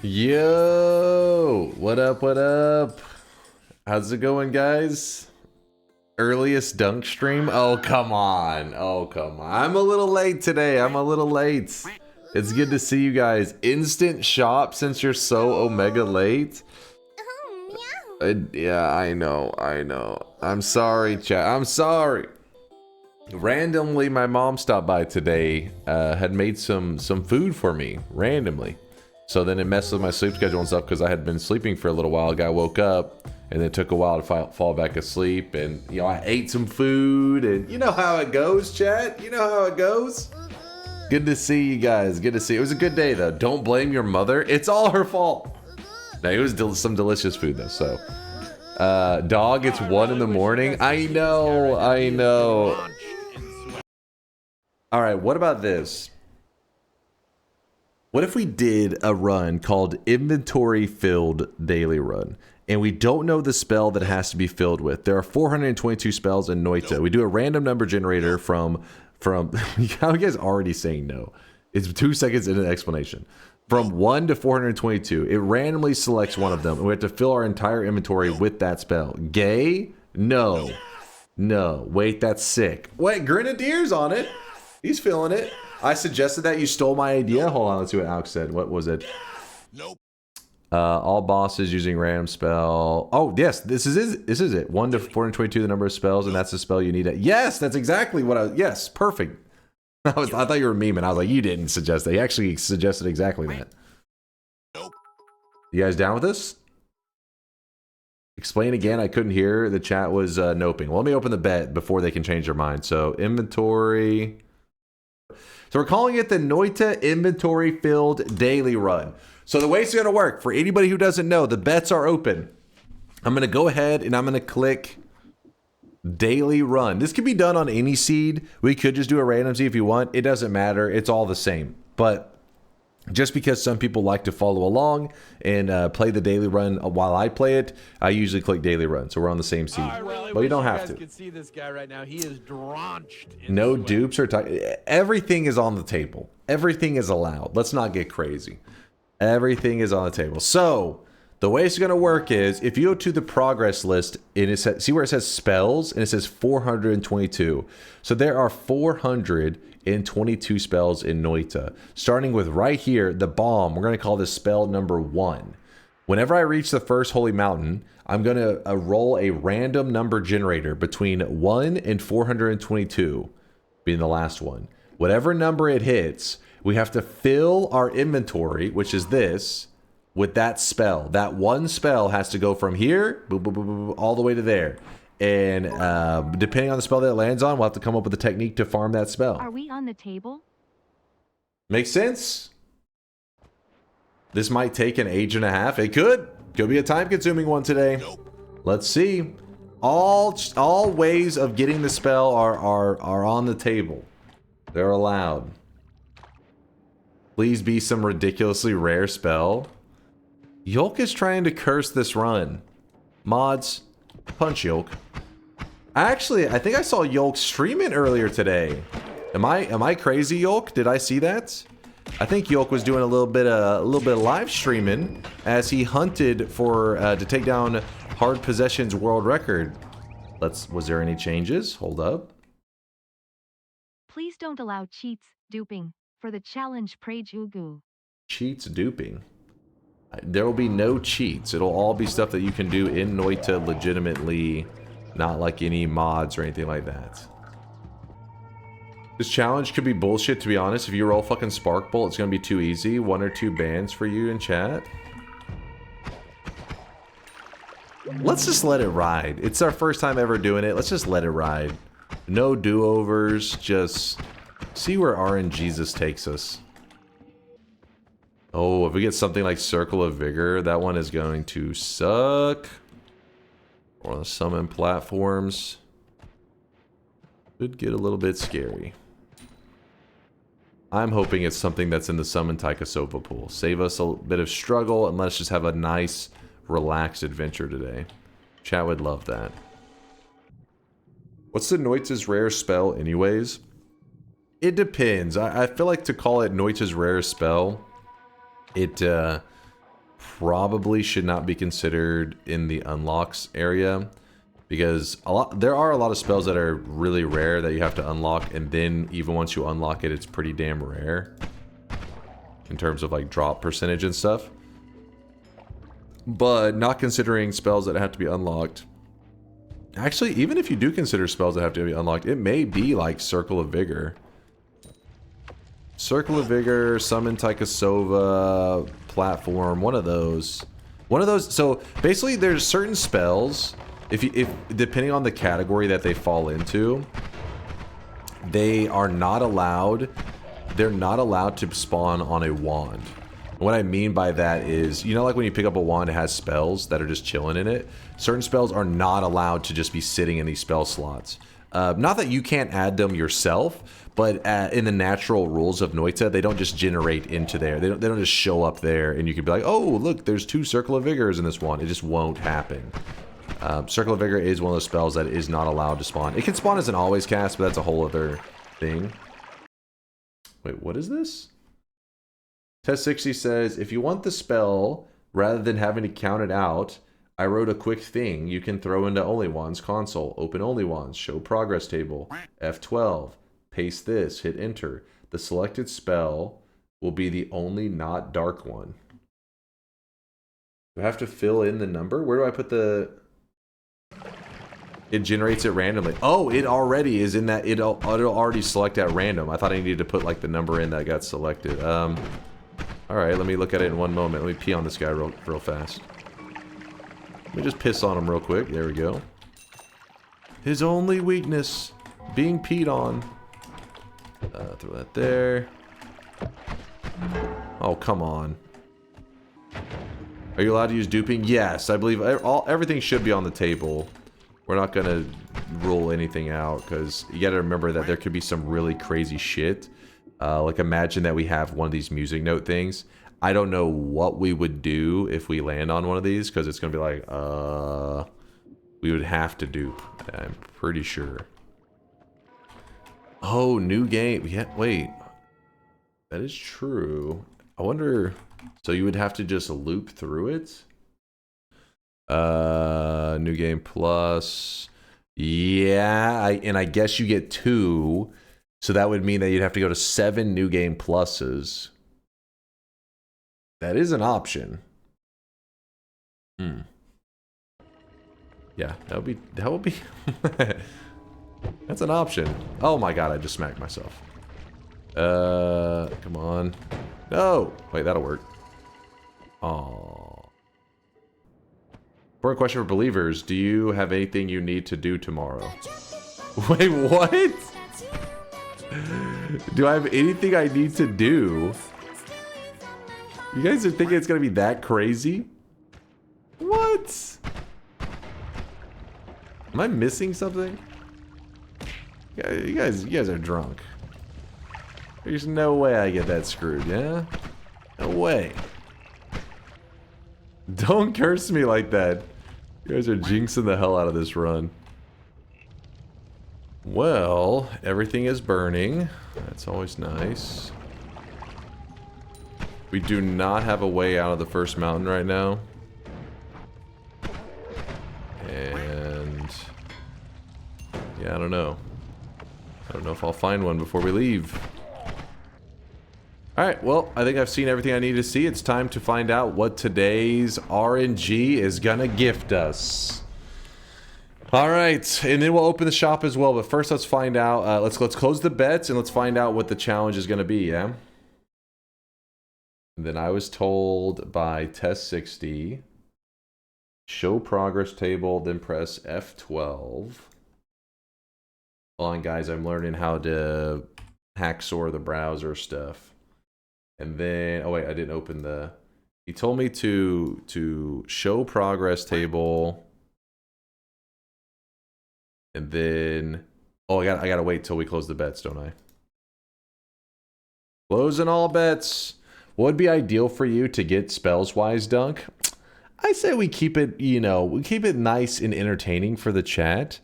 Yo, what up, what up? How's it going, guys? Earliest dunk stream? Oh, come on. Oh, come on. I'm a little late today. I'm a little late. It's good to see you guys. Instant shop since you're so omega late. Yeah, I know. I'm sorry, chat. I'm sorry. Randomly, my mom stopped by today, had made some food for me, randomly. So then it messed with my sleep schedule and stuff because I had been sleeping for a little while. A guy woke up and it took a while to fall back asleep. And, you know, I ate some food and you know how it goes, chat. You know how it goes. Good to see you guys. Good to see you. It was a good day, though. Don't blame your mother. It's all her fault. No, it was some delicious food, though. So, dog, it's 1 in the morning. I know. All right, what about this? What if we did a run called Inventory Filled Daily Run, and we don't know the spell that it has to be filled with? There are 422 spells in Noita. We do a random number generator from how you guys already saying no? It's 2 seconds into the explanation. From 1 to 422, it randomly selects one of them, and we have to fill our entire inventory with that spell. Gay? No. Wait, that's sick. Wait, Grenadier's on it. He's feeling it. I suggested that. You stole my idea. Hold on, let's see what Alex said. What was it? Nope. All bosses using random spell. Oh, yes, this is it. 1 to 422, the number of spells, and that's the spell you need. Yes, that's exactly what yes, perfect. I thought you were memeing. I was like, you didn't suggest that. He actually suggested exactly that. Nope. You guys down with this? Explain again. I couldn't hear. The chat was noping. Well, let me open the bet before they can change their mind. So inventory. So we're calling it the Noita Inventory Filled Daily Run. So the way it's going to work, for anybody who doesn't know, the bets are open. I'm going to go ahead and I'm going to click Daily Run. This can be done on any seed. We could just do a random seed if you want. It doesn't matter. It's all the same. But just because some people like to follow along and play the daily run while I play it, I usually click daily run. So we're on the same seed. But you don't have to. Could see this guy right now. He is drenched in No sweat. dupes or everything is on the table. Everything is allowed. Let's not get crazy. Everything is on the table. So the way it's going to work is if you go to the progress list and it says, see where it says spells and it says 422. So there are 422 spells in Noita. Starting with right here, the bomb. We're going to call this spell number 1. Whenever I reach the first holy mountain, I'm going to roll a random number generator between 1 and 422, being the last one. Whatever number it hits, we have to fill our inventory, which is this, with that spell. That one spell has to go from here all the way to there. And depending on the spell that it lands on, we'll have to come up with a technique to farm that spell. Are we on the table? Makes sense? This might take an age and a half. It could. Could be a time-consuming one today. Nope. Let's see. All ways of getting the spell are on the table. They're allowed. Please be some ridiculously rare spell. Yolk is trying to curse this run. Mods, punch Yolk. Actually, I think I saw Yolk streaming earlier today. Am I crazy, Yolk? Did I see that? I think Yolk was doing a little bit of live streaming as he hunted for to take down Hard Possessions world record. Was there any changes? Hold up. Please don't allow cheats, duping, for the challenge Prage Ugu. Cheats duping. There will be no cheats. It'll all be stuff that you can do in Noita legitimately, not like any mods or anything like that. This challenge could be bullshit, to be honest. If you roll fucking Spark Bolt, it's gonna be too easy. 1 or 2 bans for you in chat. Let's just let it ride. It's our first time ever doing it. Let's just let it ride. No do-overs. Just see where RNGesus takes us. Oh, if we get something like Circle of Vigor, that one is going to suck. Or on the summon platforms. Could get a little bit scary. I'm hoping it's something that's in the summon taikasauva pool. Save us a bit of struggle and let's just have a nice, relaxed adventure today. Chat would love that. What's the Noita's rare spell anyways? It depends. I feel like to call it Noita's rare spell, it probably should not be considered in the unlocks area, because there are a lot of spells that are really rare that you have to unlock, and then even once you unlock it, it's pretty damn rare in terms of like drop percentage and stuff. But not considering spells that have to be unlocked. Actually, even if you do consider spells that have to be unlocked, it may be like Circle of Vigor. Circle of Vigor, Summon Taikasauva, Platform, one of those. One of those. So basically there's certain spells, if depending on the category that they fall into, they are not allowed, they're not allowed to spawn on a wand. What I mean by that is, you know, like when you pick up a wand, it has spells that are just chilling in it. Certain spells are not allowed to just be sitting in these spell slots. Not that you can't add them yourself, but in the natural rules of Noita, they don't just generate into there. They don't just show up there and you could be like, oh, look, there's 2 Circle of Vigors in this one. It just won't happen. Circle of Vigor is one of those spells that is not allowed to spawn. It can spawn as an always cast, but that's a whole other thing. Wait, what is this? Test 60 says, if you want the spell, rather than having to count it out, I wrote a quick thing you can throw into Only Wands console. Open Only Wands, show progress table, F12, paste this, hit enter. The selected spell will be the only not dark one. Do I have to fill in the number? Where do I put the... It generates it randomly. Oh, it already is in that, it'll already select at random. I thought I needed to put like the number in that got selected. Alright, let me look at it in one moment. Let me pee on this guy real fast. Let me just piss on him real quick. There we go. His only weakness, being peed on. Throw that there. Oh, come on. Are you allowed to use duping? Yes, I believe everything should be on the table. We're not going to rule anything out, because you got to remember that there could be some really crazy shit. Like imagine that we have one of these music note things. I don't know what we would do if we land on one of these, because it's going to be like, we would have to dupe. I'm pretty sure. Oh, new game. Yeah, wait. That is true. I wonder, so you would have to just loop through it? New game plus. Yeah, and I guess you get 2. So that would mean that you'd have to go to 7 new game pluses. That is an option. Yeah, that would be that's an option. Oh my god, I just smacked myself. Come on. No! Wait, that'll work. Aww. For a question for believers, do you have anything you need to do tomorrow? Wait, what? Do I have anything I need to do? You guys are thinking it's gonna be that crazy? What? Am I missing something? You guys are drunk. There's no way I get that screwed, yeah? No way. Don't curse me like that. You guys are jinxing the hell out of this run. Well, everything is burning. That's always nice. We do not have a way out of the first mountain right now. And... yeah, I don't know. I don't know if I'll find one before we leave. Alright, well, I think I've seen everything I need to see. It's time to find out what today's RNG is gonna gift us. Alright, and then we'll open the shop as well, but first let's find out, let's close the bets and let's find out what the challenge is gonna be, yeah? And then I was told by Test 60, show progress table, then press F12. Hold on, guys, I'm learning how to hacksaw the browser stuff. And then, oh wait, I didn't open the... He told me to show progress table. And then... oh, I gotta wait till we close the bets, don't I? Closing all bets. What would be ideal for you to get spells-wise, Dunk? I say we keep it, you know, we keep it nice and entertaining for the chat.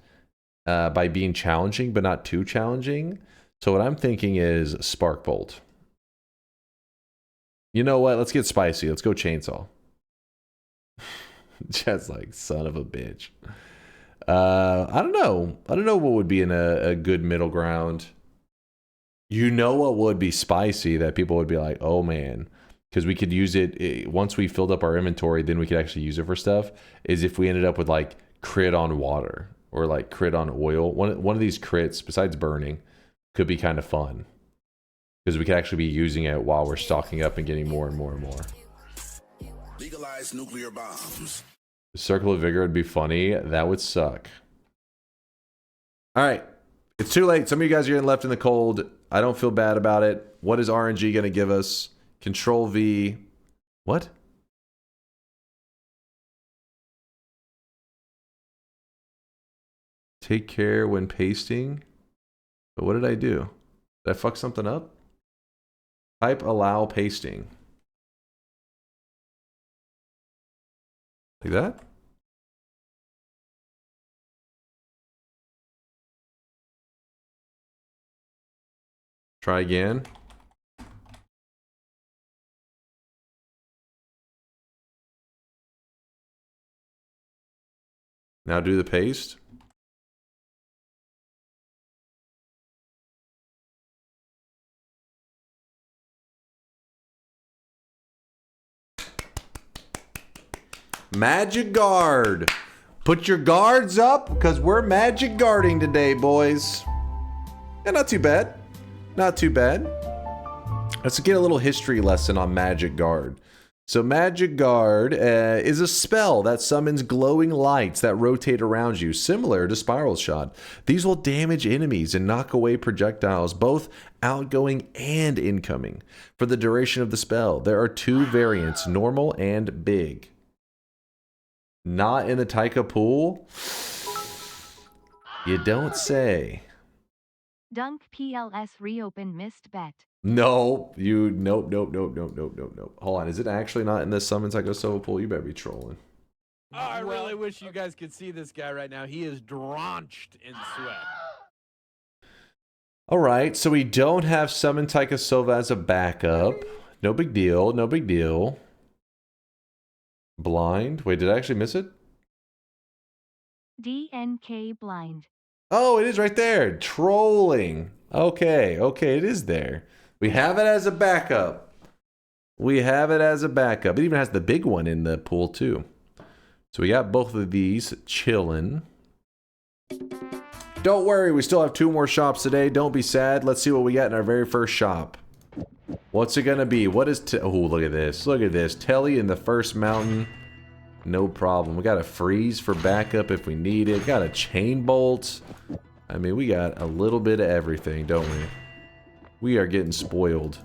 By being challenging, but not too challenging. So what I'm thinking is Spark Bolt. You know what? Let's get spicy. Let's go Chainsaw. Just like, son of a bitch. I don't know. I don't know what would be in a good middle ground. You know what would be spicy that people would be like, oh man, because we could use it once we filled up our inventory, then we could actually use it for stuff, is if we ended up with like crit on water or like crit on oil. One of these crits, besides burning, could be kind of fun. Because we could actually be using it while we're stocking up and getting more and more and more. Legalize nuclear bombs. The Circle of Vigor would be funny. That would suck. Alright. It's too late. Some of you guys are getting left in the cold. I don't feel bad about it. What is RNG going to give us? Control V. What? Take care when pasting. But what did I do? Did I fuck something up? Type allow pasting. Like that? Try again. Now do the paste. Magic guard. Put your guards up because we're magic guarding today, boys. Yeah, not too bad. Not too bad. Let's get a little history lesson on Magic Guard. So Magic Guard is a spell that summons glowing lights that rotate around you, similar to Spiral Shot. These will damage enemies and knock away projectiles, both outgoing and incoming. For the duration of the spell, there are two variants, normal and big. Not in the Taika pool? You don't say. Dunk PLS reopen missed bet. Nope. Nope. Hold on. Is it actually not in this summon taikasauva pool? You better be trolling. Oh, I really wish you guys could see this guy right now. He is drenched in sweat. Alright, so we don't have summon taikasauva as a backup. No big deal. No big deal. Blind. Wait, did I actually miss it? DNK blind. Oh, it is right there. Trolling. Okay, it is there. We have it as a backup. We have it as a backup. It even has the big one in the pool too. So we got both of these chilling. Don't worry, we still have 2 more shops today. Don't be sad. Let's see what we got in our very first shop. What's it gonna be? What is oh, look at this. Look at this. Telly in the first mountain. No problem. We got a freeze for backup if we need it. Got a chain bolt. I mean, we got a little bit of everything, don't we? We are getting spoiled.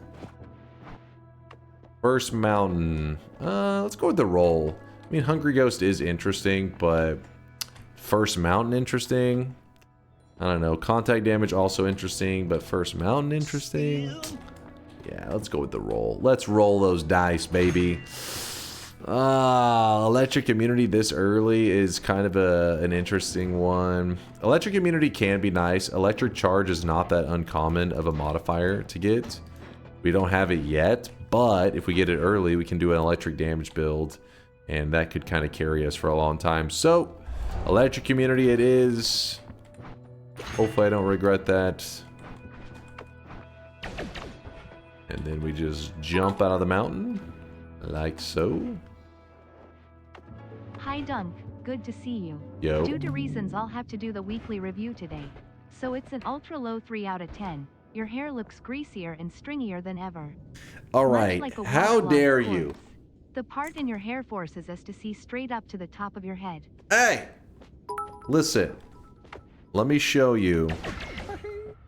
First mountain. Let's go with the roll. I mean, Hungry Ghost is interesting, but first mountain interesting. I don't know. Contact damage also interesting, but first mountain interesting. Yeah, let's go with the roll. Let's roll those dice, baby. Electric Immunity this early is kind of an interesting one. Electric Immunity can be nice. Electric Charge is not that uncommon of a modifier to get. We don't have it yet, but if we get it early, we can do an electric damage build, and that could kind of carry us for a long time. So, Electric Immunity it is. Hopefully I don't regret that. And then we just jump out of the mountain, like so. Hi Dunk, good to see you. Yo. Due to reasons I'll have to do the weekly review today. So it's an ultra low 3 out of 10. Your hair looks greasier and stringier than ever. Alright, Like how waterlogged dare corpse. you? The part in your hair forces us to see straight up to the top of your head. Hey! Listen. Let me show you.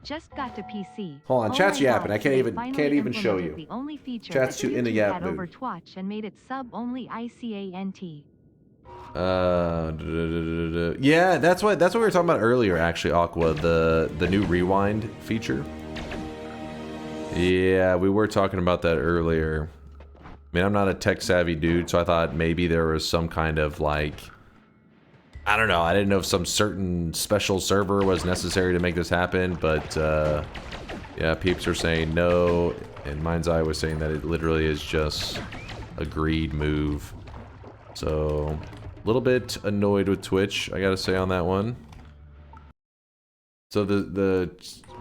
Just got to PC. Hold on, Oh chat's my yapping. God, I can't they even finally show implemented you. The only feature Chat's that too in the YouTube yap had mood. over Twitch and made it sub-only ICANT. Yeah, that's what we were talking about earlier, actually, Aqua, the new rewind feature. Yeah, we were talking about that earlier. I mean, I'm not a tech savvy dude, so I thought maybe there was some kind of like, I don't know, I didn't know if some certain special server was necessary to make this happen, but yeah, peeps are saying no, and Mind's Eye was saying that it literally is just a greed move. So, a little bit annoyed with Twitch, I gotta say on that one. So the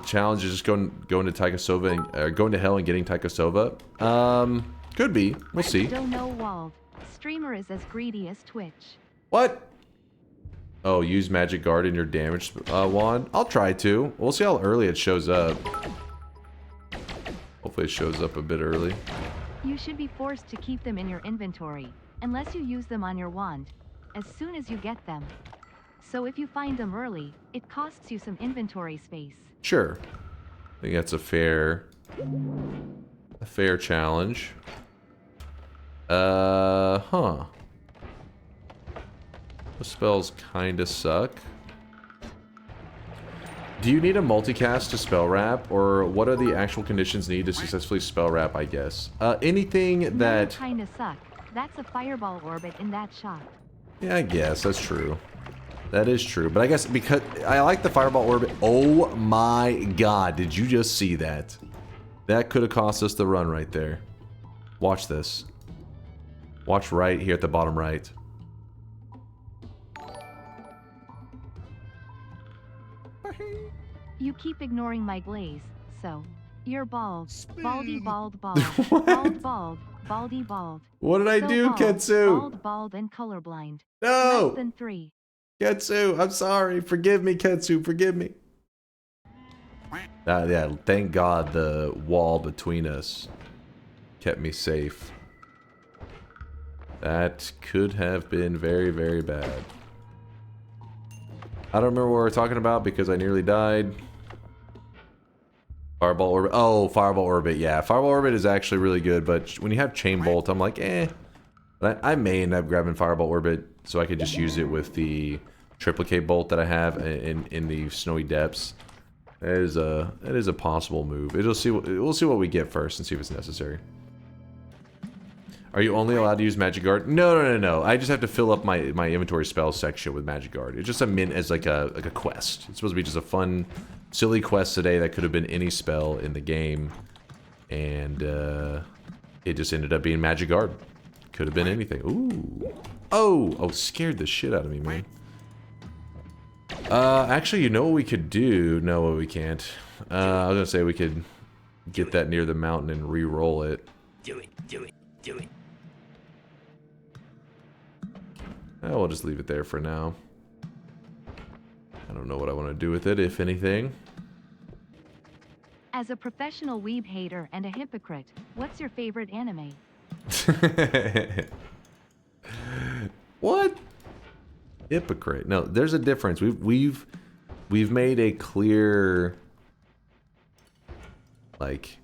challenge is just going to taikasauva and going to hell and getting taikasauva. Could be. We'll see. Don't know Wald. Streamer is as greedy as Twitch. What? Oh, use magic guard in your damage wand. I'll try to. We'll see how early it shows up. Hopefully it shows up a bit early. You should be forced to keep them in your inventory, unless you use them on your wand, as soon as you get them. So if you find them early, it costs you some inventory space. Sure. I think that's a fair challenge. Huh. The spells kinda suck. Do you need a multicast to spell wrap, or what are the actual conditions needed to successfully spell wrap, I guess? Anything that... Kinda suck. That's a fireball orbit in that shot. Yeah, I guess. That's true. That is true. But I guess because... I like the fireball orbit. Oh my god. Did you just see that? That could have cost us the run right there. Watch this. Watch right here at the bottom right. You keep ignoring my glaze, so... You're bald. Baldy bald bald. What? Bald bald. Baldy bald. What did I So do, bald, Ketsu? Bald, bald, and colorblind. No! Less than 3. Ketsu, I'm sorry. Forgive me, Ketsu. Forgive me. Yeah, thank God the wall between us kept me safe. That could have been very, very bad. I don't remember what we were talking about because I nearly died. Fireball orbit. Oh, fireball orbit. Yeah, fireball orbit is actually really good, but when you have chain bolt, I'm like, eh. But I may end up grabbing fireball orbit so I could just use it with the triplicate bolt that I have in the snowy depths. That is a possible move. We'll see what we get first and see if it's necessary. Are you only allowed to use Magic Guard? No. I just have to fill up my inventory spell section with Magic Guard. It's just meant as like a quest. It's supposed to be just a fun, silly quest today that could have been any spell in the game, and it just ended up being Magic Guard. Could have been anything. Ooh. Oh, scared the shit out of me, man. Actually, you know what we could do? No, we can't. I was gonna say we could get that near the mountain and re-roll it. Do it. We'll just leave it there for now. I don't know what I want to do with it, if anything. As a professional weeb hater and a hypocrite, what's your favorite anime? What? Hypocrite. No, there's a difference. We've made a clear, like,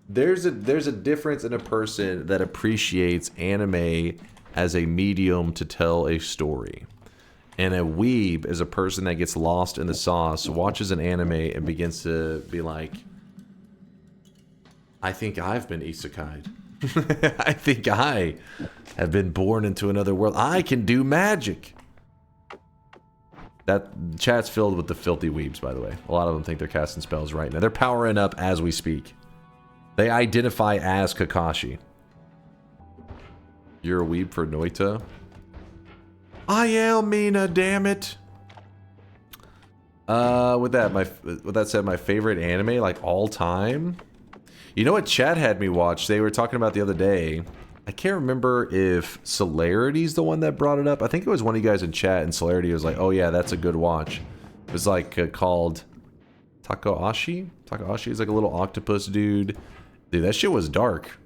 there's a difference in a person that appreciates anime as a medium to tell a story. And a weeb is a person that gets lost in the sauce, watches an anime, and begins to be like, I think I've been isekai'd. I think I have been born into another world. I can do magic. That chat's filled with the filthy weebs, by the way. A lot of them think they're casting spells right now. They're powering up as we speak. They identify as Kakashi. You're a weeb for Noita? I am, Mina, damn it. With that said, my favorite anime, like all time. You know what chat had me watch? They were talking about the other day. I can't remember if Celarity's the one that brought it up. I think it was one of you guys in chat, and Celerity was like, "Oh yeah, that's a good watch." It was like called Takahashi. Takahashi is like a little octopus dude. Dude, that shit was dark.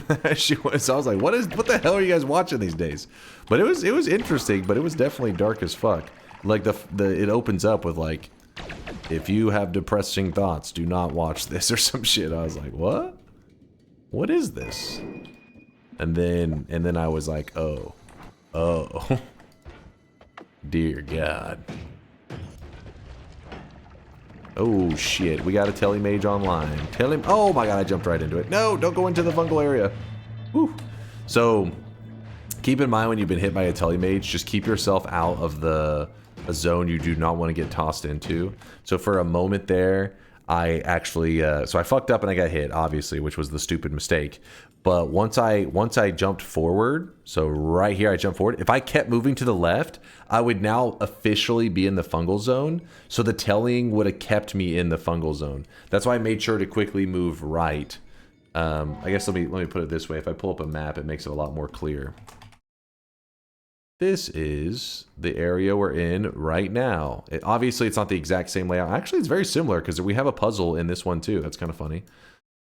That shit was. I was like, what the hell are you guys watching these days? But it was interesting, but it was definitely dark as fuck. Like it opens up with like, if you have depressing thoughts, do not watch this or some shit. I was like, what? What is this? And then I was like, oh, dear God. Oh shit, we got a telemage online. Oh my god, I jumped right into it. No, don't go into the fungal area. Whew. So, keep in mind when you've been hit by a telemage, just keep yourself out of a zone you do not want to get tossed into. So for a moment there, I actually so I fucked up and I got hit, obviously, which was the stupid mistake. But once I jumped forward, so right here I jumped forward. If I kept moving to the left, I would now officially be in the fungal zone. So the telling would have kept me in the fungal zone. That's why I made sure to quickly move right. I guess let me put it this way. If I pull up a map, it makes it a lot more clear. This is the area we're in right now. Obviously, it's not the exact same layout. Actually, it's very similar because we have a puzzle in this one too. That's kind of funny.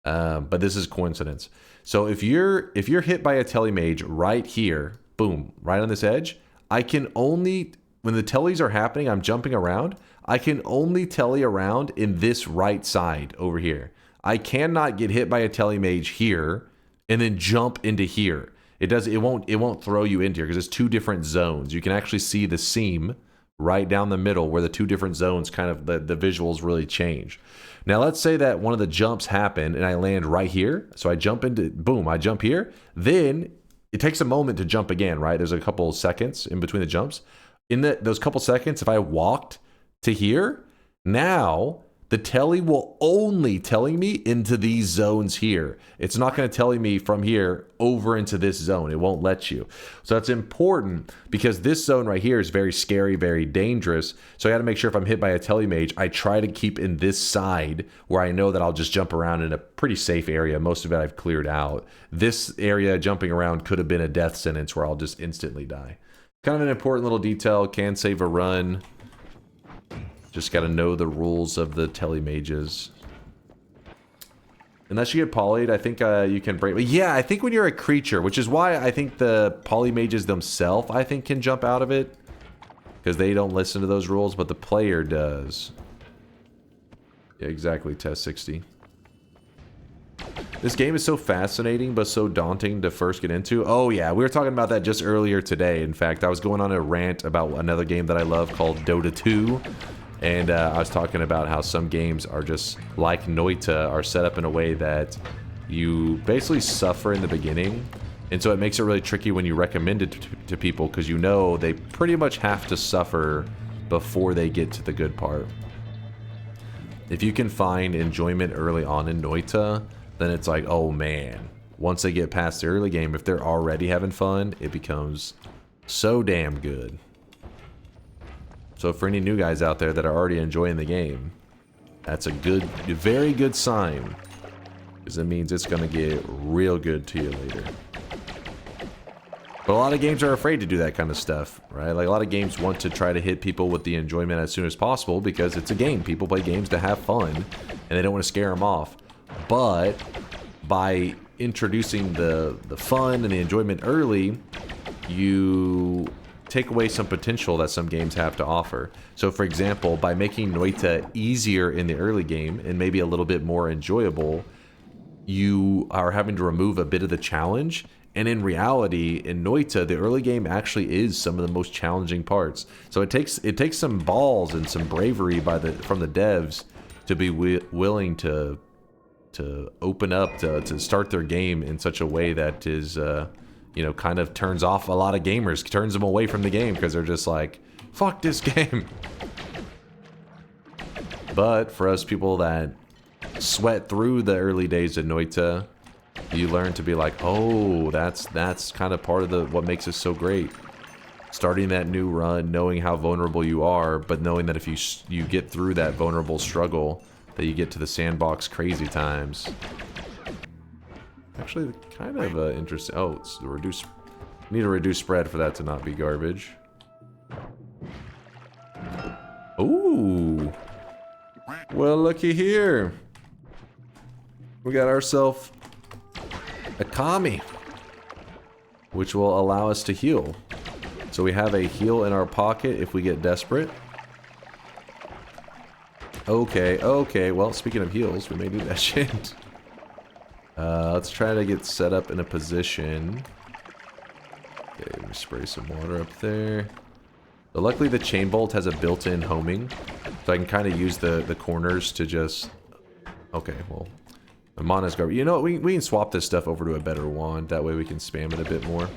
But this is coincidence. So if you're hit by a telemage right here, boom, right on this edge, I can only, when the tellies are happening, I'm jumping around, I can only telly around in this right side over here. I cannot get hit by a telemage here and then jump into here. It won't throw you into here because it's two different zones. You can actually see the seam right down the middle where the two different zones kind of the visuals really change. Now let's say that one of the jumps happen and I land right here. So I jump into, boom, I jump here. Then it takes a moment to jump again, right? There's a couple seconds in between the jumps. In those couple seconds, if I walked to here, now the telly will only telling me into these zones here. It's not going to tell me from here over into this zone. It won't let you. So that's important because this zone right here is very scary, very dangerous. So I got to make sure if I'm hit by a telemage, I try to keep in this side where I know that I'll just jump around in a pretty safe area. Most of it I've cleared out. This area jumping around could have been a death sentence where I'll just instantly die. Kind of an important little detail. Can save a run. Just got to know the rules of the telemages. Unless you get polyed, I think you can break. But yeah, I think when you're a creature, which is why I think the polymages themselves, I think, can jump out of it. Because they don't listen to those rules, but the player does. Yeah, exactly, test 60. This game is so fascinating, but so daunting to first get into. Oh yeah, we were talking about that just earlier today. In fact, I was going on a rant about another game that I love called Dota 2. And I was talking about how some games are just like Noita, are set up in a way that you basically suffer in the beginning. And so it makes it really tricky when you recommend it to people because you know they pretty much have to suffer before they get to the good part. If you can find enjoyment early on in Noita, then it's like, oh man. Once they get past the early game, if they're already having fun, it becomes so damn good. So for any new guys out there that are already enjoying the game, that's a very good sign. Because it means it's going to get real good to you later. But a lot of games are afraid to do that kind of stuff, right? Like a lot of games want to try to hit people with the enjoyment as soon as possible because it's a game. People play games to have fun and they don't want to scare them off. But by introducing the fun and the enjoyment early, you take away some potential that some games have to offer. So for example, by making Noita easier in the early game and maybe a little bit more enjoyable, you are having to remove a bit of the challenge. And in reality, in Noita, the early game actually is some of the most challenging parts. So it takes some balls and some bravery from the devs to be willing to open up, to start their game in such a way that is you know, kind of turns off a lot of gamers, turns them away from the game because they're just like, fuck this game. But for us people that sweat through the early days of Noita, you learn to be like, oh, that's kind of part of what makes it so great. Starting that new run, knowing how vulnerable you are, but knowing that if you get through that vulnerable struggle, that you get to the sandbox crazy times. Actually, kind of interesting. Oh, it's reduce. Need a reduced spread for that to not be garbage. Ooh. Well, looky here. We got ourselves a kami, which will allow us to heal. So we have a heal in our pocket if we get desperate. Okay. Well, speaking of heals, we may do that shit. Let's try to get set up in a position. Okay, let me spray some water up there. So luckily the chain bolt has a built-in homing, so I can kind of use the corners to just... Okay, well, the mana's garbage. You know what, we can swap this stuff over to a better wand, that way we can spam it a bit more.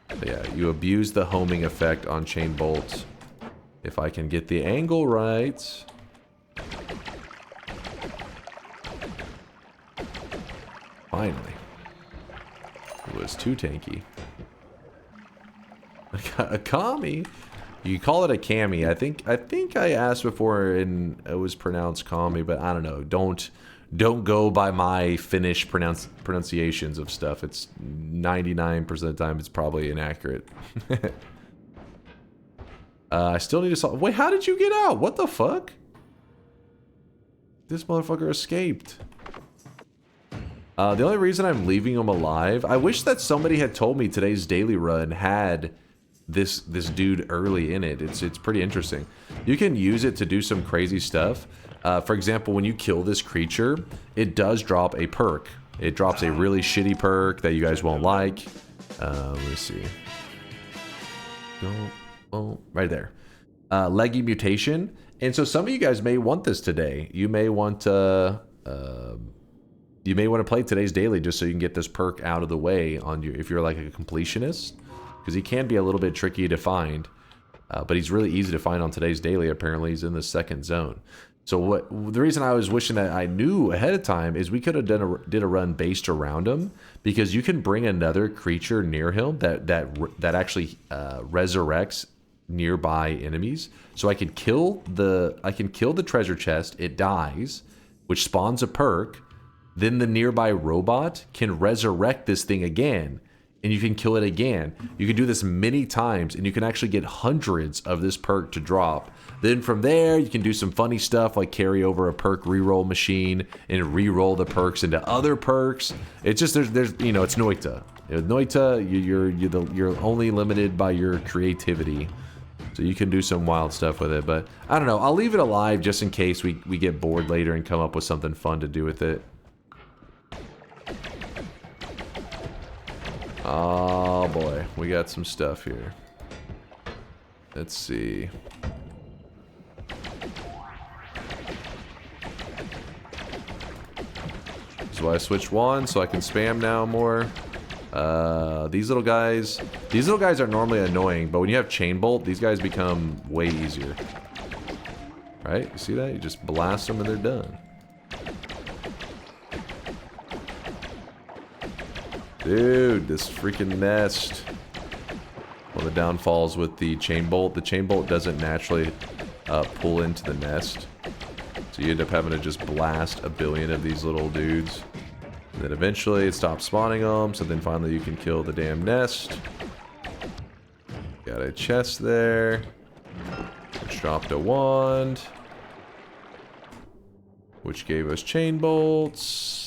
But yeah, you abuse the homing effect on chain bolts. If I can get the angle right... Finally. It was too tanky. A kami? You call it a kami. I think I asked before and it was pronounced kami, but I don't know. Don't go by my Finnish pronunciations of stuff. It's 99% of the time it's probably inaccurate. I still need to solve. Wait, how did you get out? What the fuck? This motherfucker escaped. The only reason I'm leaving him alive, I wish that somebody had told me today's daily run had this dude early in it. It's pretty interesting. You can use it to do some crazy stuff. For example, when you kill this creature, it does drop a perk. It drops a really shitty perk that you guys won't like. Let me see. Right there. Leggy mutation. And so some of you guys may want this today. You may want to play today's daily just so you can get this perk out of the way on you if you're like a completionist, because he can be a little bit tricky to find, but he's really easy to find on today's daily. Apparently he's in the second zone. So the reason I was wishing that I knew ahead of time is we could have did a run based around him, because you can bring another creature near him that actually resurrects nearby enemies. So I can kill the treasure chest, it dies, which spawns a perk. Then the nearby robot can resurrect this thing again, and you can kill it again. You can do this many times, and you can actually get hundreds of this perk to drop. Then from there, you can do some funny stuff like carry over a perk reroll machine and reroll the perks into other perks. It's just there's you know, it's Noita. Noita, you're only limited by your creativity. So you can do some wild stuff with it, but I don't know. I'll leave it alive just in case we get bored later and come up with something fun to do with it. Oh boy, we got some stuff here. Let's see. This is why I switched one, so I can spam now more. These little guys are normally annoying, but when you have chain bolt, these guys become way easier. Right? You see that? You just blast them and they're done. Dude, this freaking nest. One of the downfalls with the chain bolt doesn't naturally pull into the nest. So you end up having to just blast a billion of these little dudes. And then eventually it stops spawning them, so then finally you can kill the damn nest. Got a chest there. Which dropped a wand. Which gave us chain bolts.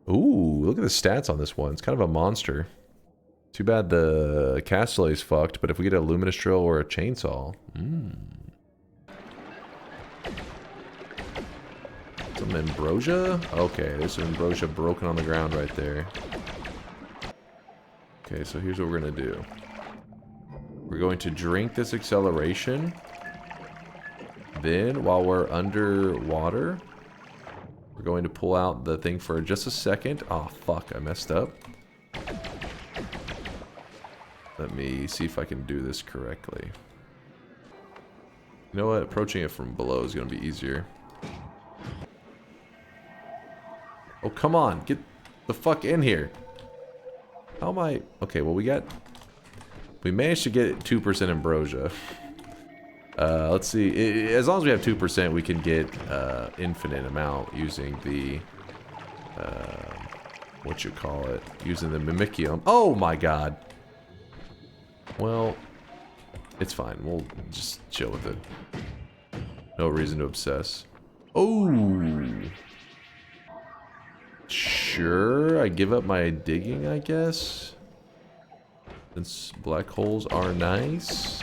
Ooh, look at the stats on this one. It's kind of a monster. Too bad the castellet's fucked, but if we get a luminous drill or a chainsaw. Some ambrosia? Okay, there's some ambrosia broken on the ground right there. Okay, so here's what we're gonna do. We're going to drink this acceleration. Then, while we're underwater, we're going to pull out the thing for just a second. Oh, fuck, I messed up. Let me see if I can do this correctly. You know what? Approaching it from below is going to be easier. Oh, come on. Get the fuck in here. How am I... Okay, well, we managed to get 2% ambrosia. Let's see. As long as we have 2%, we can get infinite amount using the... using the mimicium. Oh, my God. Well, it's fine. We'll just chill with it. No reason to obsess. Oh. Sure, I give up my digging, I guess. Since black holes are nice.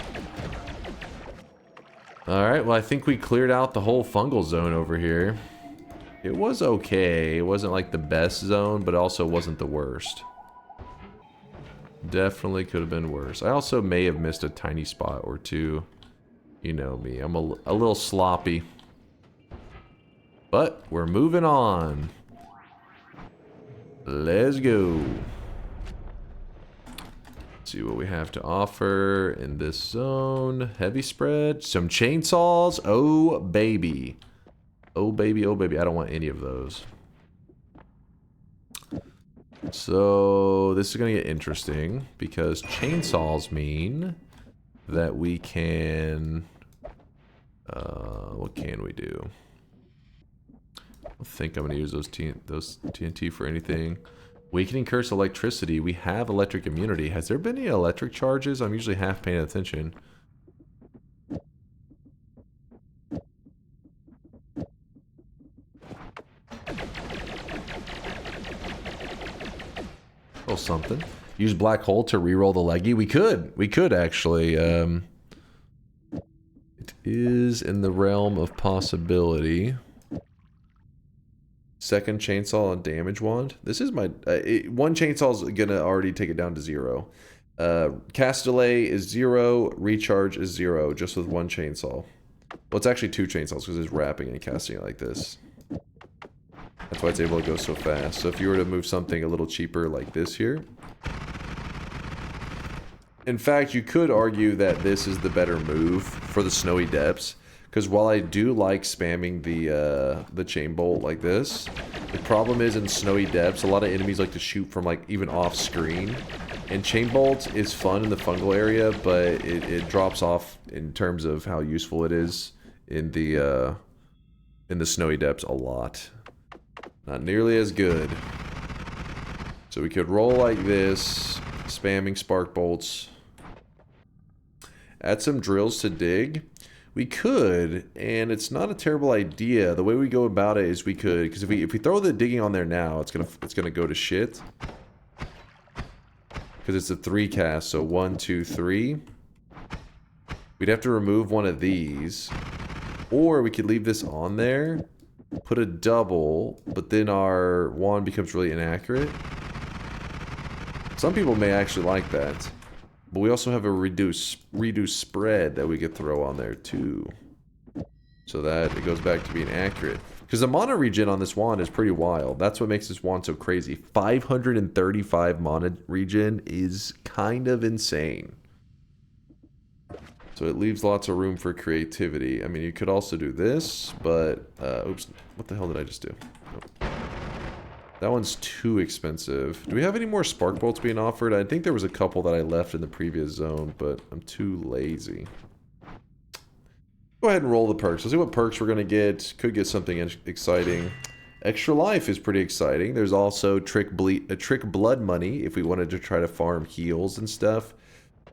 Alright, well I think we cleared out the whole fungal zone over here. It was okay. It wasn't like the best zone, but also wasn't the worst. Definitely could have been worse. I also may have missed a tiny spot or two. You know me, I'm a little sloppy. But we're moving on. Let's go. See what we have to offer in this zone. Heavy spread, some chainsaws. Oh baby. Oh baby, oh baby. I don't want any of those. So this is going to get interesting because chainsaws mean that we can... what can we do? I don't think I'm going to use those TNT for anything. Weakening curse electricity. We have electric immunity. Has there been any electric charges? I'm usually half paying attention. Oh, something. Use black hole to reroll the leggy. We could actually. It is in the realm of possibility. Second chainsaw and damage wand. This is my... one chainsaw is going to already take it down to 0. Cast delay is 0. Recharge is 0. Just with one chainsaw. Well, it's actually 2 chainsaws because it's wrapping and casting it like this. That's why it's able to go so fast. So if you were to move something a little cheaper like this here... In fact, you could argue that this is the better move for the snowy depths. Because while I do like spamming the chain bolt like this, the problem is in snowy depths, a lot of enemies like to shoot from like even off screen. And chain bolt is fun in the fungal area, but it drops off in terms of how useful it is in the snowy depths a lot. Not nearly as good. So we could roll like this, spamming spark bolts. Add some drills to dig. We could, and it's not a terrible idea. The way we go about it is we could, because if we throw the digging on there now, it's gonna go to shit. Because it's a 3 cast, so 1, 2, 3. We'd have to remove one of these, or we could leave this on there, put a double, but then our wand becomes really inaccurate. Some people may actually like that. But we also have a reduced spread that we could throw on there too. So that it goes back to being accurate. Because the mana regen on this wand is pretty wild. That's what makes this wand so crazy. 535 mana regen is kind of insane. So it leaves lots of room for creativity. I mean, you could also do this, but... oops, what the hell did I just do? Nope. That one's too expensive. Do we have any more spark bolts being offered? I think there was a couple that I left in the previous zone, but I'm too lazy. Go ahead and roll the perks. Let's see what perks we're going to get. Could get something exciting. Extra life is pretty exciting. There's also trick blood money if we wanted to try to farm heals and stuff.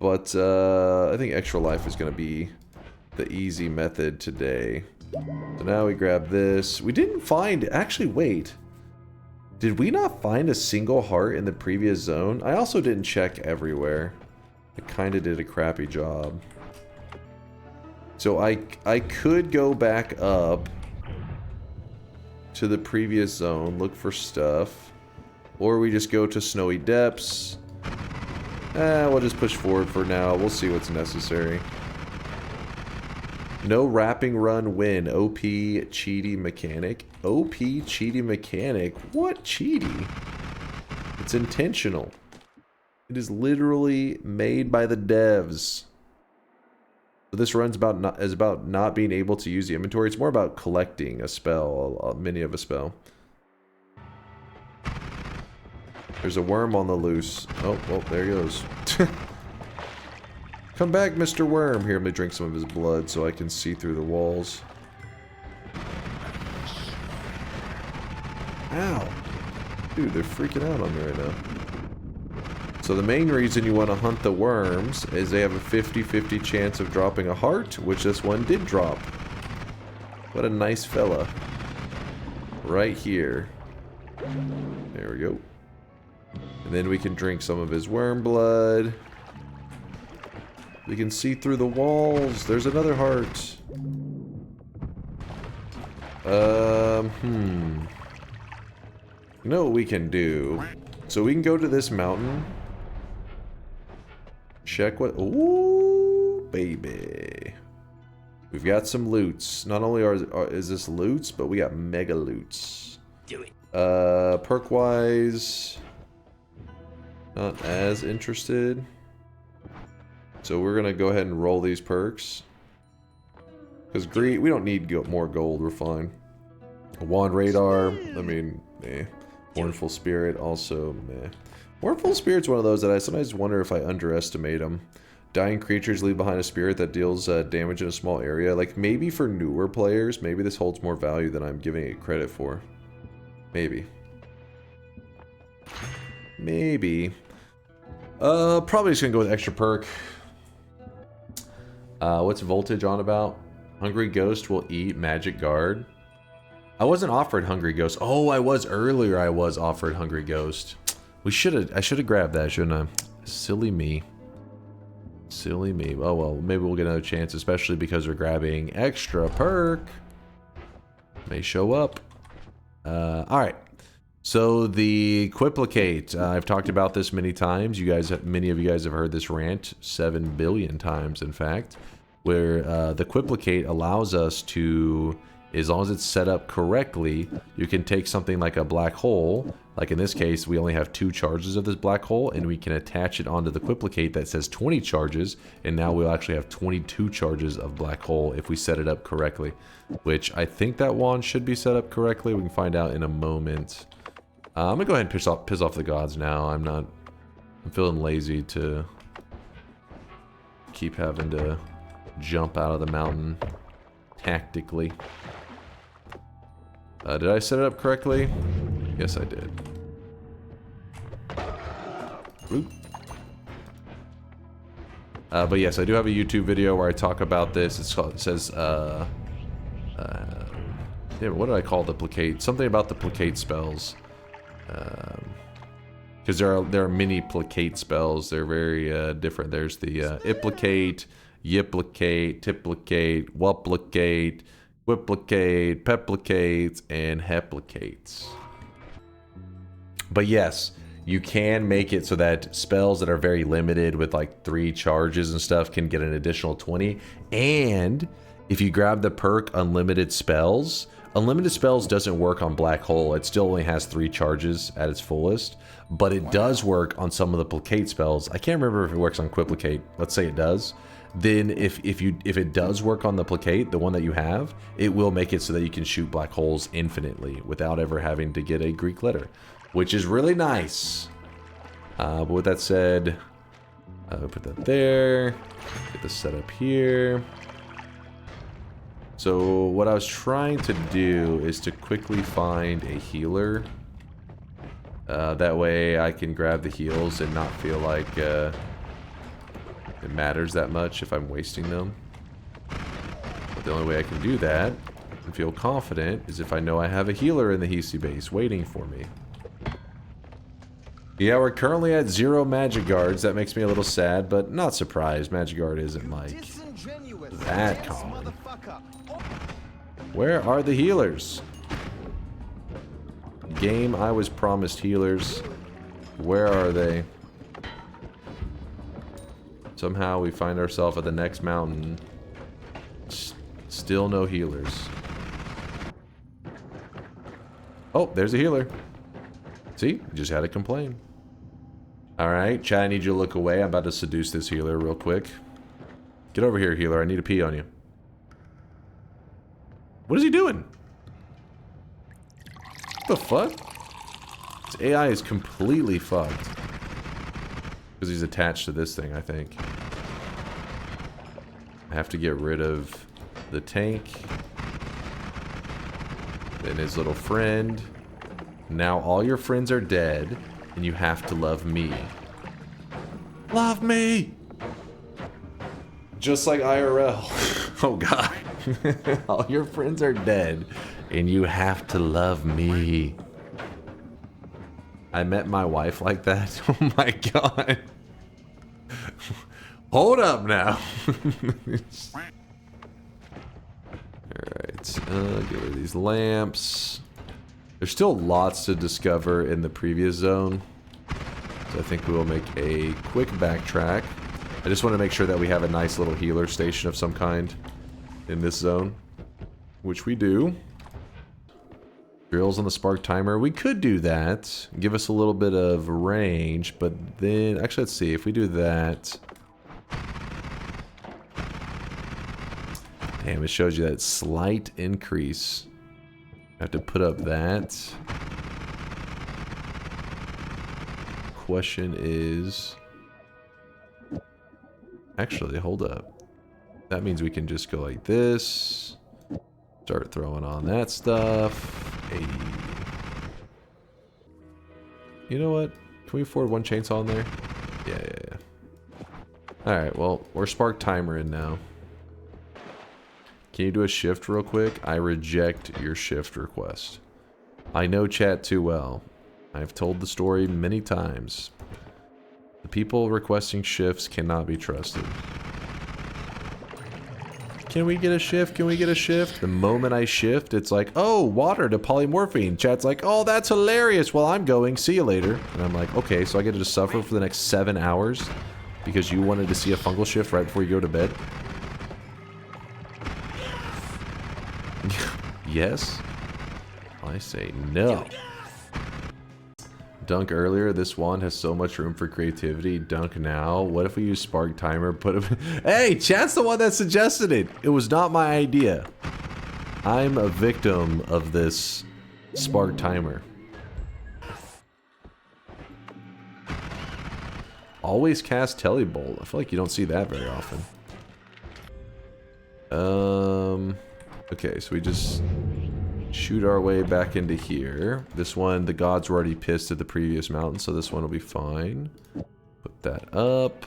But I think extra life is going to be the easy method today. So now we grab this. We didn't find... Actually, wait. Did we not find a single heart in the previous zone? I also didn't check everywhere. I kind of did a crappy job. So I could go back up to the previous zone, look for stuff. Or we just go to Snowy Depths. We'll just push forward for now. We'll see what's necessary. No wrapping run win. OP cheaty mechanic. OP cheaty mechanic? What cheaty? It's intentional. It is literally made by the devs. So this run's about not being able to use the inventory. It's more about collecting a spell, a mini of a spell. There's a worm on the loose. Oh, well, there he goes. Come back, Mr. Worm. Here, let me drink some of his blood so I can see through the walls. Ow. Dude, they're freaking out on me right now. So the main reason you want to hunt the worms is they have a 50-50 chance of dropping a heart, which this one did drop. What a nice fella. Right here. There we go. And then we can drink some of his worm blood. We can see through the walls. There's another heart. You know what we can do? So we can go to this mountain. Check what... Ooh, baby. We've got some loots. Not only is this loots, but we got mega loots. Do it. Perk-wise... Not as interested. So we're gonna go ahead and roll these perks. Because greed, we don't need more gold, we're fine. A wand radar, I mean, eh. Mournful Spirit also meh. Mournful Spirit's one of those that I sometimes wonder if I underestimate them. Dying creatures leave behind a spirit that deals damage in a small area. Like, maybe for newer players, maybe this holds more value than I'm giving it credit for. Maybe. Maybe. Probably just gonna go with extra perk. What's Voltage on about? Hungry Ghost will eat Magic Guard. I wasn't offered Hungry Ghost. Oh, I was earlier. I was offered Hungry Ghost. I should have grabbed that, shouldn't I? Silly me. Silly me. Oh well, maybe we'll get another chance, especially because we're grabbing extra perk. May show up. Alright. So the Quiplicate. I've talked about this many times. Many of you guys have heard this rant 7 billion times, in fact. Where the Quiplicate allows us to, as long as it's set up correctly, you can take something like a black hole. Like in this case, we only have 2 charges of this black hole, and we can attach it onto the Quiplicate that says 20 charges, and now we'll actually have 22 charges of black hole if we set it up correctly. Which I think that wand should be set up correctly. We can find out in a moment. I'm gonna go ahead and piss off the gods now. I'm feeling lazy to keep having to jump out of the mountain tactically. Did I set it up correctly? Yes, I did. Oop. But yes, I do have a YouTube video where I talk about this. It says, yeah, what did I call the placate? Something about the placate spells. Because there are many placate spells. They're very different. There's the Iplicate, Yiplicate, Tiplicate, Wuplicate, Quiplicate, Peplicates, and Heplicates. But yes, you can make it so that spells that are very limited with like 3 charges and stuff can get an additional 20. And if you grab the perk Unlimited Spells, Unlimited Spells doesn't work on Black Hole. It still only has 3 charges at its fullest, but it does work on some of the Placate spells. I can't remember if it works on Quiplicate. Let's say it does. Then if it does work on the Placate, the one that you have, it will make it so that you can shoot black holes infinitely without ever having to get a Greek letter, which is really nice. But with that said, I'll put that there. Get this set up here. So what I was trying to do is to quickly find a healer. That way I can grab the heals and not feel like it matters that much if I'm wasting them. But the only way I can do that and feel confident is if I know I have a healer in the hiisi base waiting for me. Yeah, we're currently at 0 magic guards. That makes me a little sad, but not surprised. Magic guard isn't like that common. Where are the healers? Game, I was promised healers. Where are they? Somehow we find ourselves at the next mountain. Still no healers. Oh, there's a healer. See? You just had to complain. Alright, Chad, I need you to look away. I'm about to seduce this healer real quick. Get over here, healer. I need to pee on you. What is he doing? What the fuck? This AI is completely fucked. Because he's attached to this thing, I think. I have to get rid of the tank. And his little friend. Now all your friends are dead. And you have to love me. Love me! Just like IRL. Oh god. All your friends are dead. And you have to love me. I met my wife like that. Oh my god. Hold up now. Alright. Get rid of these lamps. There's still lots to discover in the previous zone. So I think we will make a quick backtrack. I just want to make sure that we have a nice little healer station of some kind in this zone. Which we do. Drills on the spark timer. We could do that. Give us a little bit of range. But then... Actually, let's see. If we do that... Damn, it shows you that slight increase. I have to put up that. question is... Actually, hold up. That means we can just go like this. Start throwing on that stuff. Hey. You know what? Can we afford one chainsaw in there? Yeah. Alright, well, we're spark timer in now. Can you do a shift real quick? I reject your shift request. I know chat too well. I've told the story many times. The people requesting shifts cannot be trusted. Can we get a shift? Can we get a shift? The moment I shift, it's like, oh, water to polymorphine. Chat's like, oh, that's hilarious. Well, I'm going. See you later. And I'm like, okay, so I get to just suffer for the next 7 hours because you wanted to see a fungal shift right before you go to bed? Yes? I say no. Dunk earlier, this wand has so much room for creativity. Dunk now. What if we use spark timer? Put him. Hey, chat's the one that suggested it. It was not my idea. I'm a victim of this spark timer. Always cast Telebolt. I feel like you don't see that very often. Okay, so we just shoot our way back into here. This one, the gods were already pissed at the previous mountain, so this one will be fine. Put that up.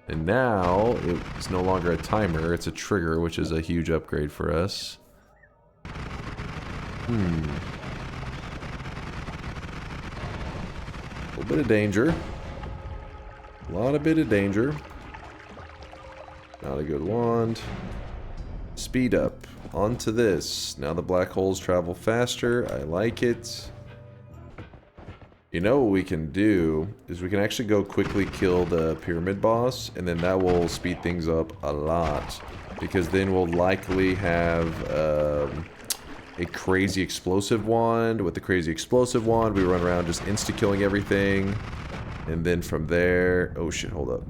And now, it's no longer a timer, it's a trigger, which is a huge upgrade for us. A little bit of danger. A lot of bit of danger. Not a good wand. Speed up. Onto this. Now the black holes travel faster. I like it. You know what we can do is we can actually go quickly kill the pyramid boss, and then that will speed things up a lot. Because then we'll likely have a crazy explosive wand. With the crazy explosive wand, we run around just insta-killing everything. And then from there... Oh shit, hold up.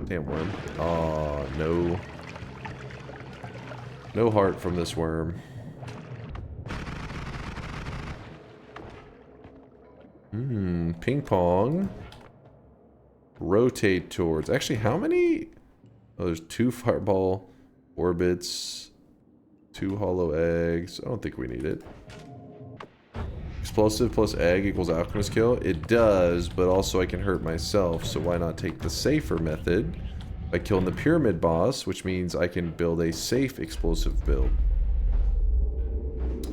Damn worm. Oh, no. No heart from this worm. Ping pong. Rotate towards. Actually, how many? Oh, there's 2 fireball orbits. 2 hollow eggs. I don't think we need it. Explosive plus egg equals alchemist kill. It does, but also I can hurt myself, so why not take the safer method by killing the pyramid boss, which means I can build a safe explosive build.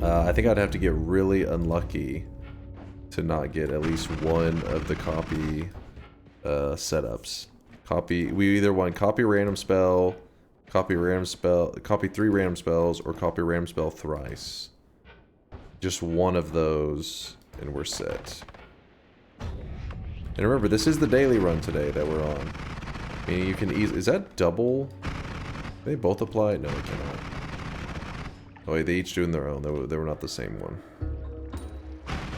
I think I'd have to get really unlucky to not get at least one of the copy setups. We either want copy random spell, copy 3 random spells, or copy random spell thrice. Just one of those, and we're set. And remember, this is the daily run today that we're on. I mean, you can easily... Is that double? Can they both apply? No, they cannot. Oh wait, they each doing their own. They were not the same one.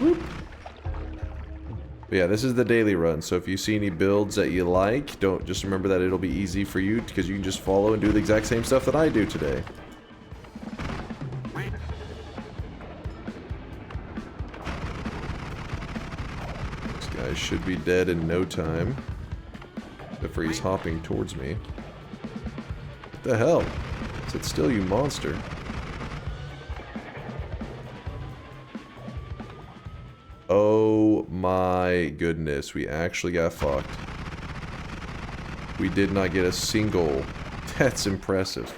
Whoop. But yeah, this is the daily run, so if you see any builds that you like, don't just remember that it'll be easy for you, because you can just follow and do the exact same stuff that I do today. This guy should be dead in no time. Except for he's hopping towards me. What the hell? Sit still, you monster. Oh my goodness, we actually got fucked. We did not get a single. That's impressive.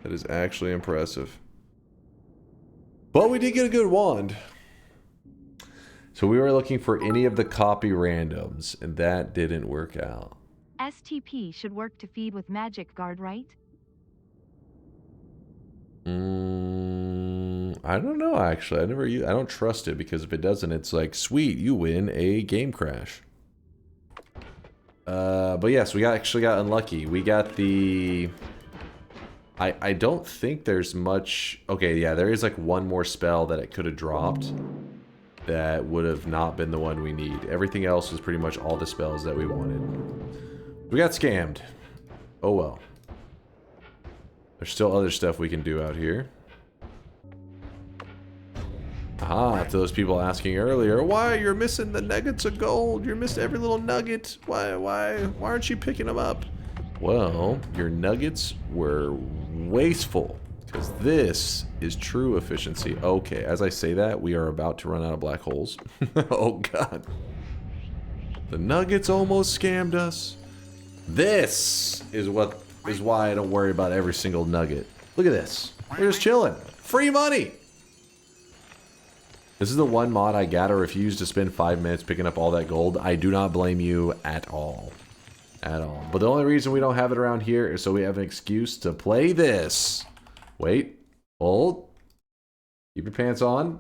That is actually impressive. But we did get a good wand. So we were looking for any of the copy randoms, and that didn't work out. STP should work to feed with magic guard, right? I don't know, actually. I don't trust it, because if it doesn't, it's like, sweet, you win a game crash. But yes, we actually got unlucky. We got the... I don't think there's much... Okay, yeah, there is like one more spell that it could have dropped that would have not been the one we need. Everything else was pretty much all the spells that we wanted. We got scammed. Oh well. There's still other stuff we can do out here. Aha, to those people asking earlier, why you're missing the nuggets of gold? You're missing every little nugget. Why aren't you picking them up? Well, your nuggets were wasteful, because this is true efficiency. Okay, as I say that, we are about to run out of black holes. Oh god. The nuggets almost scammed us. This is why I don't worry about every single nugget. Look at this. We're just chilling. Free money! This is the one mod I gotta refuse to spend 5 minutes picking up all that gold. I do not blame you at all. At all. But the only reason we don't have it around here is so we have an excuse to play this. Wait. Hold. Keep your pants on.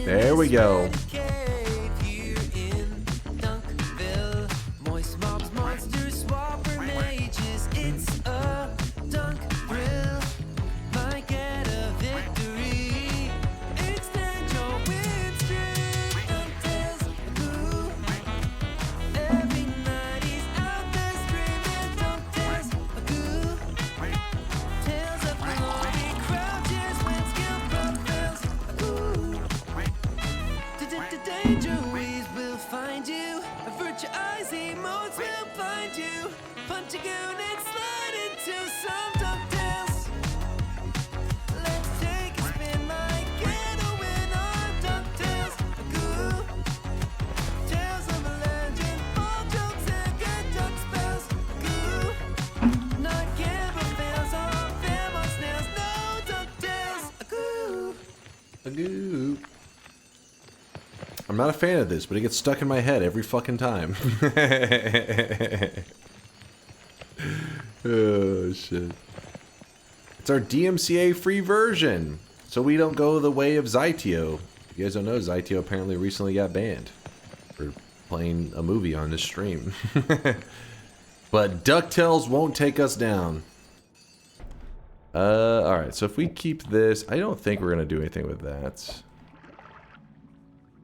There we go. I'm not a fan of this, but it gets stuck in my head every fucking time. Oh, shit. It's our DMCA free version, so we don't go the way of Zytio. If you guys don't know, Zytio apparently recently got banned for playing a movie on this stream. But DuckTales won't take us down. Alright, so if we keep this, I don't think we're gonna do anything with that.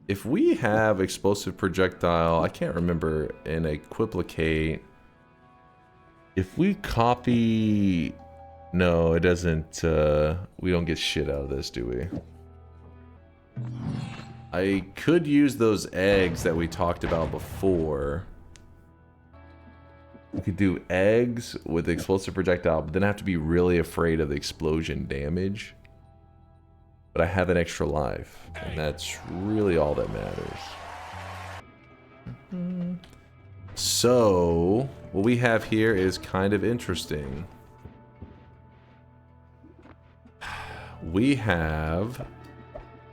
If we have explosive projectile, I can't remember, and a quiplicate. If we copy... No, it doesn't, we don't get shit out of this, do we? I could use those eggs that we talked about before. We could do eggs with explosive projectile, but then I have to be really afraid of the explosion damage. But I have an extra life, and that's really all that matters. So, what we have here is kind of interesting. We have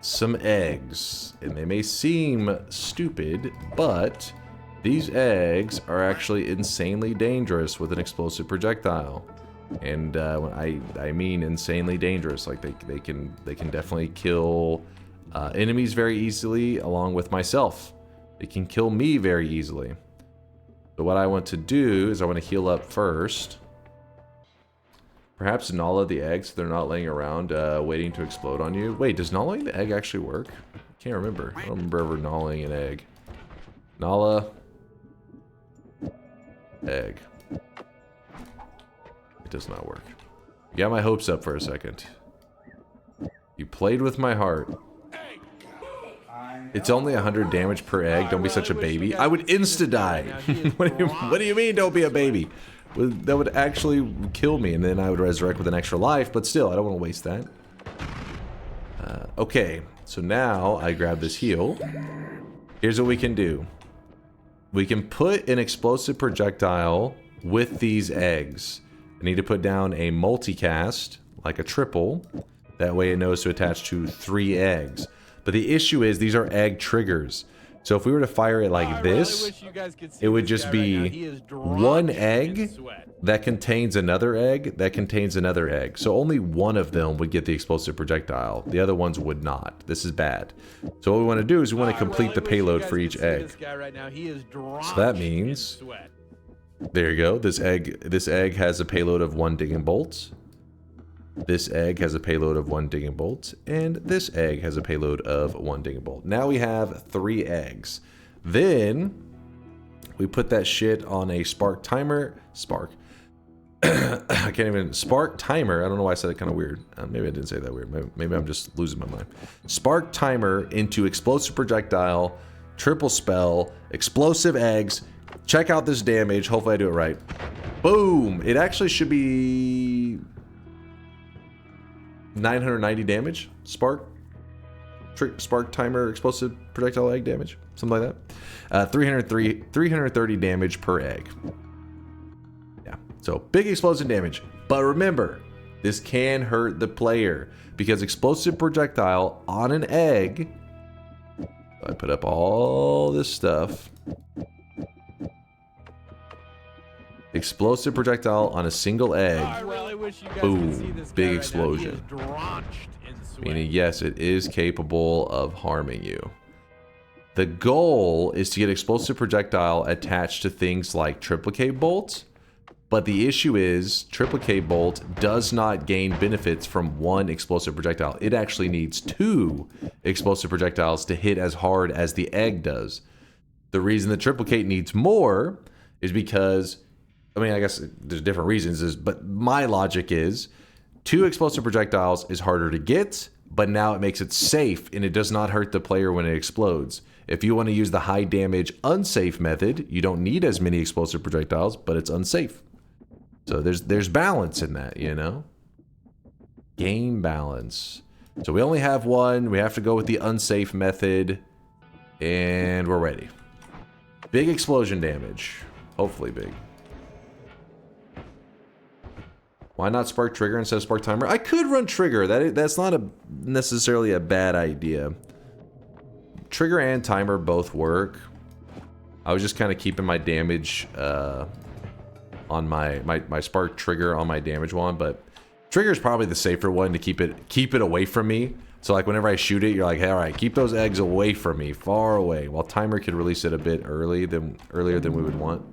some eggs, and they may seem stupid, but these eggs are actually insanely dangerous with an explosive projectile. And I mean insanely dangerous. Like they can definitely kill enemies very easily, along with myself. They can kill me very easily. So what I want to do is I want to heal up first. Perhaps null the eggs so they're not laying around waiting to explode on you. Wait, does nulling the egg actually work? I can't remember. I don't remember ever nulling an egg. Nala. Egg. It does not work. You got my hopes up for a second. You played with my heart. It's only 100 damage per egg. Don't be such a baby. I would insta-die. What do you mean don't be a baby? That would actually kill me, and then I would resurrect with an extra life, but still, I don't want to waste that. Okay, so now I grab this heal. Here's what we can do. We can put an explosive projectile with these eggs. I need to put down a multicast, like a triple. That way it knows to attach to 3 eggs. But the issue is these are egg triggers. So if we were to fire it like this, it would just be one egg that contains another egg that contains another egg. So only one of them would get the explosive projectile. The other ones would not. This is bad. So what we want to do is we want to complete the payload for each egg. So that means, there you go. This egg has a payload of 1 digging bolt. This egg has a payload of 1 digging bolt, and this egg has a payload of 1 digging bolt. Now we have 3 eggs. Then We put that shit on a spark timer. Spark. I can't even. Spark timer. I don't know why I said it kind of weird. Maybe I didn't say that weird. Maybe I'm just losing my mind. Spark timer into explosive projectile, triple spell, explosive eggs. Check out this damage. Hopefully I do it right. Boom. It actually should be 990 damage. Spark. Spark timer, explosive projectile egg damage. Something like that. 330 damage per egg. Yeah. So big explosion damage. But remember, this can hurt the player because explosive projectile on an egg. I put up all this stuff. Explosive projectile on a single egg. I really wish you guys Boom. could see this guy Big right explosion. Now. He is drenched in sweat. Meaning, yes, it is capable of harming you. The goal is to get explosive projectile attached to things like triplicate bolt, but the issue is triplicate bolt does not gain benefits from one explosive projectile. It actually needs 2 explosive projectiles to hit as hard as the egg does. The reason the triplicate needs more is because, I mean, I guess there's different reasons, but my logic is 2 explosive projectiles is harder to get, but now it makes it safe and it does not hurt the player when it explodes. If you want to use the high damage unsafe method, you don't need as many explosive projectiles, but it's unsafe. So there's balance in that, you know? Game balance. So we only have one. We have to go with the unsafe method. And we're ready. Big explosion damage. Hopefully big. Why not spark trigger instead of spark timer? I could run trigger. That's not necessarily a bad idea. Trigger and timer both work. I was just kind of keeping my damage on my spark trigger on my damage wand, but trigger is probably the safer one to keep it away from me. So like whenever I shoot it, you're like, hey, all right, keep those eggs away from me, far away. While timer could release it a bit earlier than we would want.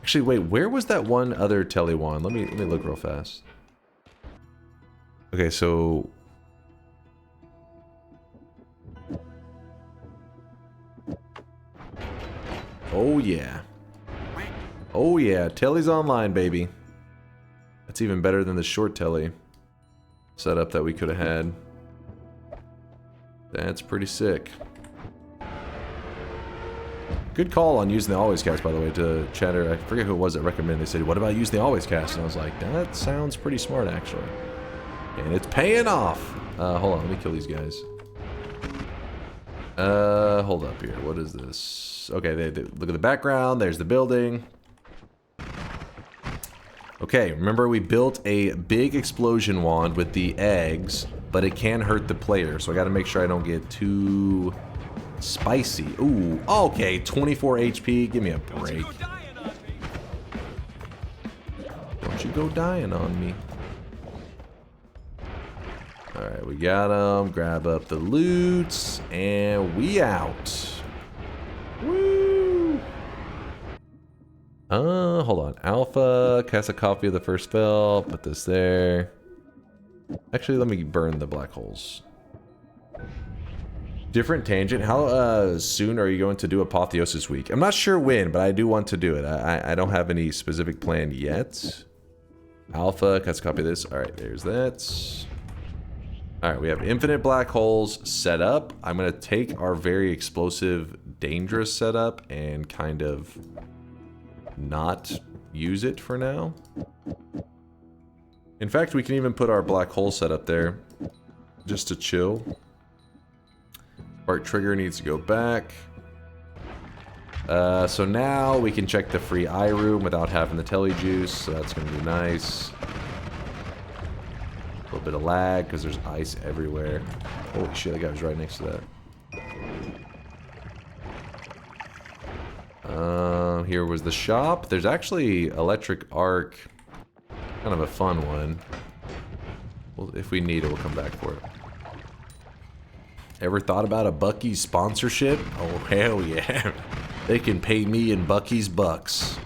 Actually, wait, where was that one other tele wand? Let me look real fast. Okay, so oh yeah. Oh yeah, telly's online, baby. That's even better than the short telly setup that we could have had. That's pretty sick. Good call on using the always cast, by the way, to chatter. I forget who it was that recommended. They said, what about using the always cast? And I was like, that sounds pretty smart, actually. And it's paying off. Hold on, let me kill these guys. Hold up here. What is this? Okay, they look at the background. There's the building. Okay, remember we built a big explosion wand with the eggs, but it can hurt the player, so I gotta make sure I don't get too spicy. Ooh, okay, 24 HP. Give me a break. Don't you go dying on me. Alright, we got them. Grab up the loots, and we out. Woo! Hold on. Alpha, cast a copy of the first spell. Put this there. Actually, let me burn the black holes. Different tangent. How soon are you going to do Apotheosis Week? I'm not sure when, but I do want to do it. I don't have any specific plan yet. Alpha, cast a copy of this. Alright, there's that. Alright, we have infinite black holes set up. I'm going to take our very explosive, dangerous setup and kind of not use it for now. In fact, we can even put our black hole setup there just to chill. Spark trigger needs to go back. So now we can check the free eye room without having the telly juice, so that's going to be nice. A little bit of lag because there's ice everywhere. Holy shit, that guy was right next to that. Here was the shop. There's actually electric arc. Kind of a fun one. Well, if we need it, we'll come back for it. Ever thought about a Buc-ee's sponsorship? Oh, hell yeah. They can pay me in Buc-ee's bucks.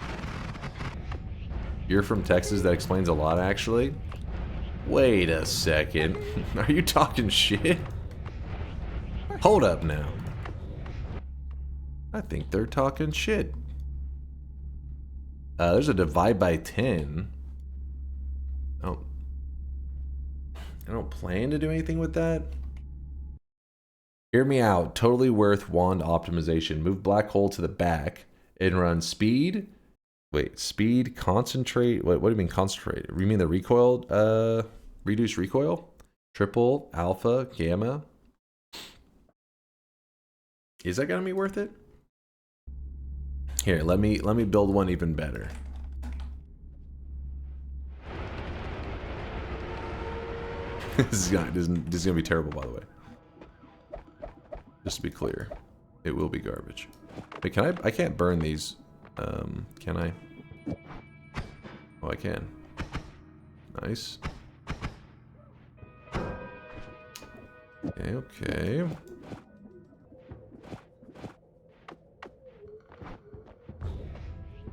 You're from Texas? That explains a lot, actually. Wait a second. Are you talking shit? Hold up now. I think they're talking shit. There's a divide by 10. Oh. I don't plan to do anything with that. Hear me out. Totally worth wand optimization. Move black hole to the back and run speed. Wait, speed, concentrate. What do you mean concentrate? You mean the recoil? Reduce recoil? Triple, alpha, gamma. Is that gonna be worth it? Here, let me build one even better. This is gonna be terrible, by the way. Just to be clear, it will be garbage. Wait, can I can't burn these. Can I? Oh, I can. Nice. Okay.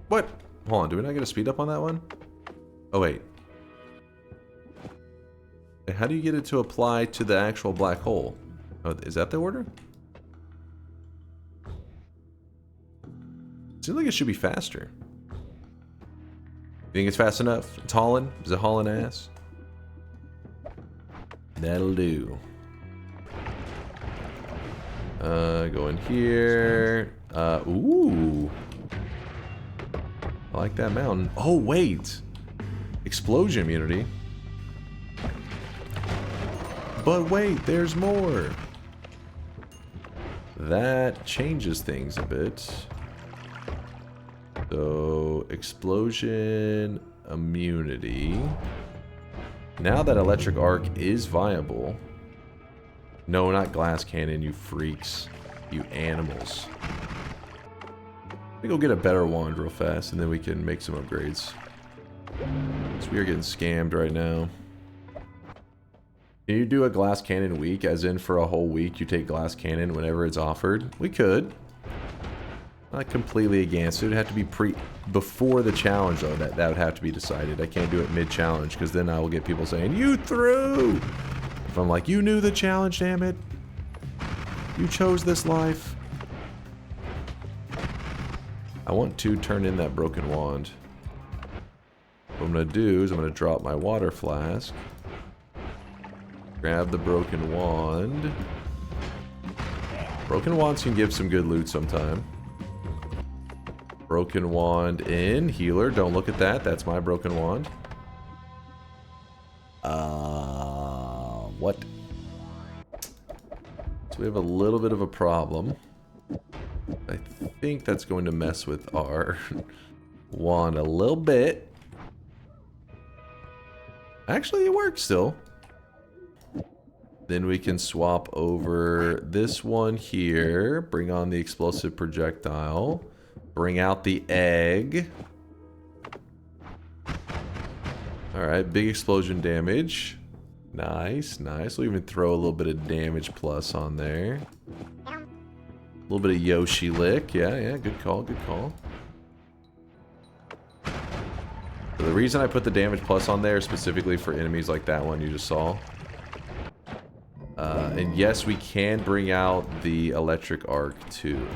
What? Hold on, do we not get a speed up on that one? Oh, wait. How do you get it to apply to the actual black hole? Oh, is that the order? Seems like it should be faster. You think it's fast enough? It's hauling? Is it hauling ass? That'll do. Go in here. Ooh. I like that mountain. Oh, wait. Explosion immunity. But wait, there's more. That changes things a bit. So, explosion immunity. Now that electric arc is viable. No, not glass cannon, you freaks. You animals. Let me go get a better wand real fast and then we can make some upgrades. So we are getting scammed right now. Can you do a glass cannon week, as in for a whole week you take glass cannon whenever it's offered? We could. Not completely against it. It'd have to be before the challenge though. That would have to be decided. I can't do it mid-challenge because then I will get people saying, "You threw!" If I'm like, "You knew the challenge, damn it. You chose this life." I want to turn in that broken wand. What I'm going to do is I'm going to drop my water flask. Grab the broken wand. Broken wands can give some good loot sometime. Broken wand in. Healer, don't look at that. That's my broken wand. What? So we have a little bit of a problem. I think that's going to mess with our wand a little bit. Actually, it works still. Then we can swap over this one here. Bring on the explosive projectile. Bring out the egg. Alright, big explosion damage. Nice, nice. We'll even throw a little bit of damage plus on there. A little bit of Yoshi lick. Yeah, good call, good call. So the reason I put the damage plus on there specifically for enemies like that one you just saw. And yes, we can bring out the electric arc too.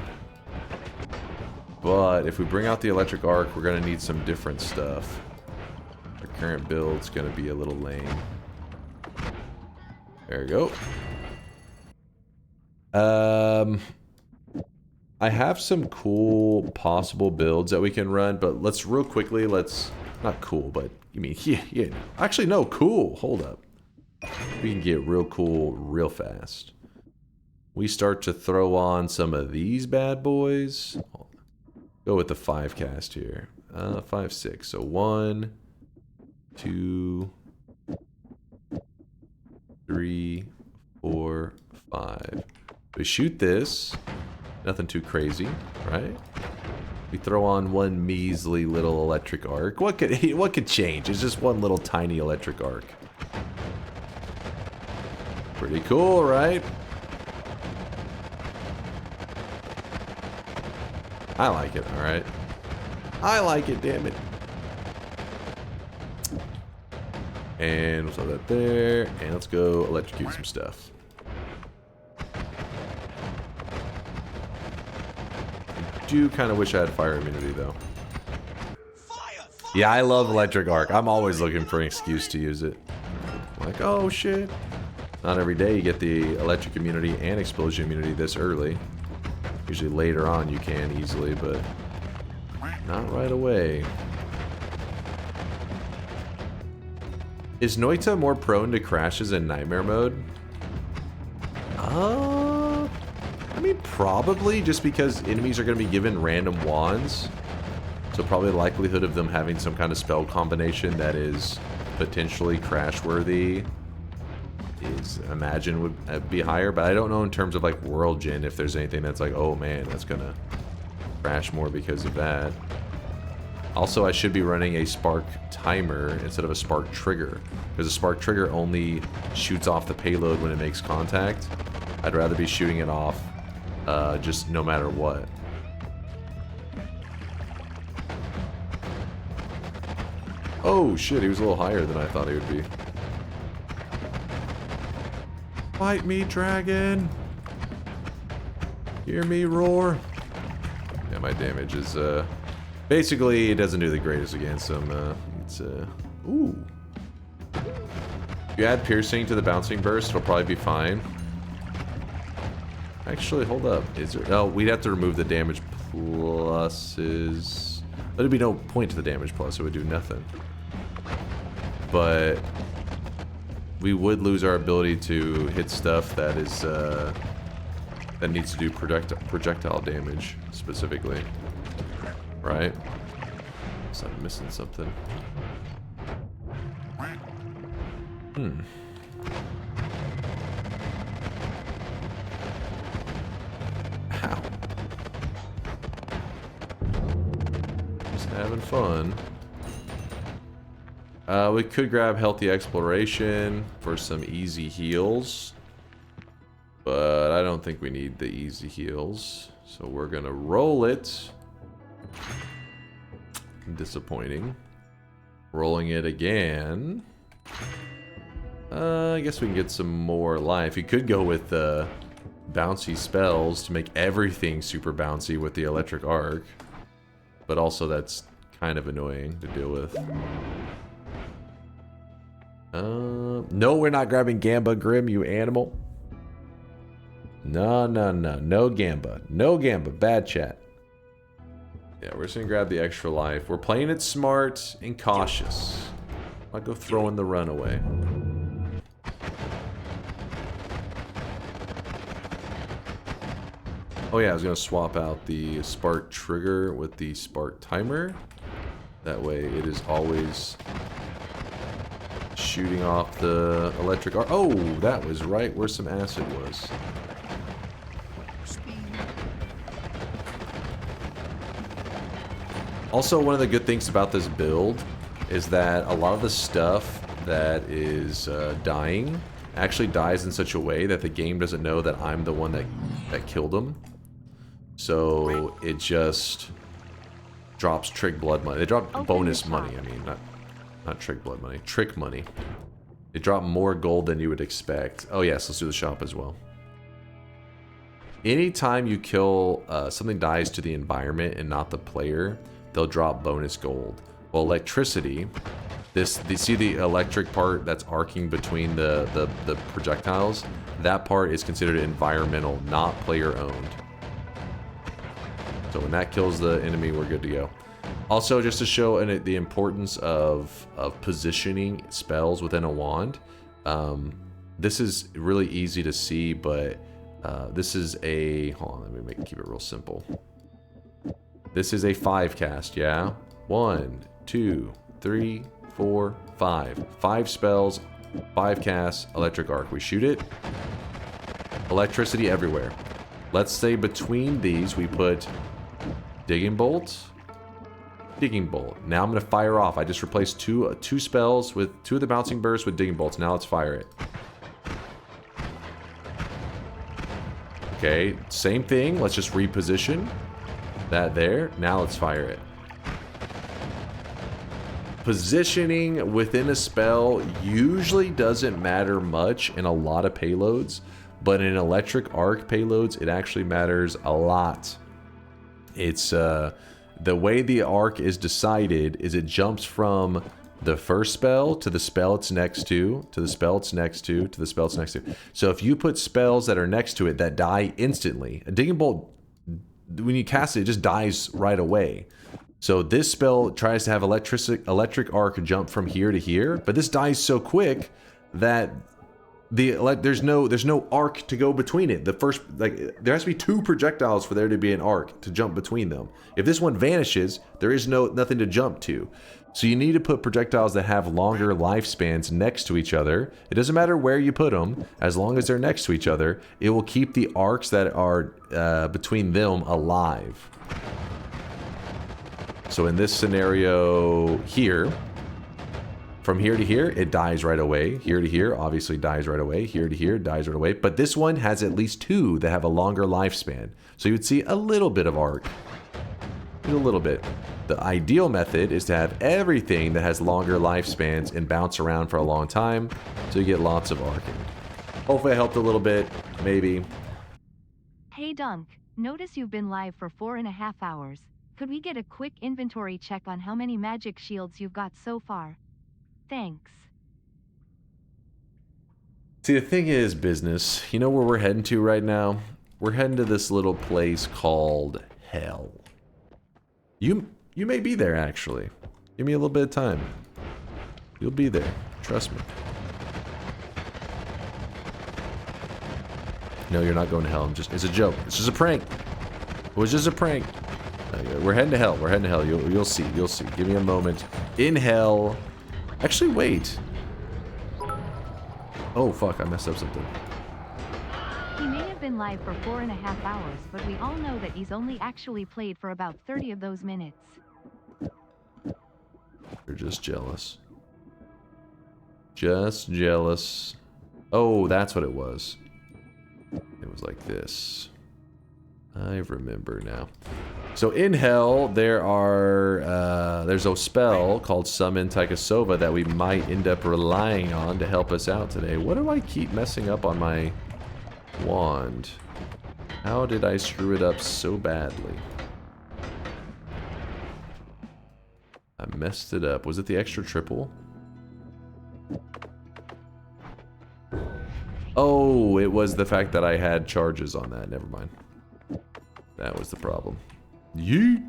But if we bring out the electric arc, we're going to need some different stuff. Our current build's going to be a little lame. There we go. I have some cool possible builds that we can run, but let's real quickly, not cool, but you mean, yeah. Actually, no, cool. Hold up. We can get real cool real fast. We start to throw on some of these bad boys. Go with the 5 cast here. 5, 6. So 1, 2, 3, 4, 5. We shoot this. Nothing too crazy, right? We throw on one measly little electric arc. What could change? It's just one little tiny electric arc. Pretty cool, right? I like it, alright? I like it, damn it. And we'll throw that there. And let's go electrocute some stuff. do kind of wish I had fire immunity, though. Yeah, I love electric arc. I'm always looking for an excuse to use it. Like, oh shit. Not every day you get the electric immunity and explosion immunity this early. Usually later on you can easily, but not right away. Is Noita more prone to crashes in nightmare mode? I mean, probably, just because enemies are going to be given random wands. So probably the likelihood of them having some kind of spell combination that is potentially crash-worthy is, imagine, would be higher. But I don't know in terms of, like, world gen if there's anything that's like, oh man, that's going to crash more because of that. Also, I should be running a spark timer instead of a spark trigger, because a spark trigger only shoots off the payload when it makes contact. I'd rather be shooting it off just no matter what. Oh shit, he was a little higher than I thought he would be. Fight me, dragon! Hear me roar! Yeah, my damage is, basically, it doesn't do the greatest against him. Ooh. If you add piercing to the bouncing burst, it'll probably be fine. Actually, hold up. Is there... Oh, we'd have to remove the damage pluses. There'd be no point to the damage plus. It would do nothing. But we would lose our ability to hit stuff that is, that needs to do projectile damage, specifically. Right? So I'm missing something. Ow. Just having fun. We could grab healthy exploration for some easy heals. But I don't think we need the easy heals. So we're gonna roll it. Disappointing. Rolling it again. I guess we can get some more life. You could go with the bouncy spells to make everything super bouncy with the electric arc. But also that's kind of annoying to deal with. No, we're not grabbing Gamba Grim, you animal. No, no, no. No Gamba. No Gamba. Bad chat. Yeah, we're just gonna grab the extra life. We're playing it smart and cautious. I'll go throwing the runaway. Oh yeah, I was gonna swap out the spark trigger with the spark timer. That way it is always shooting off the electric arc. Oh, that was right where some acid was. Also, one of the good things about this build is that a lot of the stuff that is dying actually dies in such a way that the game doesn't know that I'm the one that killed him. So it just drops trick blood money. They drop bonus money. I mean, not trick blood money. Trick money. They drop more gold than you would expect. Oh yes, let's do the shop as well. Anytime you kill, something dies to the environment and not the player, they'll drop bonus gold. Well, electricity, see the electric part that's arcing between the projectiles? That part is considered environmental, not player owned. So when that kills the enemy, we're good to go. Also, just to show the importance of positioning spells within a wand, this is really easy to see, but this is a... Hold on, let me keep it real simple. This is a 5 cast, yeah? 1, 2, 3, 4, 5. 5 spells, 5 casts, electric arc. We shoot it. Electricity everywhere. Let's say between these we put digging bolt, digging bolt. Now I'm gonna fire off. I just replaced two spells with 2 of the bouncing bursts with digging bolts. Now let's fire it. Okay, same thing. Let's just reposition that there. Now let's fire it. Positioning within a spell usually doesn't matter much in a lot of payloads, but in electric arc payloads, it actually matters a lot. It's the way the arc is decided is it jumps from the first spell to the spell it's next to the spell it's next to the spell it's next to. So if you put spells that are next to it that die instantly, a digging bolt, when you cast it, it just dies right away. So this spell tries to have electric arc jump from here to here, but this dies so quick that there's no arc to go between it. The first, like, there has to be 2 projectiles for there to be an arc to jump between them. If this one vanishes, there is nothing to jump to. So you need to put projectiles that have longer lifespans next to each other. It doesn't matter where you put them, as long as they're next to each other, it will keep the arcs that are between them alive. So in this scenario here, from here to here, it dies right away. Here to here, obviously dies right away. Here to here, dies right away. But this one has at least 2 that have a longer lifespan. So you would see a little bit of arc. A little bit. The ideal method is to have everything that has longer lifespans and bounce around for a long time, so you get lots of arcing. Hopefully I helped a little bit, maybe. Hey Dunk, notice you've been live for 4.5 hours. Could we get a quick inventory check on how many magic shields you've got so far? Thanks. See, the thing is, business, you know where we're heading to right now? We're heading to this little place called Hell. You may be there, actually. Give me a little bit of time. You'll be there. Trust me. No, you're not going to hell. It's a joke. It's just a prank. It was just a prank. We're heading to hell. We're heading to hell. You'll see. You'll see. Give me a moment. In hell. Actually, wait. Oh, fuck. I messed up something. He may have been live for 4.5 hours, but we all know that he's only actually played for about 30 of those minutes. You're just jealous. Just jealous. Oh, that's what it was. It was like this. I remember now. So in hell, there's a spell called Summon Taikasauva that we might end up relying on to help us out today. What do I keep messing up on my wand? How did I screw it up so badly? I messed it up. Was it the extra triple? Oh, it was the fact that I had charges on that. Never mind. That was the problem. Yeet!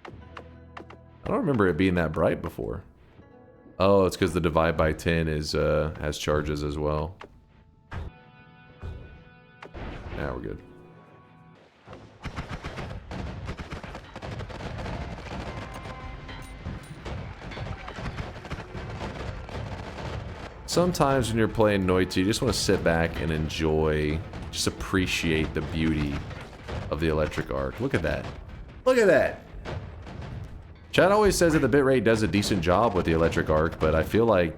I don't remember it being that bright before. Oh, it's because the divide by 10 is has charges as well. Now we're good. Sometimes when you're playing Noita, you just want to sit back and enjoy, just appreciate the beauty of the electric arc. Look at that. Look at that! Chad always says that the bitrate does a decent job with the electric arc, but I feel like,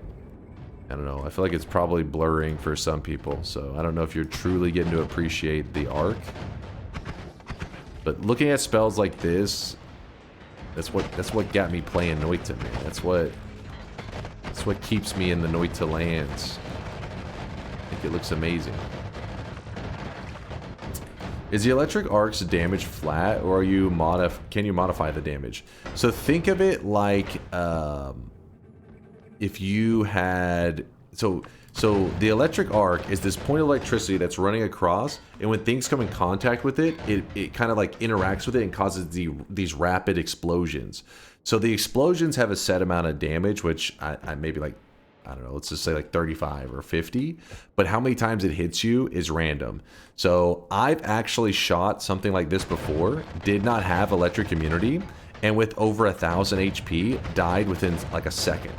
I don't know, I feel like it's probably blurring for some people, so I don't know if you're truly getting to appreciate the arc. But looking at spells like this, that's what got me playing Noita, man. That's what keeps me in the Noita lands. I think it looks amazing. Is the electric arc's damage flat, or are you can you modify the damage? So think of it like if you had so the electric arc is this point of electricity that's running across, and when things come in contact with it, it kind of like interacts with it and causes these rapid explosions. So the explosions have a set amount of damage, which I maybe like, I don't know, let's just say like 35 or 50, but how many times it hits you is random. So I've actually shot something like this before, did not have electric immunity, and with over 1,000 HP, died within like a second.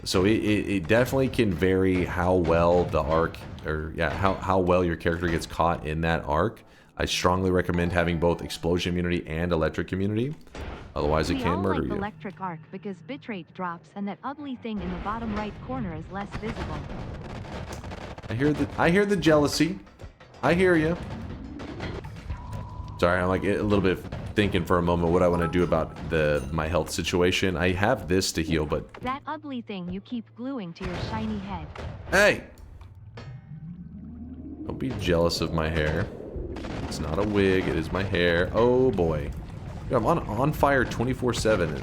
So it definitely can vary how well the arc, or yeah, how well your character gets caught in that arc. I strongly recommend having both explosion immunity and electric immunity. Otherwise, it can murder you. We all like electric arc because bitrate drops, and that ugly thing in the bottom right corner is less visible. I hear the jealousy. I hear you. Sorry, I'm like a little bit thinking for a moment what I want to do about my health situation. I have this to heal, but that ugly thing you keep gluing to your shiny head. Hey! Don't be jealous of my hair. It's not a wig, it is my hair. Oh boy. Dude, I'm on fire 24/7.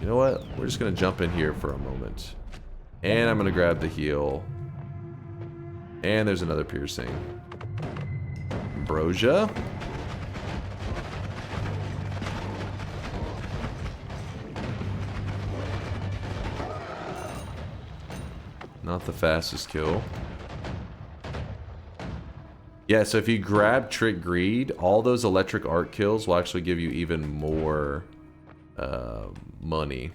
You know what? We're just gonna jump in here for a moment. And I'm gonna grab the heal. And there's another piercing. Ambrosia. Not the fastest kill. Yeah, so if you grab Trick Greed, all those electric art kills will actually give you even more money.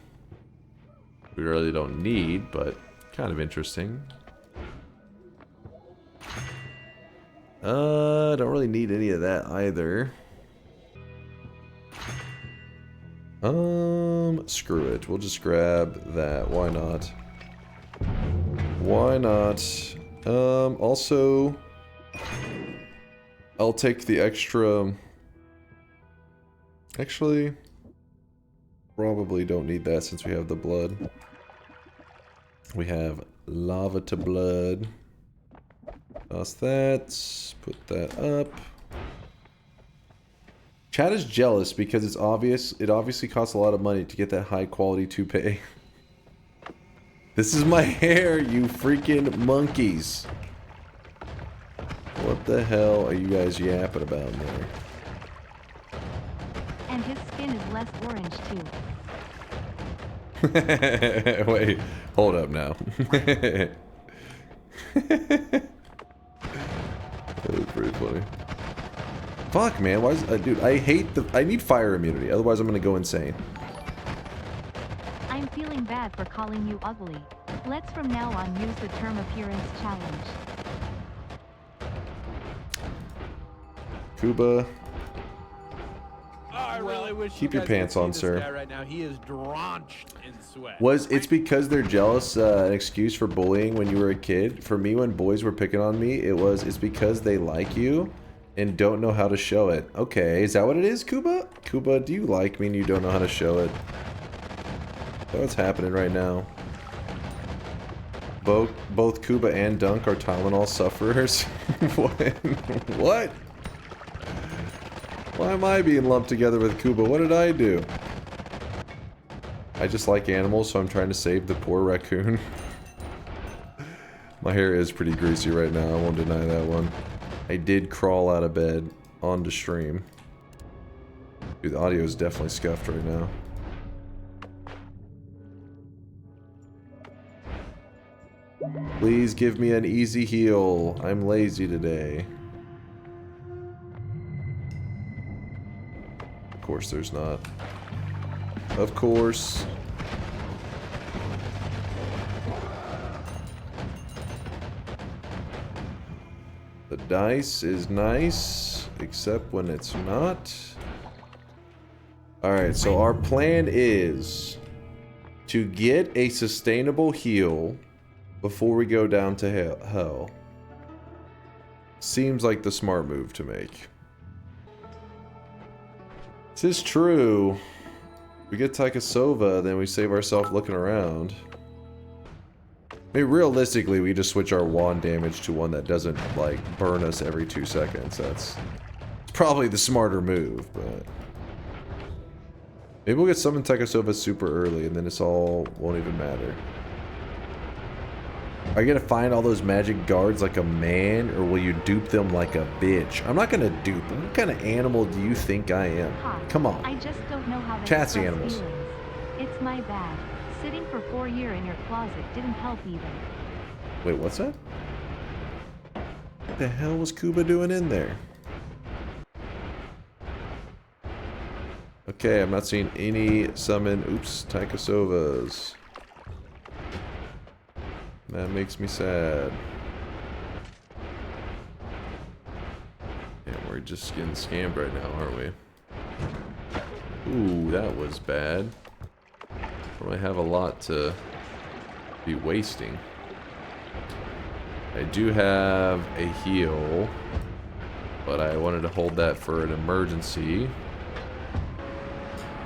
We really don't need, but kind of interesting. Don't really need any of that either. Screw it. We'll just grab that. Why not? Why not? Also, I'll take the extra... Actually, probably don't need that since we have the blood. We have lava to blood. Toss that. Put that up. Chat is jealous because it's obvious. It obviously costs a lot of money to get that high quality toupee. This is my hair, you freaking monkeys. What the hell are you guys yapping about there? And his skin is less orange too. Wait, hold up now. That was pretty funny. Fuck, man. Why is dude? I hate the. I need fire immunity. Otherwise, I'm gonna go insane. I'm feeling bad for calling you ugly. Let's from now on use the term appearance challenge. Kuba. Oh, I really wish Keep you your guys pants could see on, this sir. guy right now. He is drenched in sweat. It's because they're jealous, an excuse for bullying when you were a kid? For me, when boys were picking on me, it's because they like you and don't know how to show it. Okay, is that what it is, Kuba? Kuba, do you like me and you don't know how to show it? That's what's happening right now. Both Kuba and Dunk are Tylenol sufferers. What? What? Why am I being lumped together with Kuba? What did I do? I just like animals, so I'm trying to save the poor raccoon. My hair is pretty greasy right now, I won't deny that one. I did crawl out of bed onto stream. Dude, the audio is definitely scuffed right now. Please give me an easy heal. I'm lazy today. Of course there's not. Of course. The dice is nice, except when it's not. Alright, so our plan is to get a sustainable heal before we go down to hell. Seems like the smart move to make. This is true. We get taikasauva, then we save ourselves looking around. I mean, realistically, we just switch our wand damage to one that doesn't, like, burn us every 2 seconds. That's probably the smarter move, but... Maybe we'll get summon taikasauva super early, and then it's all won't even matter. Are you gonna find all those magic guards like a man, or will you dupe them like a bitch? I'm not gonna dupe them. What kind of animal do you think I am? Come on. I just don't know how to Chassis express animals. feelings. It's my bad. Sitting for 4 years in your closet didn't help either. Wait, what's that? What the hell was Kuba doing in there? Okay, I'm not seeing any summon, oops, taikasauvas. That makes me sad. Yeah, we're just getting scammed right now, aren't we? Ooh, that was bad. Probably have a lot to be wasting. I do have a heal, but I wanted to hold that for an emergency.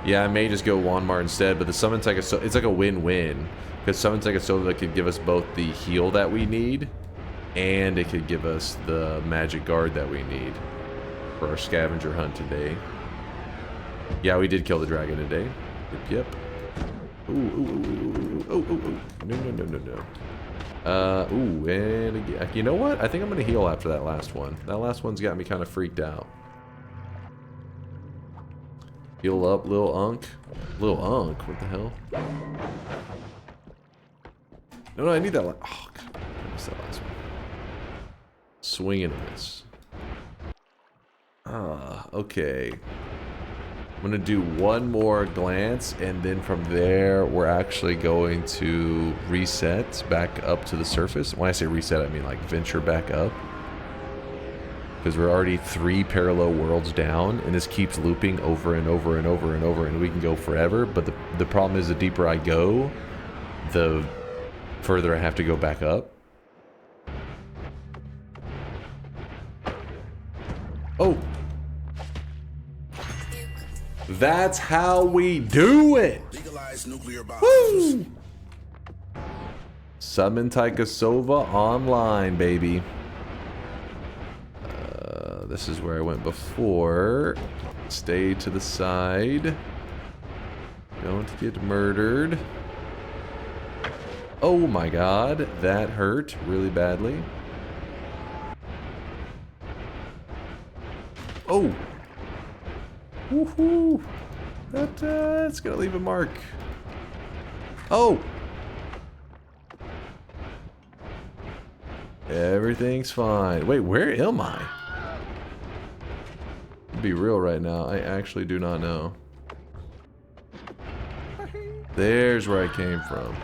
Yeah, I may just go Wanmar instead, but the summon it's like a win-win. Because Summon Taikasauva could give us both the heal that we need And it could give us the magic guard that we need for our scavenger hunt today. Yeah, we did kill the dragon today. Yep. Ooh, ooh, ooh, ooh, ooh, ooh. No, no, no, no, no. Ooh, and again, you know what? I think I'm gonna heal after that last one. That last one's got me kind of freaked out. Heal up, Lil Unk. Lil Unk, what the hell? No, I need that. Oh, God, I missed that last one. Swing and a miss. Okay. I'm gonna do one more glance, and then from there, we're actually going to reset back up to the surface. When I say reset, I mean like venture back up. Because we're already 3 parallel worlds down, and this keeps looping over and over and over and over, and we can go forever. But the problem is, the deeper I go, the further I have to go back up. Oh! That's how we do it! Legalize nuclear bombs. Woo! Summon taikasauva online, baby. This is where I went before. Stay to the side. Don't get murdered. Oh my god, that hurt really badly. Oh! Woohoo! That's gonna leave a mark. Oh! Everything's fine. Wait, where am I? To be real right now, I actually do not know. There's where I came from.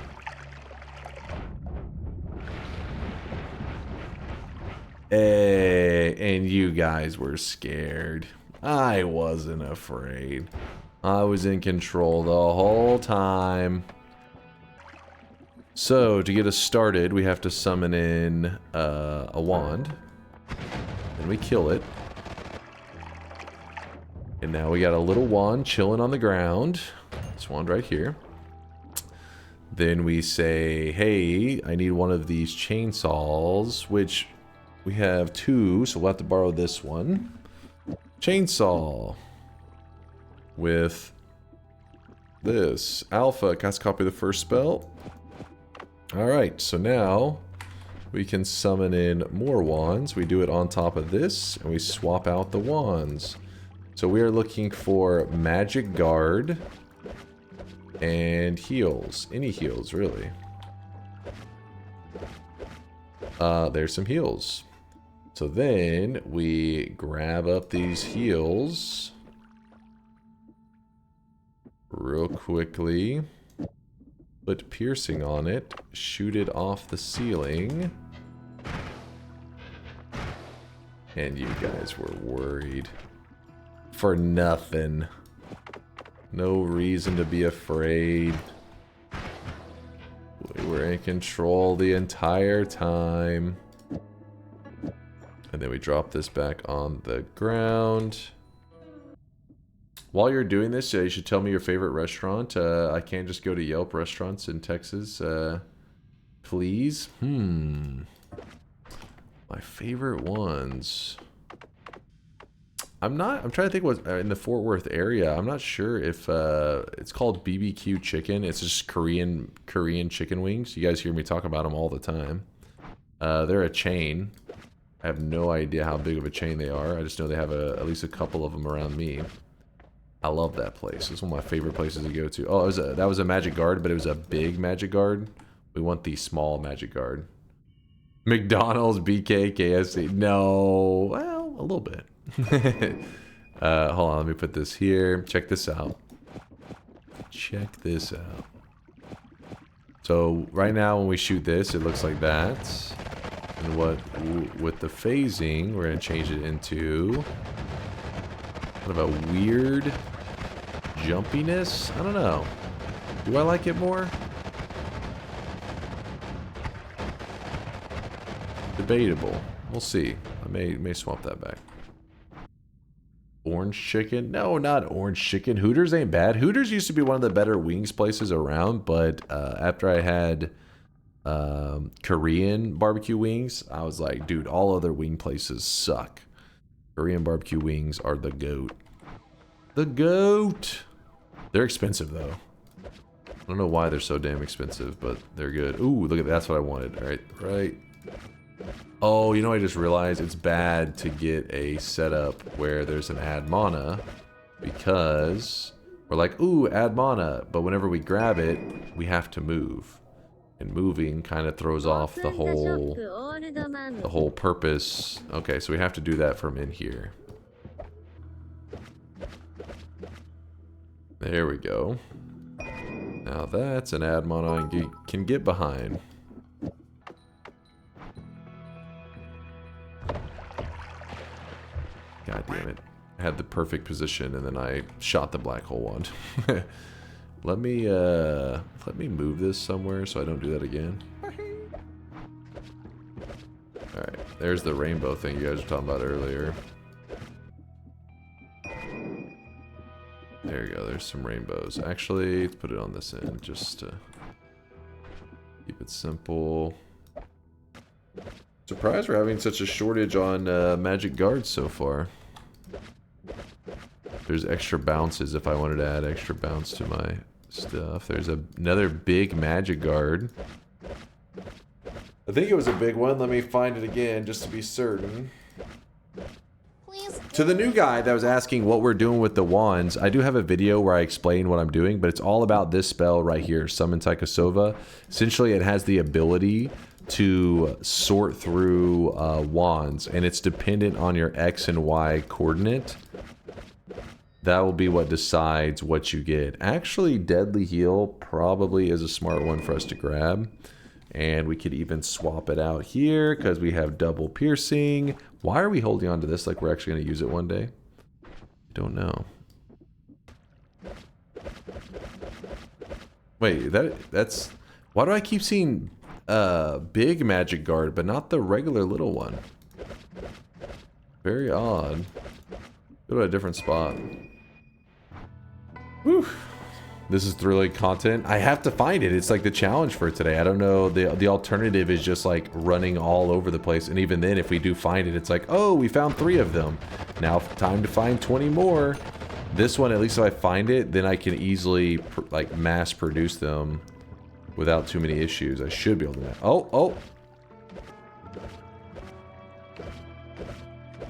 Hey, and you guys were scared. I wasn't afraid. I was in control the whole time. So, to get us started, we have to summon in a wand. And we kill it. And now we got a little wand chilling on the ground. This wand right here. Then we say, hey, I need one of these chainsaws, which we have 2, so we'll have to borrow this one. Chainsaw. With this. Alpha, cast copy of the first spell. Alright, so now we can summon in more wands. We do it on top of this, and we swap out the wands. So we are looking for Magic Guard and heals. Any heals, really. There's some heals. So then we grab up these heals real quickly. Put piercing on it. Shoot it off the ceiling. And you guys were worried. For nothing. No reason to be afraid. We were in control the entire time. And then we drop this back on the ground. While you're doing this, you should tell me your favorite restaurant. I can't just go to Yelp restaurants in Texas. Please? My favorite ones. I'm trying to think what in the Fort Worth area. I'm not sure if it's called BBQ chicken. It's just Korean chicken wings. You guys hear me talk about them all the time. They're a chain. I have no idea how big of a chain they are. I just know they have at least a couple of them around me. I love that place. It's one of my favorite places to go to. Oh, that was a magic guard, but it was a big magic guard. We want the small magic guard. McDonald's, BK, KFC. No, well, a little bit. Hold on, let me put this here. Check this out. Check this out. So right now when we shoot this, it looks like that. And with the phasing, we're gonna change it into kind of a weird jumpiness. I don't know. Do I like it more? Debatable. We'll see. I may swap that back. Orange chicken? No, not orange chicken. Hooters ain't bad. Hooters used to be one of the better wings places around, but after I had Korean barbecue wings, I was like, dude, all other wing places suck. Korean barbecue wings are the GOAT. The GOAT! They're expensive, though. I don't know why they're so damn expensive, but they're good. Ooh, look at that's what I wanted. All right, right. Oh, you know, I just realized it's bad to get a setup where there's an add mana because we're like, ooh, add mana, but whenever we grab it, we have to move. And moving kind of throws off the whole purpose. Okay, so we have to do that from in here. There we go. Now that's an add mana I can get behind. God damn it. I had the perfect position and then I shot the black hole wand. Let me move this somewhere so I don't do that again. Alright, there's the rainbow thing you guys were talking about earlier. There you go, there's some rainbows. Actually, let's put it on this end just to keep it simple. Surprised we're having such a shortage on magic guards so far. There's extra bounces if I wanted to add extra bounce to my stuff. There's another big magic guard. I think it was a big one. Let me find it again just to be certain. To the new guy that was asking what we're doing with the wands, I do have a video where I explain what I'm doing, but it's all about this spell right here, Summon Taikasauva. Essentially, it has the ability to sort through wands, and it's dependent on your X and Y coordinate. That will be what decides what you get. Actually, Deadly Heal probably is a smart one for us to grab. And we could even swap it out here because we have double piercing. Why are we holding on to this like we're actually going to use it one day? I don't know. Wait, that's... Why do I keep seeing big magic guard but not the regular little one? Very odd. Go to a different spot. Whew. This is thrilling content. I have to find it. It's like the challenge for today. I don't know. The alternative is just like running all over the place. And even then, if we do find it, it's like, oh, we found 3 of them. Now time to find 20 more. This one, at least if I find it, then I can easily like mass produce them without too many issues. I should be able to. Oh.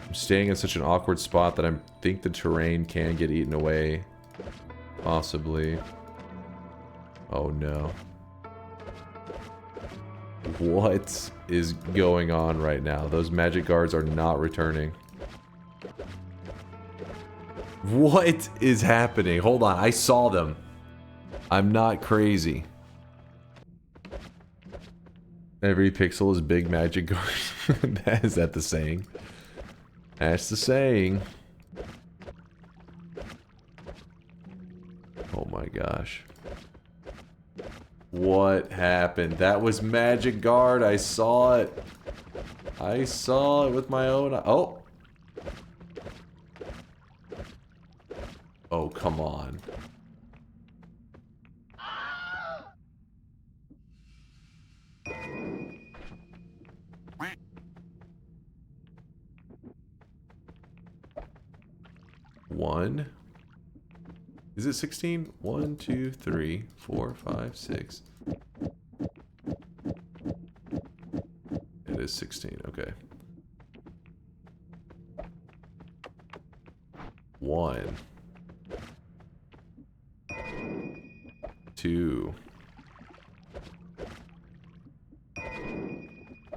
I'm staying in such an awkward spot that I think the terrain can get eaten away. Possibly. Oh no. What is going on right now? Those magic guards are not returning. What is happening? Hold on, I saw them. I'm not crazy. Every pixel is big magic guard. Is that the saying? That's the saying. Oh my gosh. What happened? That was magic guard. I saw it. I saw it with my own eye. Oh. Oh, come on. One. Is it 16? 1, 2, 3, 4, 5, 6. It is 16, okay. 1. 2.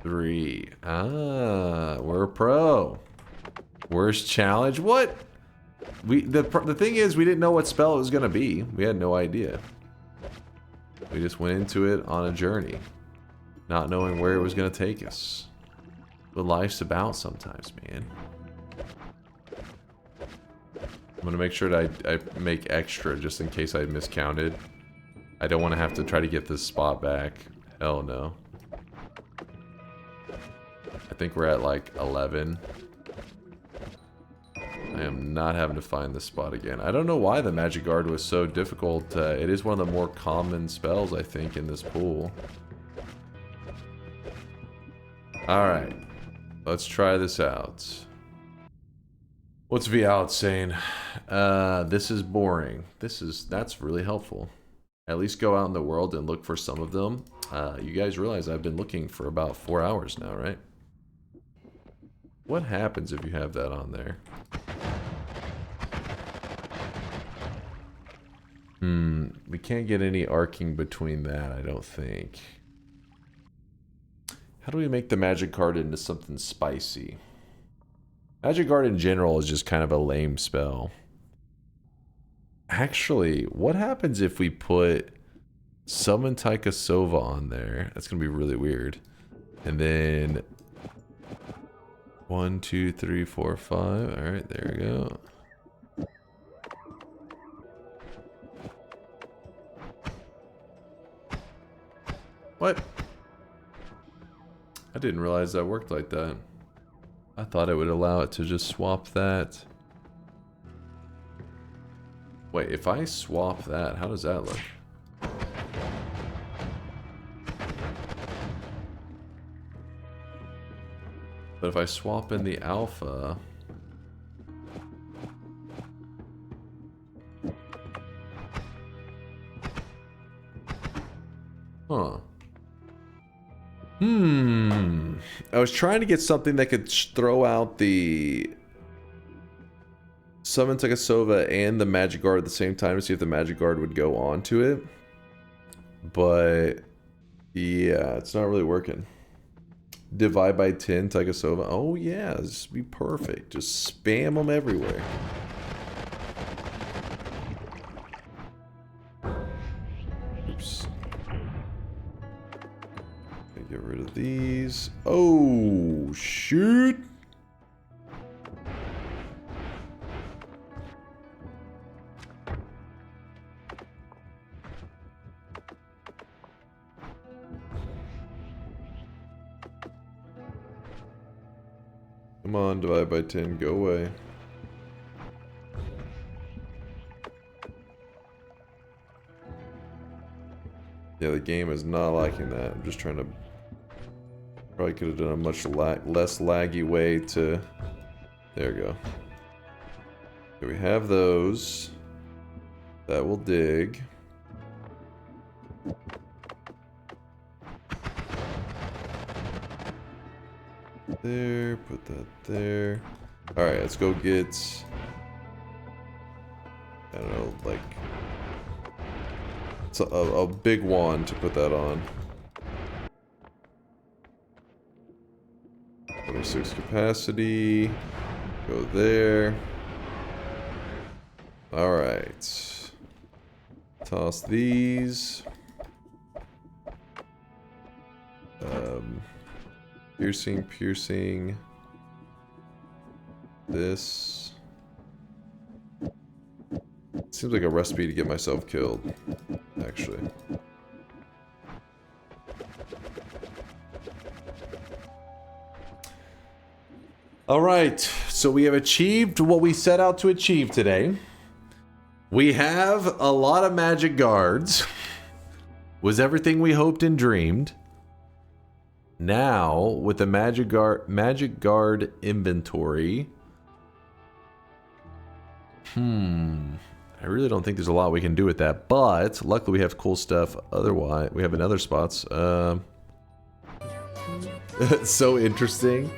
3. Ah, we're a pro. Worst challenge? What? The thing is, we didn't know what spell it was going to be. We had no idea. We just went into it on a journey, not knowing where it was going to take us. What life's about sometimes, man. I'm going to make sure that I make extra just in case I miscounted. I don't want to have to try to get this spot back. Hell no. I think we're at like 11. I am not having to find this spot again. I don't know why the Magic Guard was so difficult. It is one of the more common spells, I think, in this pool. Alright. Let's try this out. What's Vialet saying? This is boring. That's really helpful. At least go out in the world and look for some of them. You guys realize I've been looking for about 4 hours now, right? What happens if you have that on there? We can't get any arcing between that, I don't think. How do we make the magic card into something spicy? Magic Guard in general is just kind of a lame spell. Actually, what happens if we put Summon Taikasauva on there? That's going to be really weird. And then 1, 2, 3, 4, 5. Alright, there we go. What? I didn't realize that worked like that. I thought it would allow it to just swap that. Wait, if I swap that, how does that look? But if I swap in the alpha... Huh. I was trying to get something that could throw out the Summon Taikasauva and the Magic Guard at the same time to see if the Magic Guard would go on to it. But yeah, it's not really working. Divide by 10 Taikasauva. Oh yeah, this would be perfect. Just spam them everywhere. Oops. Get rid of these. Oh, shoot. Come on, divide by 10, go away. Yeah, the game is not liking that. I'm just trying to... Probably could have done a much less laggy way to... There we go. Okay, we have those. That will dig. There, put that there. Alright, let's go get... I don't know, like... It's a big wand to put that on. 26 capacity. Go there. Alright. Toss these. Piercing. This. Seems like a recipe to get myself killed, actually. Alright, so we have achieved what we set out to achieve today. We have a lot of magic guards. Was everything we hoped and dreamed. Now, with the magic guard inventory... I really don't think there's a lot we can do with that, but luckily we have cool stuff. Otherwise, we have in other spots. It's so interesting.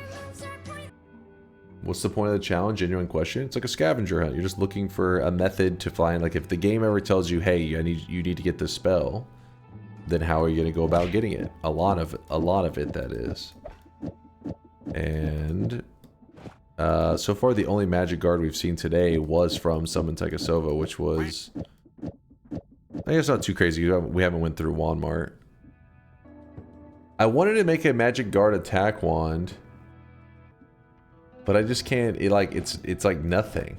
What's the point of the challenge? Genuine question. It's like a scavenger hunt. You're just looking for a method to find, like, if the game ever tells you, hey, you need to get this spell, then how are you going to go about getting it? A lot of it, that is. And so far the only magic guard we've seen today was from Summon Taikasauva, which was, I guess, not too crazy. We haven't went through Wand Mart. I wanted to make a magic guard attack wand, but I just can't. It's like nothing.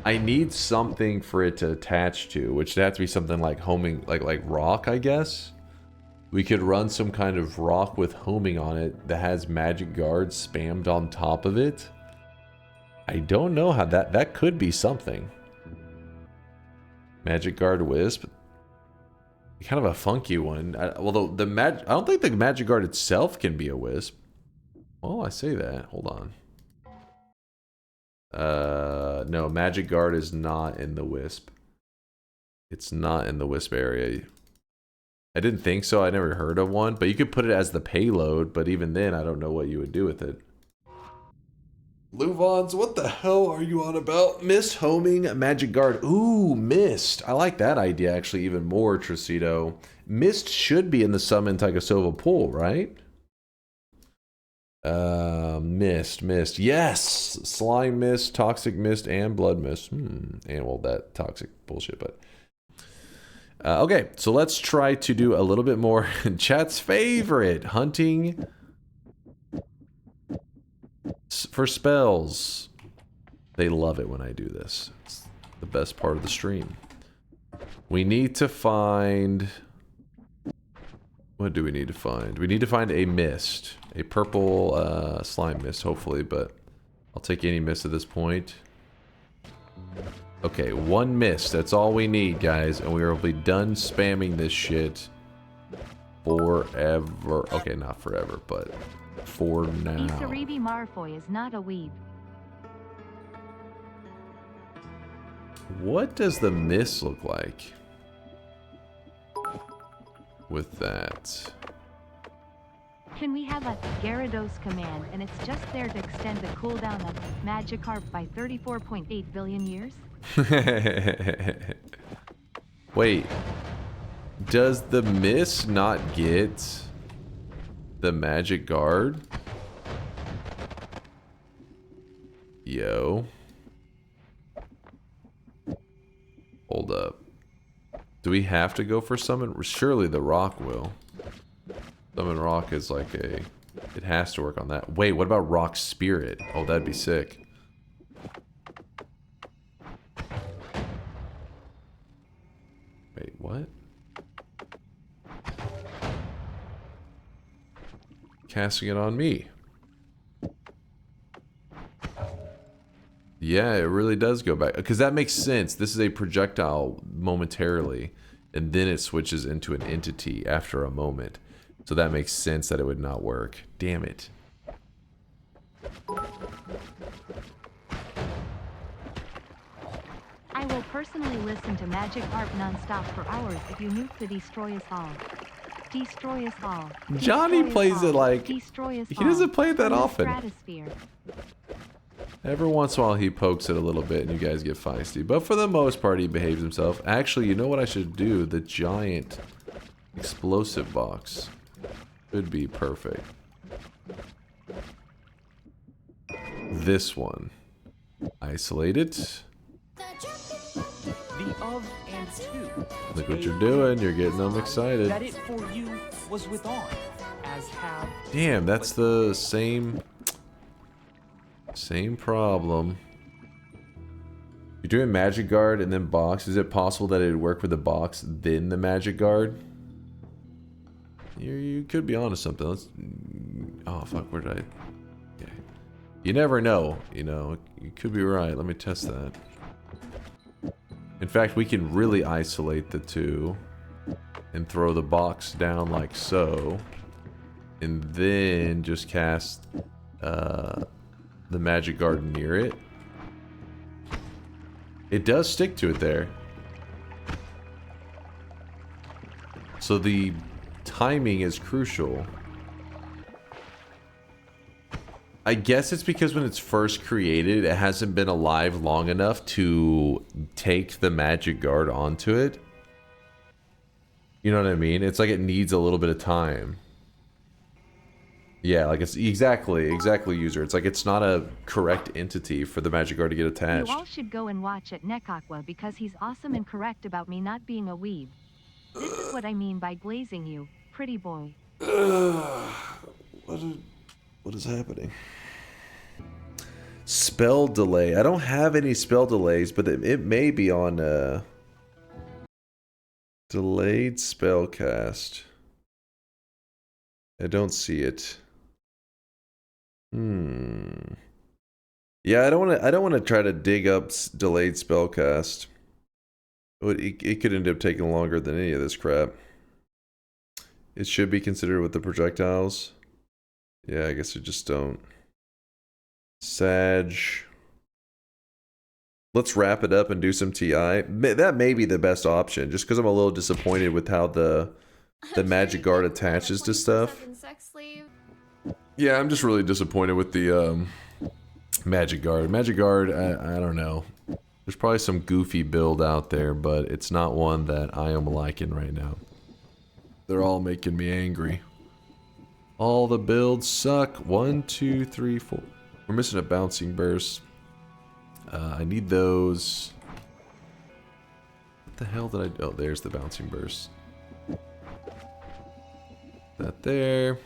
I need something for it to attach to, which would have to be something like homing, like rock, I guess. We could run some kind of rock with homing on it that has magic guards spammed on top of it. I don't know how that could be something. Magic guard wisp. Kind of a funky one. Although I don't think the magic guard itself can be a wisp. Oh, I say that. Hold on. No, magic guard is not in the wisp. It's not in the wisp area. I didn't think so. I never heard of one, but you could put it as the payload, but even then, I don't know what you would do with it. Luvons, what the hell are you on about? Mist homing magic guard. Ooh, mist. I like that idea actually even more, Tricito. Mist should be in the summon taikasauva pool, right? Mist. Yes! Slime mist, toxic mist, and blood mist. And well, that toxic bullshit, but... okay, so let's try to do a little bit more. Chat's favorite, hunting for spells. They love it when I do this. It's the best part of the stream. We need to find... What do we need to find? We need to find a mist. A purple slime mist, hopefully, but I'll take any mist at this point. Okay, one mist. That's all we need, guys. And we will be done spamming this shit forever. Okay, not forever, but for now. Isaribi Marfoy is not a weeb. What does the mist look like with that? Can we have a Gyarados command and it's just there to extend the cooldown of Magikarp by 34.8 billion years? Wait, does the mist not get the magic guard? Yo. Hold up. Do we have to go for summon? Surely the rock will. Summon rock is like a... It has to work on that. Wait, what about rock spirit? Oh, that'd be sick. Wait, what? Casting it on me. Yeah, it really does go back. Because that makes sense. This is a projectile momentarily. And then it switches into an entity after a moment. So that makes sense that it would not work. Damn it. I will personally listen to Magikarp non-stop for hours if you nuke the Destroy Us All. Destroy Us All. Johnny plays it like... Destroy Us He All. doesn't play it that From the often. Stratosphere. Every once in a while he pokes it a little bit and you guys get feisty. But for the most part he behaves himself. Actually, you know what I should do? The giant explosive box would be perfect. This one. Isolate it. The of and to. Look what you're doing. You're getting them excited. That it for you was with on, as have. Damn, that's the same problem. You're doing magic guard and then box. Is it possible that it would work with the box then the magic guard? You could be onto something. Let's... Oh fuck, where did I... Okay. You never know, you know. You could be right. Let me test that. In fact, we can really isolate the two and throw the box down like so. And then just cast the magic guard near it. It does stick to it there. So the timing is crucial. I guess it's because when it's first created, it hasn't been alive long enough to take the magic guard onto it. You know what I mean? It's like it needs a little bit of time. Yeah, like it's exactly user. It's like it's not a correct entity for the magic guard to get attached. You all should go and watch at Nekakwa because he's awesome and correct about me not being a weeb. This is what I mean by glazing you, pretty boy. What is happening? Spell delay. I don't have any spell delays, but it may be on delayed spell cast. I don't see it. Yeah, I don't want to try to dig up delayed spell cast. It could end up taking longer than any of this crap. It should be considered with the projectiles. Yeah, I guess I just don't. Sag. Let's wrap it up and do some TI. That may be the best option, just because I'm a little disappointed with how the magic guard attaches to stuff. Yeah, I'm just really disappointed with the magic guard. Magic guard, I don't know. There's probably some goofy build out there, but it's not one that I am liking right now. They're all making me angry. All the builds suck. 1, 2, 3, 4. We're missing a bouncing burst. I need those. What the hell did I... Oh, there's the bouncing burst. That there.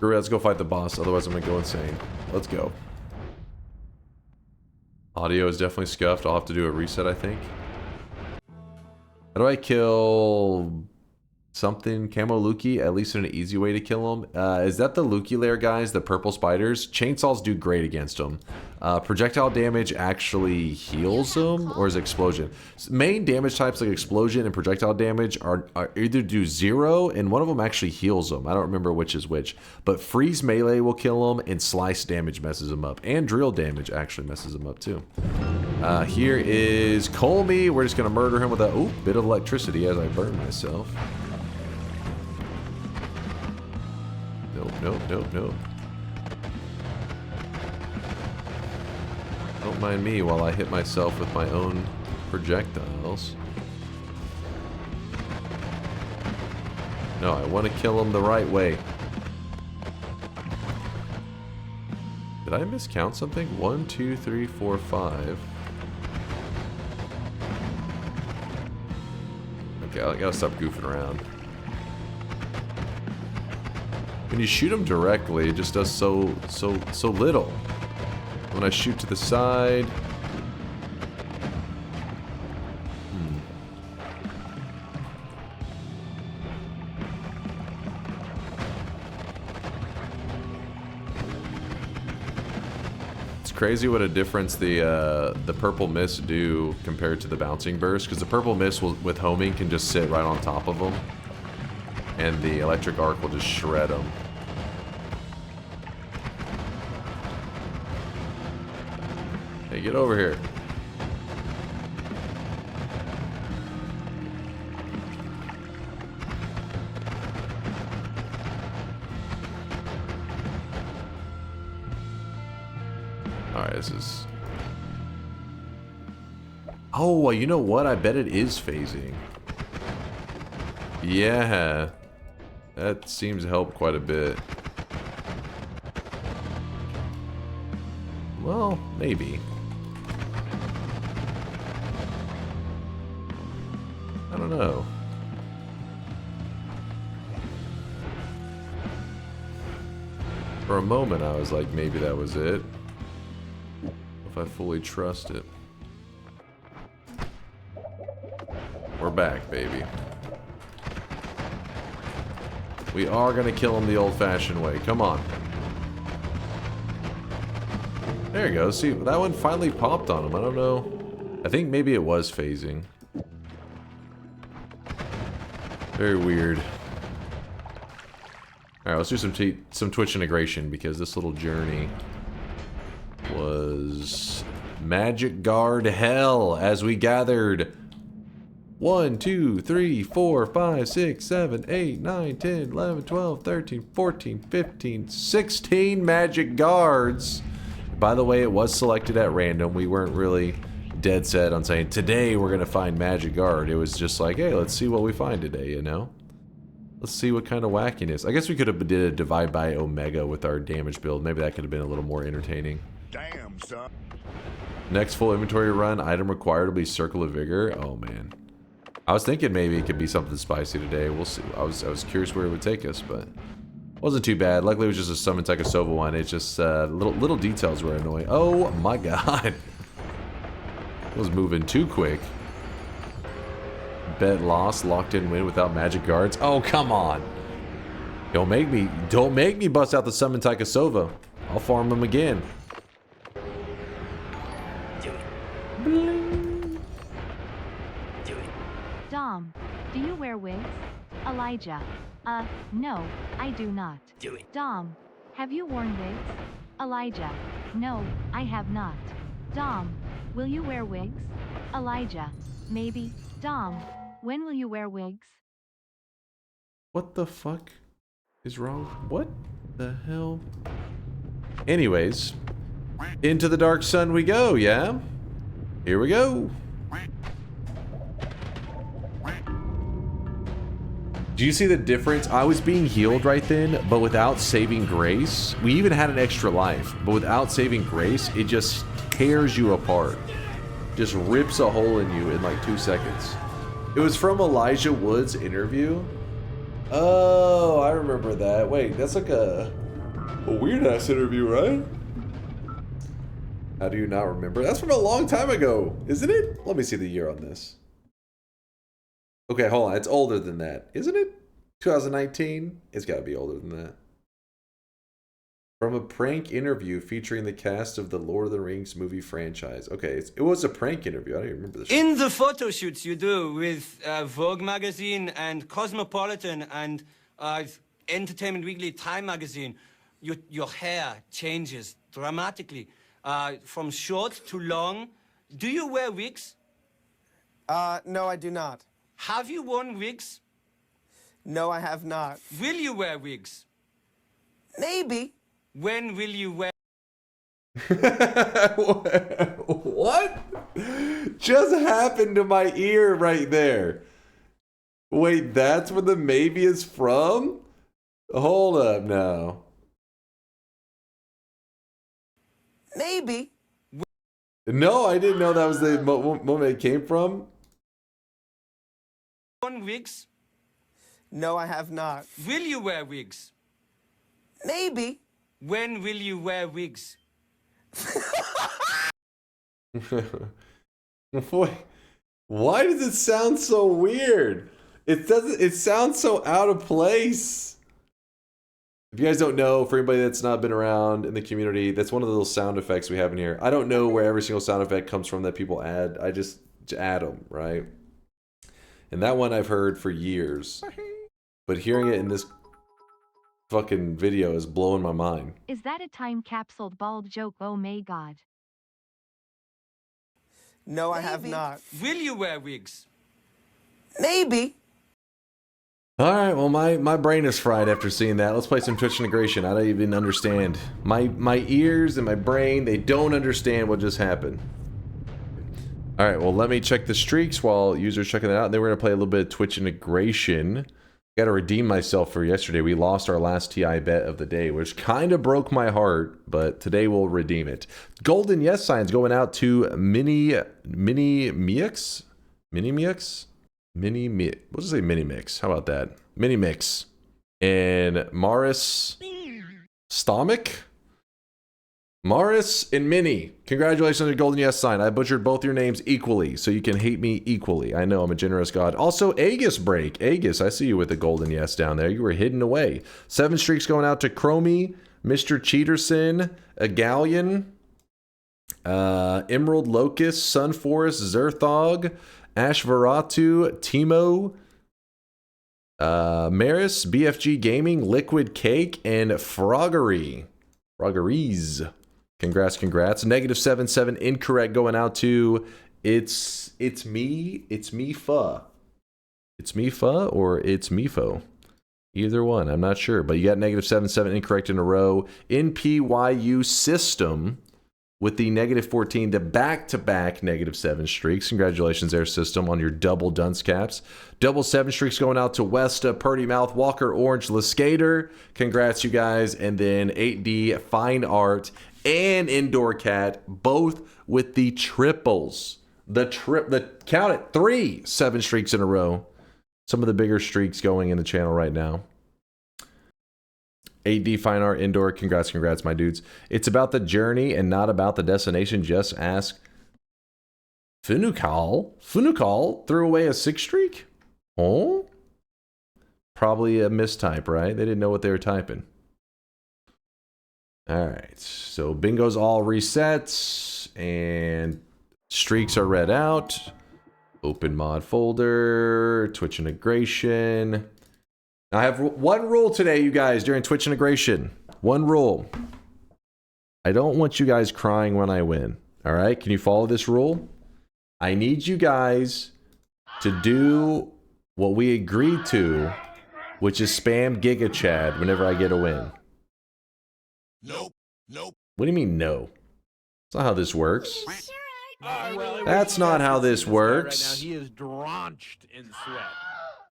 Hurry, let's go fight the boss, otherwise I'm gonna go insane. Let's go. Audio is definitely scuffed. I'll have to do a reset, I think. How do I kill something? Camo Luki, at least in an easy way to kill him. Is that the Luki lair guys, the purple spiders? Chainsaws do great against them. Projectile damage actually heals them, or is explosion? Main damage types like explosion and projectile damage are either do 0, and one of them actually heals them. I don't remember which is which. But freeze melee will kill them, and slice damage messes them up. And drill damage actually messes them up too. Here is Kolmi. We're just going to murder him with a bit of electricity as I burn myself. Nope, nope, nope, nope. Don't mind me while I hit myself with my own projectiles. No, I want to kill him the right way. Did I miscount something? 1, 2, 3, 4, 5. Okay, I gotta stop goofing around. When you shoot him directly, it just does so little. When I shoot to the side... It's crazy what a difference the purple mist do compared to the bouncing burst, because the purple mist will, with homing can just sit right on top of them, and the electric arc will just shred them. Hey, get over here. Alright, this is... Oh, you know what? I bet it is phasing. Yeah. That seems to help quite a bit. Well, maybe. I don't know. For a moment I was like, maybe that was it. If I fully trust it. We're back, baby. We are gonna kill him the old-fashioned way. Come on. There you go. See, that one finally popped on him. I don't know. I think maybe it was phasing. Very weird. Alright, let's do some Twitch integration, because this little journey was magic guard hell as we gathered 1, 2, 3, 4, 5, 6, 7, 8, 9, 10, 11, 12, 13, 14, 15, 16 magic guards. By the way, it was selected at random. We weren't really dead set on saying, today we're going to find magic guard. It was just like, hey, let's see what we find today, you know? Let's see what kind of wackiness. I guess we could have did a divide by omega with our damage build. Maybe that could have been a little more entertaining. Damn, son. Next full inventory run, item required will be Circle of Vigor. Oh, man. I was thinking maybe it could be something spicy today. We'll see. I was curious where it would take us, but... wasn't too bad. Luckily, it was just a summon taikasauva one. It's just little details were annoying. Oh my god, it was moving too quick. Bet lost, locked in win without magic guards. Oh come on! Don't make me bust out the summon taikasauva. I'll farm him again. Dom, do you wear wigs? Elijah. No, I do not. Do it. Dom, have you worn wigs? Elijah. No, I have not. Dom, will you wear wigs? Elijah. Maybe. Dom, when will you wear wigs? What the fuck is wrong? What the hell? Anyways, into the dark sun we go, yeah? Here we go. Do you see the difference? I was being healed right then, but without saving grace. We even had an extra life, but without saving grace, it just tears you apart. Just rips a hole in you in like 2 seconds. It was from Elijah Wood's interview. Oh, I remember that. Wait, that's like a weird-ass interview, right? How do you not remember? That's from a long time ago, isn't it? Let me see the year on this. Okay, hold on. It's older than that, isn't it? 2019? It's got to be older than that. From a prank interview featuring the cast of the Lord of the Rings movie franchise. Okay, it was a prank interview. I don't even remember this. In the photo shoots you do with Vogue magazine and Cosmopolitan and Entertainment Weekly, Time magazine, your hair changes dramatically from short to long. Do you wear wigs? No, I do not. Have you worn wigs? No, I have not. Will you wear wigs? Maybe. When will you wear? What just happened to my ear right there? Wait, that's where the maybe is from? Hold up now. Maybe. No, I didn't know that was the moment it came from. On wigs? No, I have not. Will you wear wigs? Maybe. When will you wear wigs? Why does it sound so weird? It doesn't. It sounds so out of place. If you guys don't know, for anybody that's not been around in the community, that's one of the little sound effects we have in here. I don't know where every single sound effect comes from that people add. I just add them, right? And that one I've heard for years. But hearing it in this fucking video is blowing my mind. Is that a time capsuled bald joke? Oh my god. No, I have not. Will you wear wigs? Maybe. All right, well, my brain is fried after seeing that. Let's play some Twitch integration. I don't even understand. My ears and my brain, they don't understand what just happened. All right, well, let me check the streaks while users checking that out. And then we're going to play a little bit of Twitch integration. Got to redeem myself for yesterday. We lost our last TI bet of the day, which kind of broke my heart, but today we'll redeem it. Golden yes signs going out to Mini Mix? We'll just say Mini Mix. How about that? Mini Mix. And Maris Stomach? Maris and Minnie, congratulations on your golden yes sign. I butchered both your names equally, so you can hate me equally. I know, I'm a generous god. Also, Aegis break. Aegis, I see you with the golden yes down there. You were hidden away. 7 streaks going out to Kolmi, Mr. Cheaterson, Agalion, Emerald Locust, Sunforest, Zerthog, Ashvaratu, Timo, Maris, BFG Gaming, Liquid Cake, and Froggery. Froggeries. Congrats. -77 incorrect going out to it's me fa. It's me fa or it's mefo. Either one, I'm not sure. But you got -77 incorrect in a row. NPYU system with the -14, the back-to-back -7 streaks. Congratulations there, system, on your double dunce caps. Double 7 streaks going out to Westa, Purdy Mouth, Walker Orange, Leskater. Congrats, you guys. And then 8D, Fine Art, and Indoor Cat, both with the triples. Count it, 3 7 streaks in a row. Some of the bigger streaks going in the channel right now. 8D Fine Art Indoor, congrats, my dudes. It's about the journey and not about the destination. Just ask Funukal. Funukal threw away a 6 streak? Oh? Probably a mistype, right? They didn't know what they were typing. Alright, so bingo's all resets, and streaks are read out. Open mod folder, Twitch integration. I have one rule today, you guys, during Twitch integration. One rule. I don't want you guys crying when I win. All right? Can you follow this rule? I need you guys to do what we agreed to, which is spam Giga Chad whenever I get a win. Nope. Nope. What do you mean, no? That's not how this works. Well, That's not how this works. Right now, he is drenched in sweat.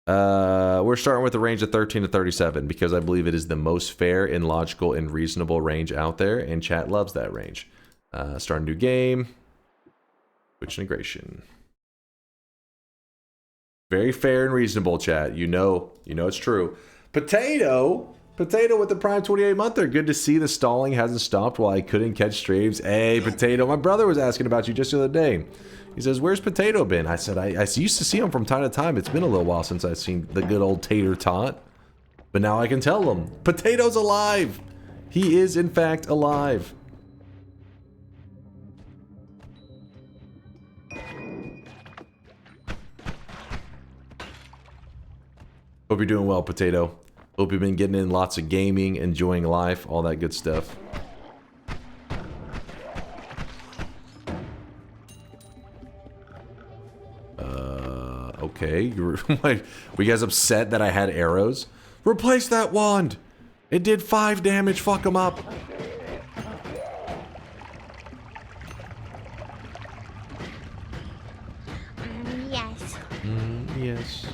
We're starting with a range of 13 to 37 because I believe it is the most fair and logical and reasonable range out there, and chat loves that range. Start a new game. Twitch integration. Very fair and reasonable, chat. You know it's true. Potato with the Prime 28-monther. Good to see the stalling hasn't stopped while I couldn't catch streams. Hey, Potato. My brother was asking about you just the other day. He says, where's Potato been? I said, I used to see him from time to time. It's been a little while since I've seen the good old Tater Tot. But now I can tell him. Potato's alive. He is, in fact, alive. Hope you're doing well, Potato. Hope you've been getting in lots of gaming, enjoying life, all that good stuff. Okay. Were you guys upset that I had arrows? Replace that wand! It did 5 damage, fuck him up! Yes. Yes.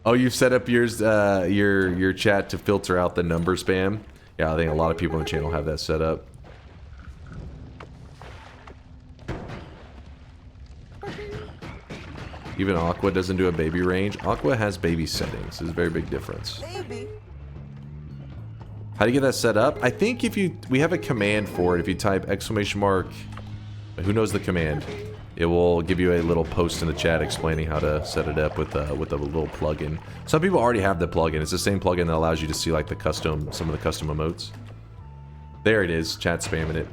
Oh, you've set up yours, your chat to filter out the number spam? Yeah, I think a lot of people on the channel have that set up. Even Aqua doesn't do a baby range. Aqua has baby settings. There's a very big difference. Maybe. How do you get that set up? I think if we have a command for it. If you type exclamation mark, who knows the command? It will give you a little post in the chat explaining how to set it up with a little plugin. Some people already have the plugin. It's the same plugin that allows you to see like some of the custom emotes. There it is. Chat spamming it.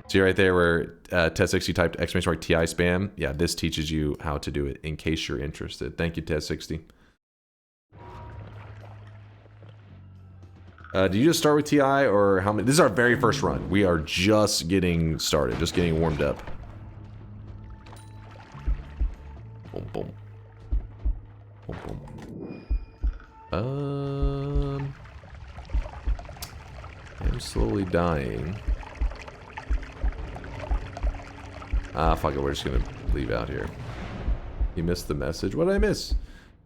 See right there where Test60 typed exclamation mark TI spam? Yeah, this teaches you how to do it in case you're interested. Thank you, Test60. Do you just start with TI or how many? This is our very first run. We are just getting started, just getting warmed up. Boom, boom. Boom, boom. I'm slowly dying. Ah, fuck it, we're just gonna leave out here. You missed the message? What did I miss?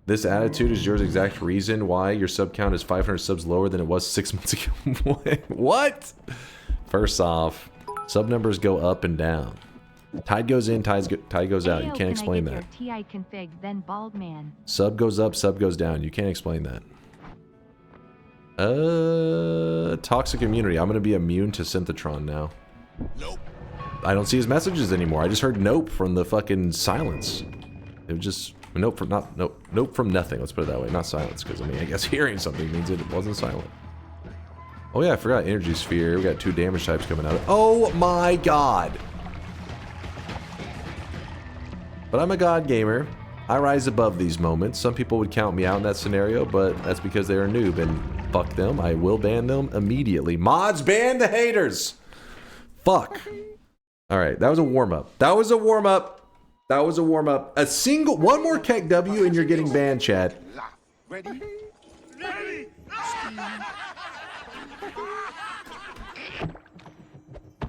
This attitude is your exact reason why your sub count is 500 subs lower than it was 6 months ago. What? First off, sub numbers go up and down. Tide goes in, tide goes out. You can't explain that. TI config, then bald man. Sub goes up, sub goes down. You can't explain that. Toxic immunity. I'm gonna be immune to Synthetron now. Nope. I don't see his messages anymore. I just heard nope from the fucking silence. It was just nope from nope from nothing. Let's put it that way. Not silence, because I mean I guess hearing something means it wasn't silent. Oh yeah, I forgot energy sphere. We got 2 damage types coming out. Oh my god. But I'm a god gamer. I rise above these moments. Some people would count me out in that scenario, but that's because they're a noob, and fuck them. I will ban them immediately. Mods, ban the haters! Fuck. Alright, that was a warm-up. That was a warm-up. That was a warm-up. One more Keck W and you're getting banned, Chad. Ready?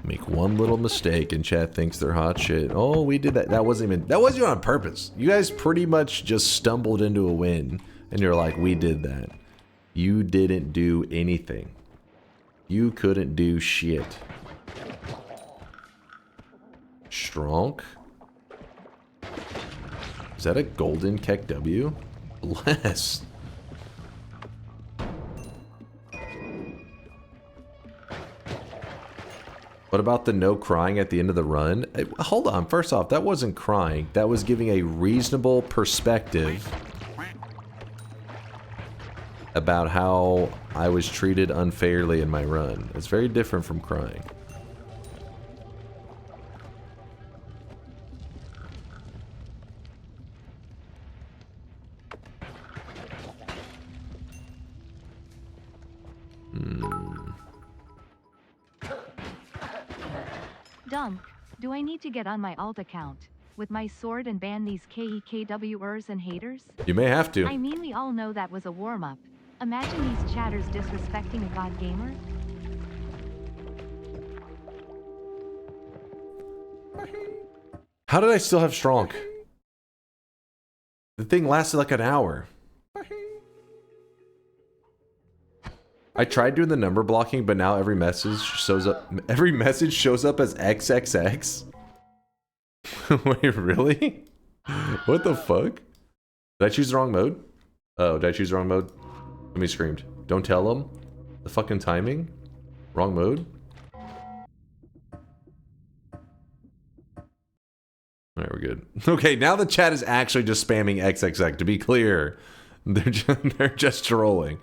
Make one little mistake and chat thinks they're hot shit. Oh, we did that. That wasn't even on purpose. You guys pretty much just stumbled into a win and you're like, we did that. You didn't do anything. You couldn't do shit. Stronk? Is that a golden Keck W? Bless. What about the no crying at the end of the run? Hold on, first off, that wasn't crying. That was giving a reasonable perspective about how I was treated unfairly in my run. It's very different from crying. Dunk, do I need to get on my alt account with my sword and ban these KEKWers and haters? You may have to. I mean, we all know that was a warm-up. Imagine these chatters disrespecting a god gamer. How did I still have strong? The thing lasted like an hour. I tried doing the number blocking, but now every message shows up. Every message shows up as XXX. Wait, really? What the fuck? Did I choose the wrong mode? Oh, did I choose the wrong mode? Somebody screamed. Don't tell them. The fucking timing. Wrong mode. Alright, we're good. Okay, now the chat is actually just spamming XXX. To be clear, they're just trolling.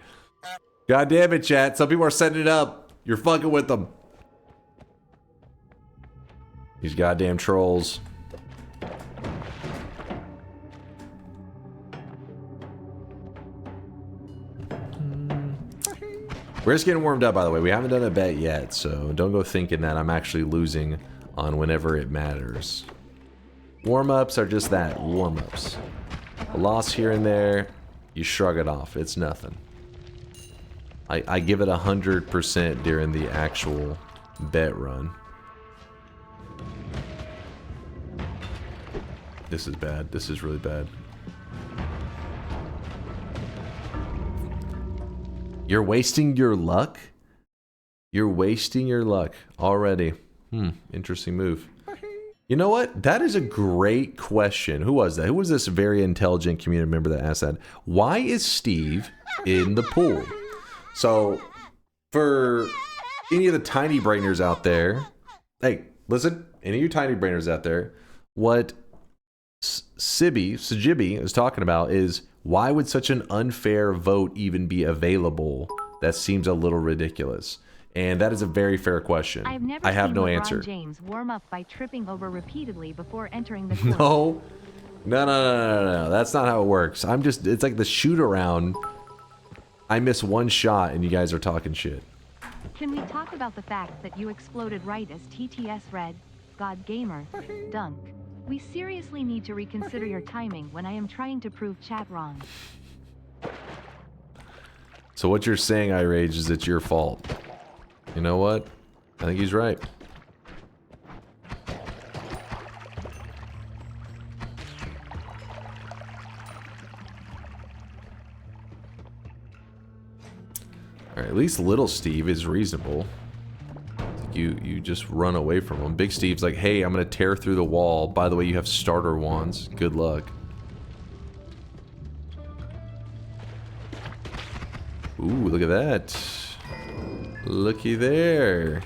God damn it, chat. Some people are setting it up. You're fucking with them. These goddamn trolls. We're just getting warmed up, by the way. We haven't done a bet yet, so don't go thinking that I'm actually losing on whenever it matters. Warm-ups are just that, warm-ups. A loss here and there, you shrug it off. It's nothing. I give it 100% during the actual bet run. This is bad. This is really bad. You're wasting your luck? You're wasting your luck already. Interesting move. You know what? That is a great question. Who was that? Who was this very intelligent community member that asked that? Why is Steve in the pool? So, for any of the tiny brainers out there, hey, listen, any of you tiny brainers out there, what Sijibi is talking about is, why would such an unfair vote even be available? That seems a little ridiculous. And that is a very fair question. I have no answer. James warm up by tripping over repeatedly before entering the court. No. That's not how it works. It's like the shoot around. I miss one shot and you guys are talking shit. Can we talk about the fact that you exploded right as TTS read, God Gamer, Dunk? We seriously need to reconsider your timing when I am trying to prove chat wrong. So what you're saying, iRage, is it's your fault. You know what? I think he's right. Alright, at least little Steve is reasonable. You just run away from him. Big Steve's like, hey, I'm gonna tear through the wall. By the way, you have starter wands. Good luck. Ooh, look at that. Looky there.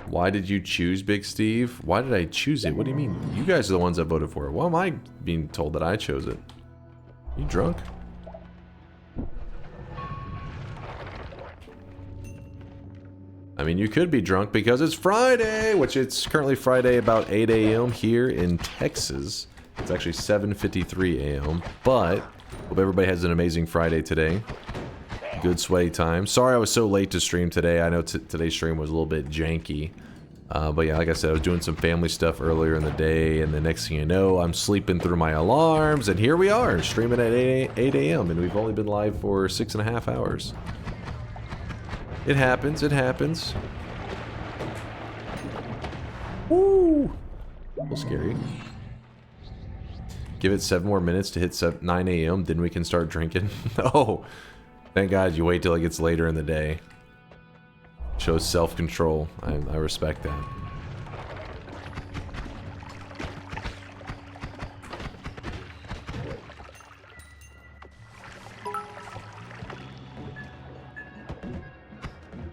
Why did you choose Big Steve? Why did I choose it? What do you mean? You guys are the ones that voted for it. Why am I being told that I chose it? You drunk? I mean, you could be drunk because it's Friday, which it's currently Friday about 8 a.m. here in Texas. It's actually 7:53 a.m. But hope everybody has an amazing Friday today. Good sweaty time. Sorry I was so late to stream today. I know today's stream was a little bit janky. But yeah, like I said, I was doing some family stuff earlier in the day, and the next thing you know, I'm sleeping through my alarms, and here we are, streaming at 8 a.m., and we've only been live for 6.5 hours. It happens, it happens. Woo! A little scary. Give it 7 more minutes to hit 9 a.m., then we can start drinking. Oh, thank God you wait till it gets later in the day. Shows self-control. I respect that.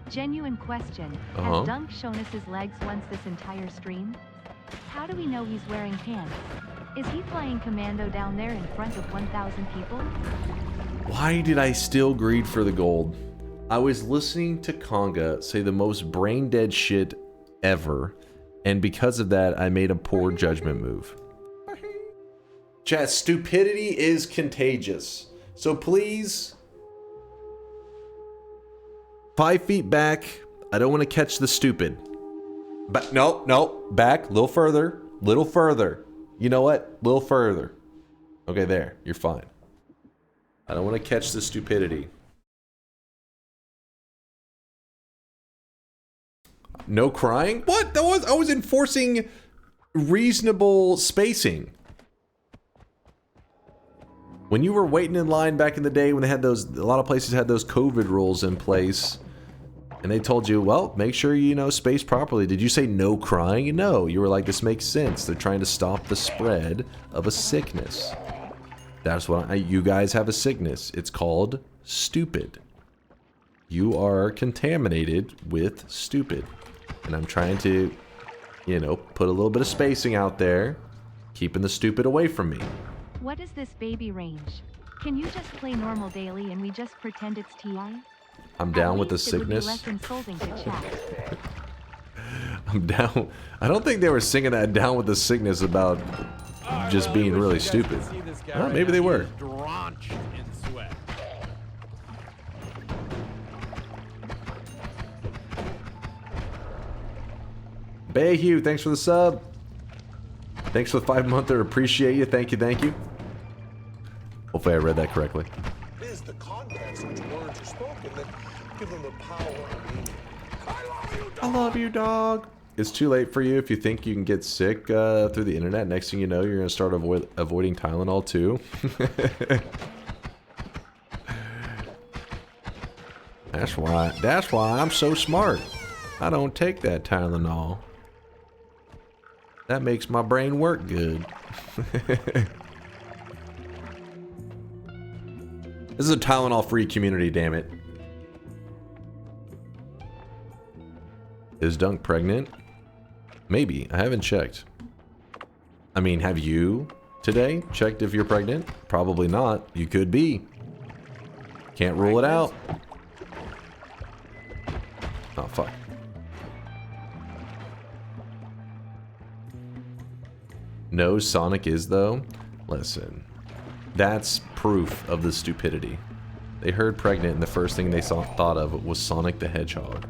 Genuine question. Has Dunk shown us his legs once this entire stream? How do we know he's wearing pants? Is he flying commando down there in front of 1,000 people? Why did I still greed for the gold? I was listening to Conga say the most brain-dead shit ever, And because of that, I made a poor judgment move. Chat, stupidity is contagious. So please, 5 feet back. I don't want to catch the stupid. But no, back, a little further, little further. You know what? A little further. Okay, there, you're fine. I don't want to catch the stupidity. No crying? What? I was enforcing reasonable spacing. When you were waiting in line back in the day when they had those, a lot of places had those COVID rules in place, and they told you, well, make sure you know space properly. Did you say no crying? No. You were like, this makes sense. They're trying to stop the spread of a sickness. That's what you guys have a sickness. It's called stupid. You are contaminated with stupid. And I'm trying to, you know, put a little bit of spacing out there, keeping the stupid away from me. What is this baby range? Can you just play normal daily and we just pretend it's TI? I'm down At with the least it would be sickness. less insulting to chat. I'm down. I don't think they were singing that down with the sickness about just being really stupid. Well, maybe they were. Drenched in sweat. Bayhue, thanks for the sub. Thanks for the 5-monther. Appreciate you. Thank you. Thank you. Hopefully I read that correctly. It is the context in which words are spoken that give them the power and meaning. I love you, dog. I love you, dog. It's too late for you if you think you can get sick through the internet. Next thing you know, you're going to start avoiding Tylenol too. That's why I'm so smart. I don't take that Tylenol. That makes my brain work good. This is a Tylenol-free community, damn it. Is Dunk pregnant? Maybe. I haven't checked. I mean, have you today checked if you're pregnant? Probably not. You could be. Can't rule it out. Oh, fuck. No, Sonic is, though. Listen. That's proof of the stupidity. They heard pregnant and the first thing they thought of was Sonic the Hedgehog.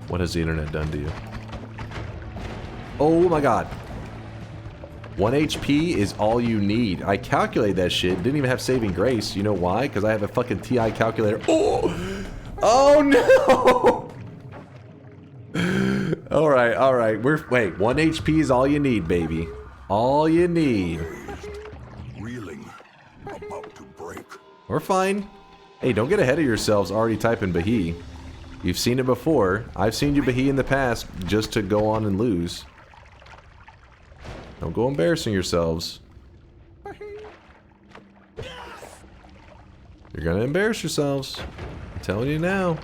What has the internet done to you? Oh my god. 1 HP is all you need. I calculated that shit. Didn't even have saving grace. You know why? Because I have a fucking TI calculator. Oh! Oh no! Alright, alright. Wait, 1 HP is all you need, baby. All you need. Reeling, about to break. We're fine. Hey, don't get ahead of yourselves already typing Bahi. You've seen it before. I've seen you Bahi in the past just to go on and lose. Don't go embarrassing yourselves. You're gonna embarrass yourselves. I'm telling you now.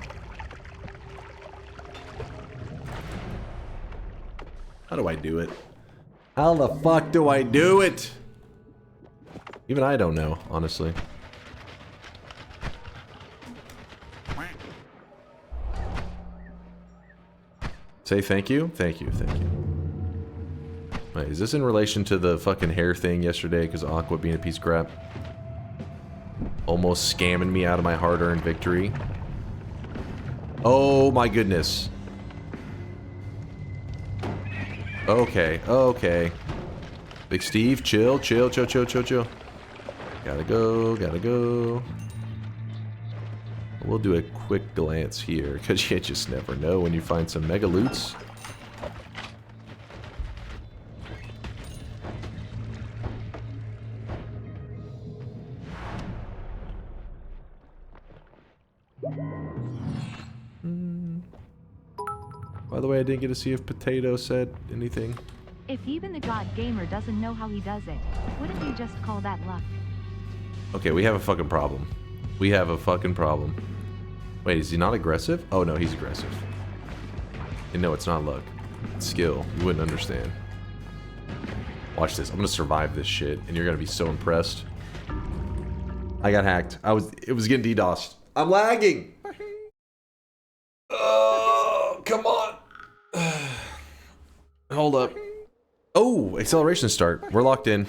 How do I do it? How the fuck do I do it? Even I don't know, honestly. Say thank you? Thank you, thank you. Wait, is this in relation to the fucking hair thing yesterday because Aqua being a piece of crap? Almost scamming me out of my hard-earned victory. Oh my goodness. Okay, okay. Big Steve, chill, chill, chill, chill, chill, chill. Gotta go, gotta go. We'll do a quick glance here, because you just never know when you find some mega loots. By the way, I didn't get to see if Potato said anything. If even the god gamer doesn't know how he does it, wouldn't you just call that luck? Okay, we have a fucking problem. We have a fucking problem. Wait, is he not aggressive? Oh no, he's aggressive. And no, it's not luck. It's skill. You wouldn't understand. Watch this. I'm gonna survive this shit, and you're gonna be so impressed. I got hacked. It was getting DDoSed. I'm lagging! Oh, come on! Hold up. Oh, acceleration start. We're locked in.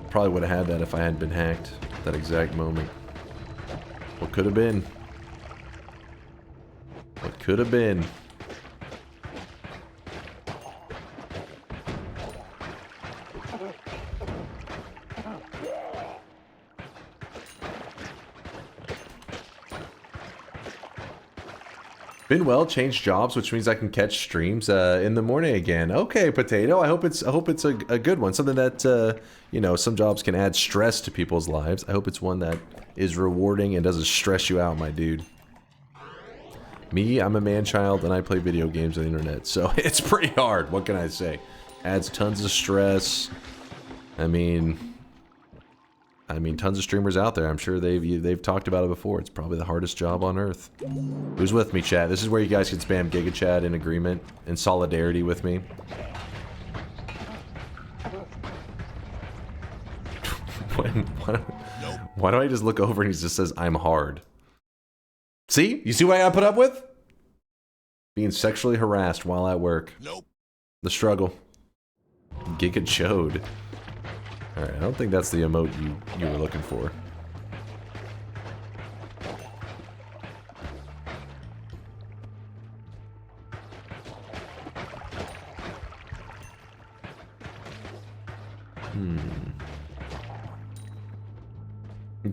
Probably would have had that if I hadn't been hacked at that exact moment. What could have been? What could have been? Been well, changed jobs, which means I can catch streams in the morning again. Okay, Potato. I hope it's a good one. Something that you know, some jobs can add stress to people's lives. I hope it's one that is rewarding and doesn't stress you out, my dude. Me, I'm a man-child and I play video games on the internet, so it's pretty hard. What can I say? Adds tons of stress. I mean, tons of streamers out there. I'm sure they've talked about it before. It's probably the hardest job on earth. Who's with me, chat? This is where you guys can spam Giga Chat in agreement, in solidarity with me. Why do I just look over and he just says, I'm hard? See? You see what I got put up with? Being sexually harassed while at work. Nope. The struggle. Giga Chode. Alright, I don't think that's the emote you were looking for.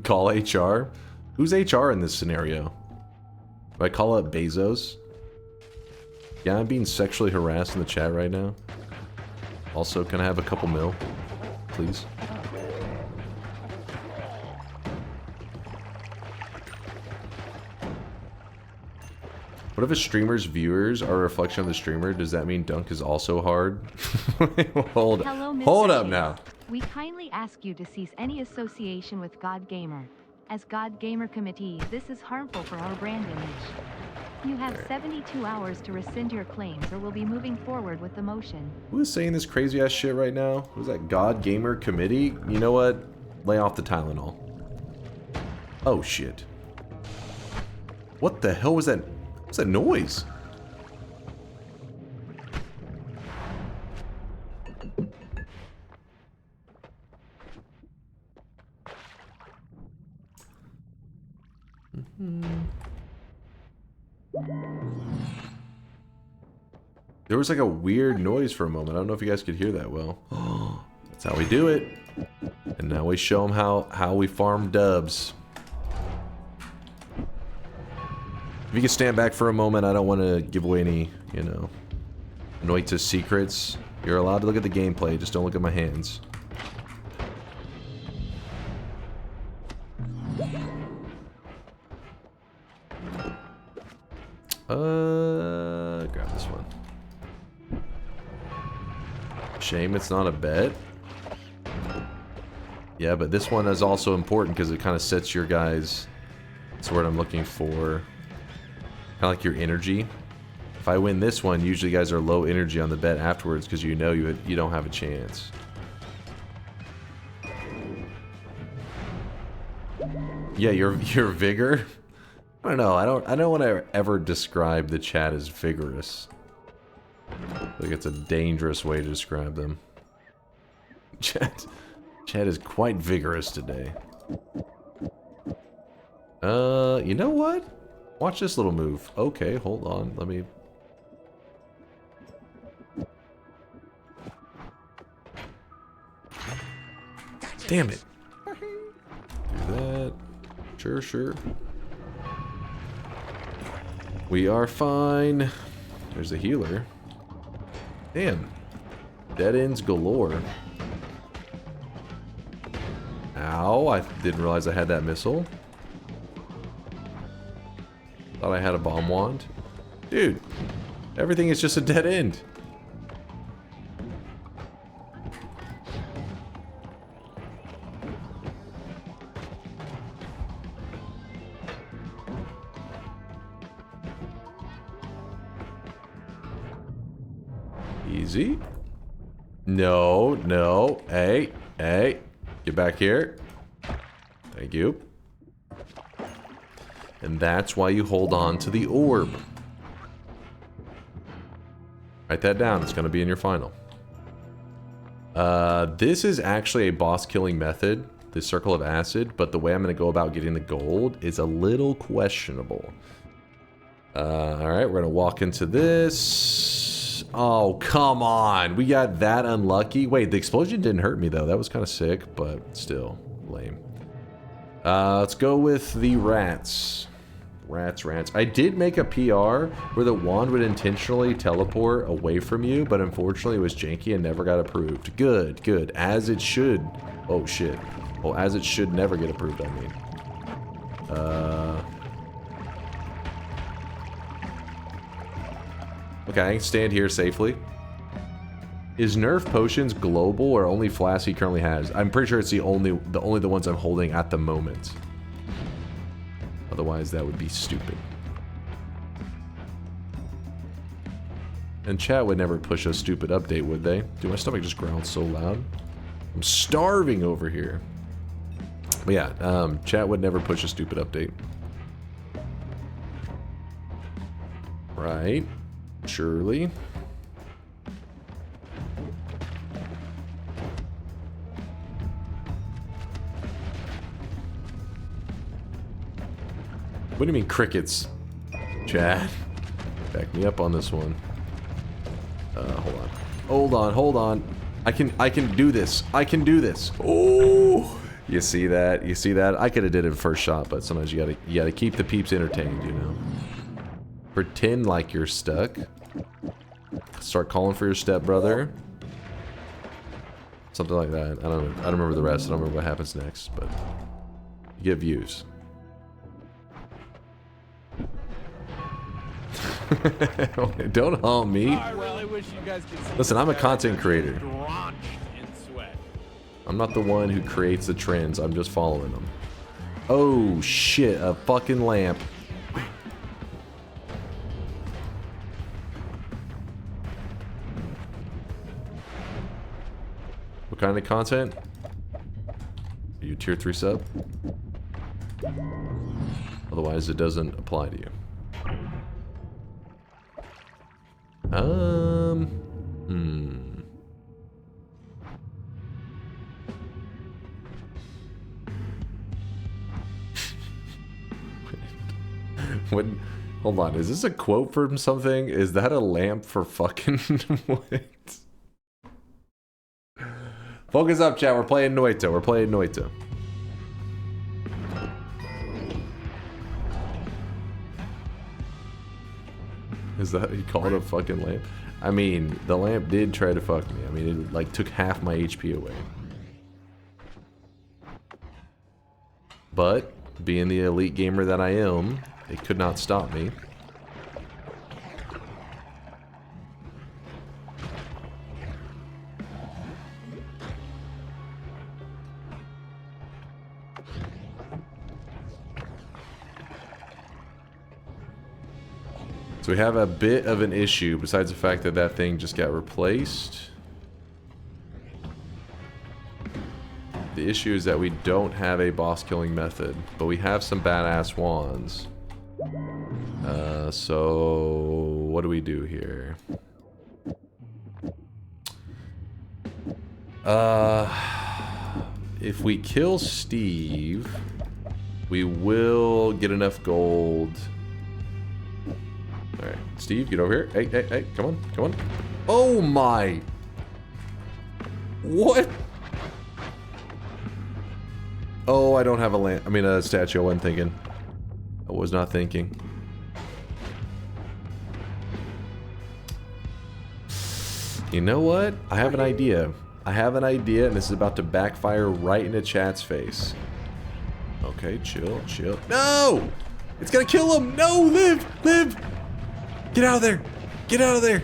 Call HR? Who's HR in this scenario? Do I call up Bezos? Yeah, I'm being sexually harassed in the chat right now. Also, can I have a couple mil? Please. What if a streamer's viewers are a reflection of the streamer? Does that mean Dunk is also hard? Hold up now. We kindly ask you to cease any association with God Gamer. As God Gamer Committee, this is harmful for our brand image. You have 72 hours to rescind your claims or we'll be moving forward with the motion. Who is saying this crazy ass shit right now? Who's that God Gamer Committee? You know what? Lay off the Tylenol. Oh shit. What the hell was that? What's that noise? There was like a weird noise for a moment. I don't know if you guys could hear that well. That's how we do it. And now we show them how we farm dubs. If you can stand back for a moment, I don't want to give away any, you know, Noita secrets. You're allowed to look at the gameplay, just don't look at my hands. Grab this one. Shame it's not a bet. Yeah, but this one is also important because it kind of sets your guys. That's what I'm looking for. Kind of like your energy. If I win this one, usually you guys are low energy on the bet afterwards because you know you don't have a chance. Yeah, your vigor. I don't know. I don't want to ever describe the chat as vigorous. I think it's a dangerous way to describe them. Chat is quite vigorous today. You know what? Watch this little move. Okay, hold on. Let me... Damn it. Do that. Sure. We are fine. There's a healer. Damn. Dead ends galore. Ow, I didn't realize I had that missile. Thought I had a bomb wand. Dude, everything is just a dead end. Easy. No. Hey. Get back here. Thank you. And that's why you hold on to the orb. Write that down. It's going to be in your final. This is actually a boss killing method, the Circle of Acid, but the way I'm going to go about getting the gold is a little questionable. Alright, we're going to walk into this. Oh, come on. We got that unlucky. Wait, the explosion didn't hurt me, though. That was kind of sick, but still lame. Let's go with the rats. Rats. I did make a PR where the wand would intentionally teleport away from you, but unfortunately it was janky and never got approved. Good. As it should. Oh, shit. Well, as it should never get approved, I mean. Okay, I can stand here safely. Is Nerf potions global or only flasks he currently has? I'm pretty sure it's the only the ones I'm holding at the moment. Otherwise, that would be stupid. And chat would never push a stupid update, would they? Dude, my stomach just growled so loud. I'm starving over here. But yeah, chat would never push a stupid update. Right. Surely. What do you mean crickets? Chad, back me up on this one. Hold on. I can do this. Oh, you see that? I could have did it first shot, but sometimes you gotta keep the peeps entertained, you know. Pretend like you're stuck. Start calling for your stepbrother. Something like that. I don't remember the rest. I don't remember what happens next, but you get views. Don't haunt me. Well, I wish you guys could see Listen, I'm a content creator. Drenched in sweat. I'm not the one who creates the trends. I'm just following them. Oh shit! A fucking lamp. What kind of content? Are you tier 3 sub? Otherwise, it doesn't apply to you. What? Hold on, is this a quote from something? Is that a lamp for fucking what? Focus up, chat. We're playing Noita. Is that you call it a fucking lamp? I mean, the lamp did try to fuck me. I mean, it like took half my HP away. But being the elite gamer that I am, it could not stop me. So we have a bit of an issue, besides the fact that that thing just got replaced. The issue is that we don't have a boss killing method, but we have some badass wands. So what do we do here? If we kill Steve, we will get enough gold. Alright, Steve, get over here. Hey, come on. Oh my! What? Oh, I don't have a lamp. I mean, a statue. I wasn't thinking. I was not thinking. You know what? I have an idea. And this is about to backfire right into chat's face. Okay, chill. No! It's gonna kill him! No! Live! Get out of there!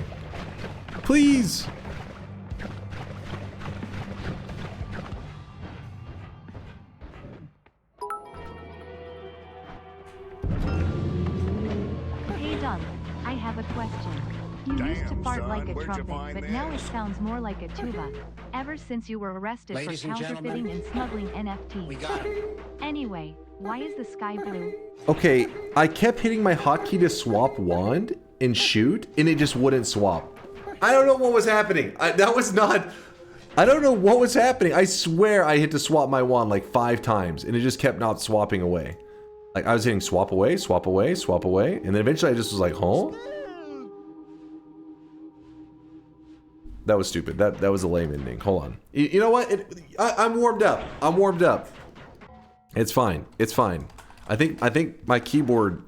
Please! Hey Dunk, I have a question. You used to Damn, fart son, like a where'd you trumpet, find but now it this? sounds more like a tuba. Ever since you were arrested Ladies for and counterfeiting gentlemen, and smuggling NFTs. We got him. Anyway, why is the sky blue? Okay, I kept hitting my hotkey to swap wand and shoot, and it just wouldn't swap. I don't know what was happening. I don't know what was happening. I swear I hit to swap my wand like 5 times, and it just kept not swapping away. Like, I was hitting swap away, swap away, swap away, and then eventually I just was like, huh? That was stupid. That was a lame ending. Hold on. You know what? I'm warmed up. I'm warmed up. It's fine. It's fine. I think my keyboard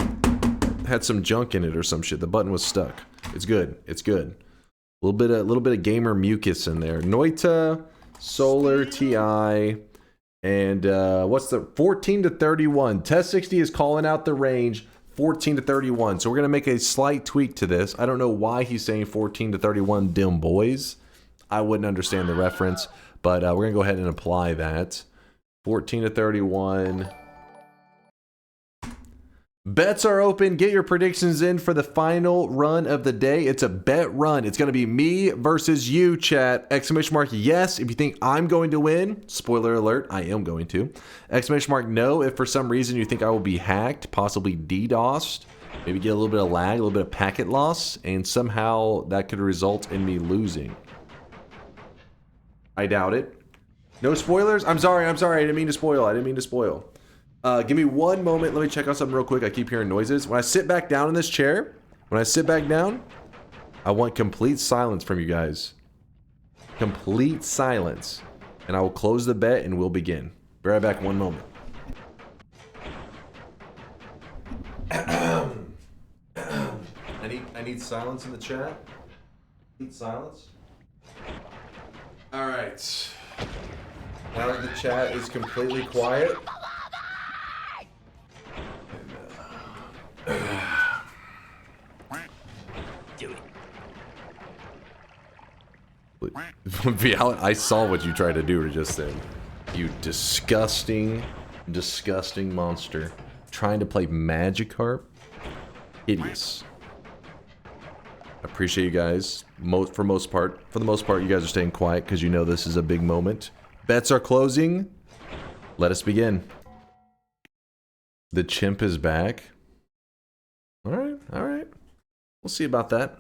had some junk in it or some shit. The button was stuck. It's good. It's good. A little bit of gamer mucus in there. Noita, Solar TI, and what's the 14 to 31. Test 60 is calling out the range 14 to 31. So we're gonna make a slight tweak to this. I don't know why he's saying 14 to 31, dim boys. I wouldn't understand the reference, but we're gonna go ahead and apply that. 14 to 31. Bets are open. Get your predictions in for the final run of the day. It's a bet run. It's going to be me versus you, chat. Exclamation mark yes if you think I'm going to win. Spoiler alert, I am going to. Exclamation mark no if for some reason you think I will be hacked, possibly DDoSed. Maybe get a little bit of lag, a little bit of packet loss, and somehow that could result in me losing. I doubt it. No spoilers? I'm sorry. I didn't mean to spoil. Give me one moment. Let me check out something real quick. I keep hearing noises. When I sit back down in this chair, I want complete silence from you guys. Complete silence. And I will close the bet and we'll begin. Be right back, one moment. I need silence in the chat. Need silence. All right. Now that the chat is completely quiet. I saw what you tried to do just then. You disgusting, disgusting monster. Trying to play Magikarp? Hideous. I appreciate you guys. For the most part, you guys are staying quiet because you know this is a big moment. Bets are closing. Let us begin. The chimp is back. Alright. We'll see about that.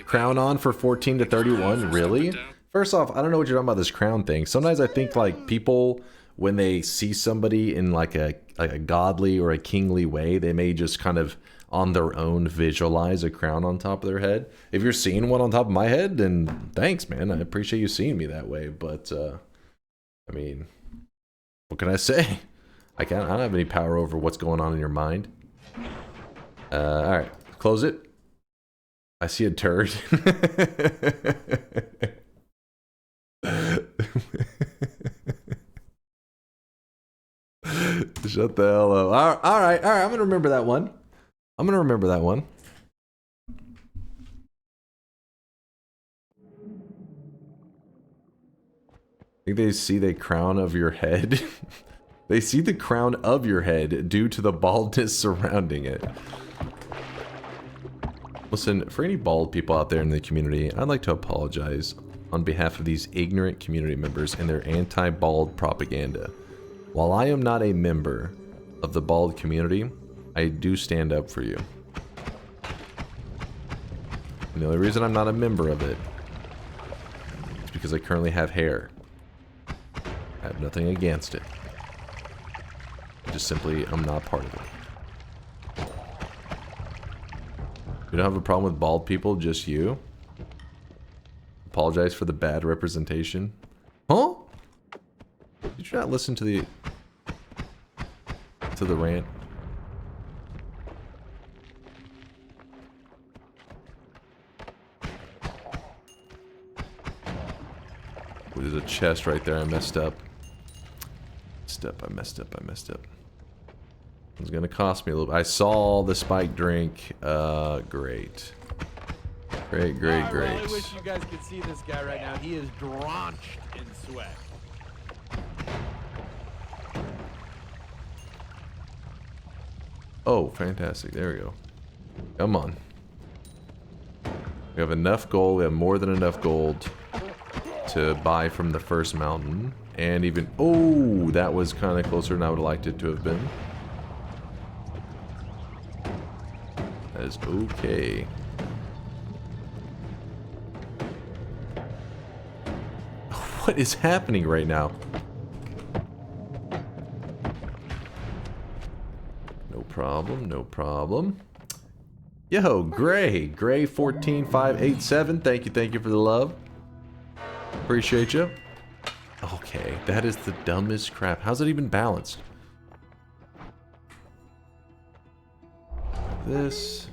Crown on for 14 to 31, really? First off, I don't know what you're talking about this crown thing. Sometimes I think like people, when they see somebody in like a godly or a kingly way, they may just kind of on their own visualize a crown on top of their head. If you're seeing one on top of my head, then thanks, man. I appreciate you seeing me that way. But, I mean, what can I say? I don't have any power over what's going on in your mind. Alright, close it. I see a turd. Shut the hell up. Alright, I'm gonna remember that one. I think they see the crown of your head. They see the crown of your head due to the baldness surrounding it. Listen, for any bald people out there in the community, I'd like to apologize on behalf of these ignorant community members and their anti-bald propaganda. While I am not a member of the bald community, I do stand up for you. And the only reason I'm not a member of it is because I currently have hair. I have nothing against it. Just simply, I'm not part of it. You don't have a problem with bald people, just you? Apologize for the bad representation. Huh? Did you not listen to the rant? Oh, there's a chest right there. I messed up. I messed up. It's gonna cost me a little bit. I saw the spike drink. Great. Great. I really wish you guys could see this guy right now. He is drenched in sweat. Oh, fantastic. There we go. Come on. We have enough gold. We have more than enough gold to buy from the first mountain. And even... Oh, that was kind of closer than I would have liked it to have been. That is okay. What is happening right now? No problem, no problem. Yo, Gray 14587. Thank you for the love. Appreciate you. Okay, that is the dumbest crap. How's it even balanced? This.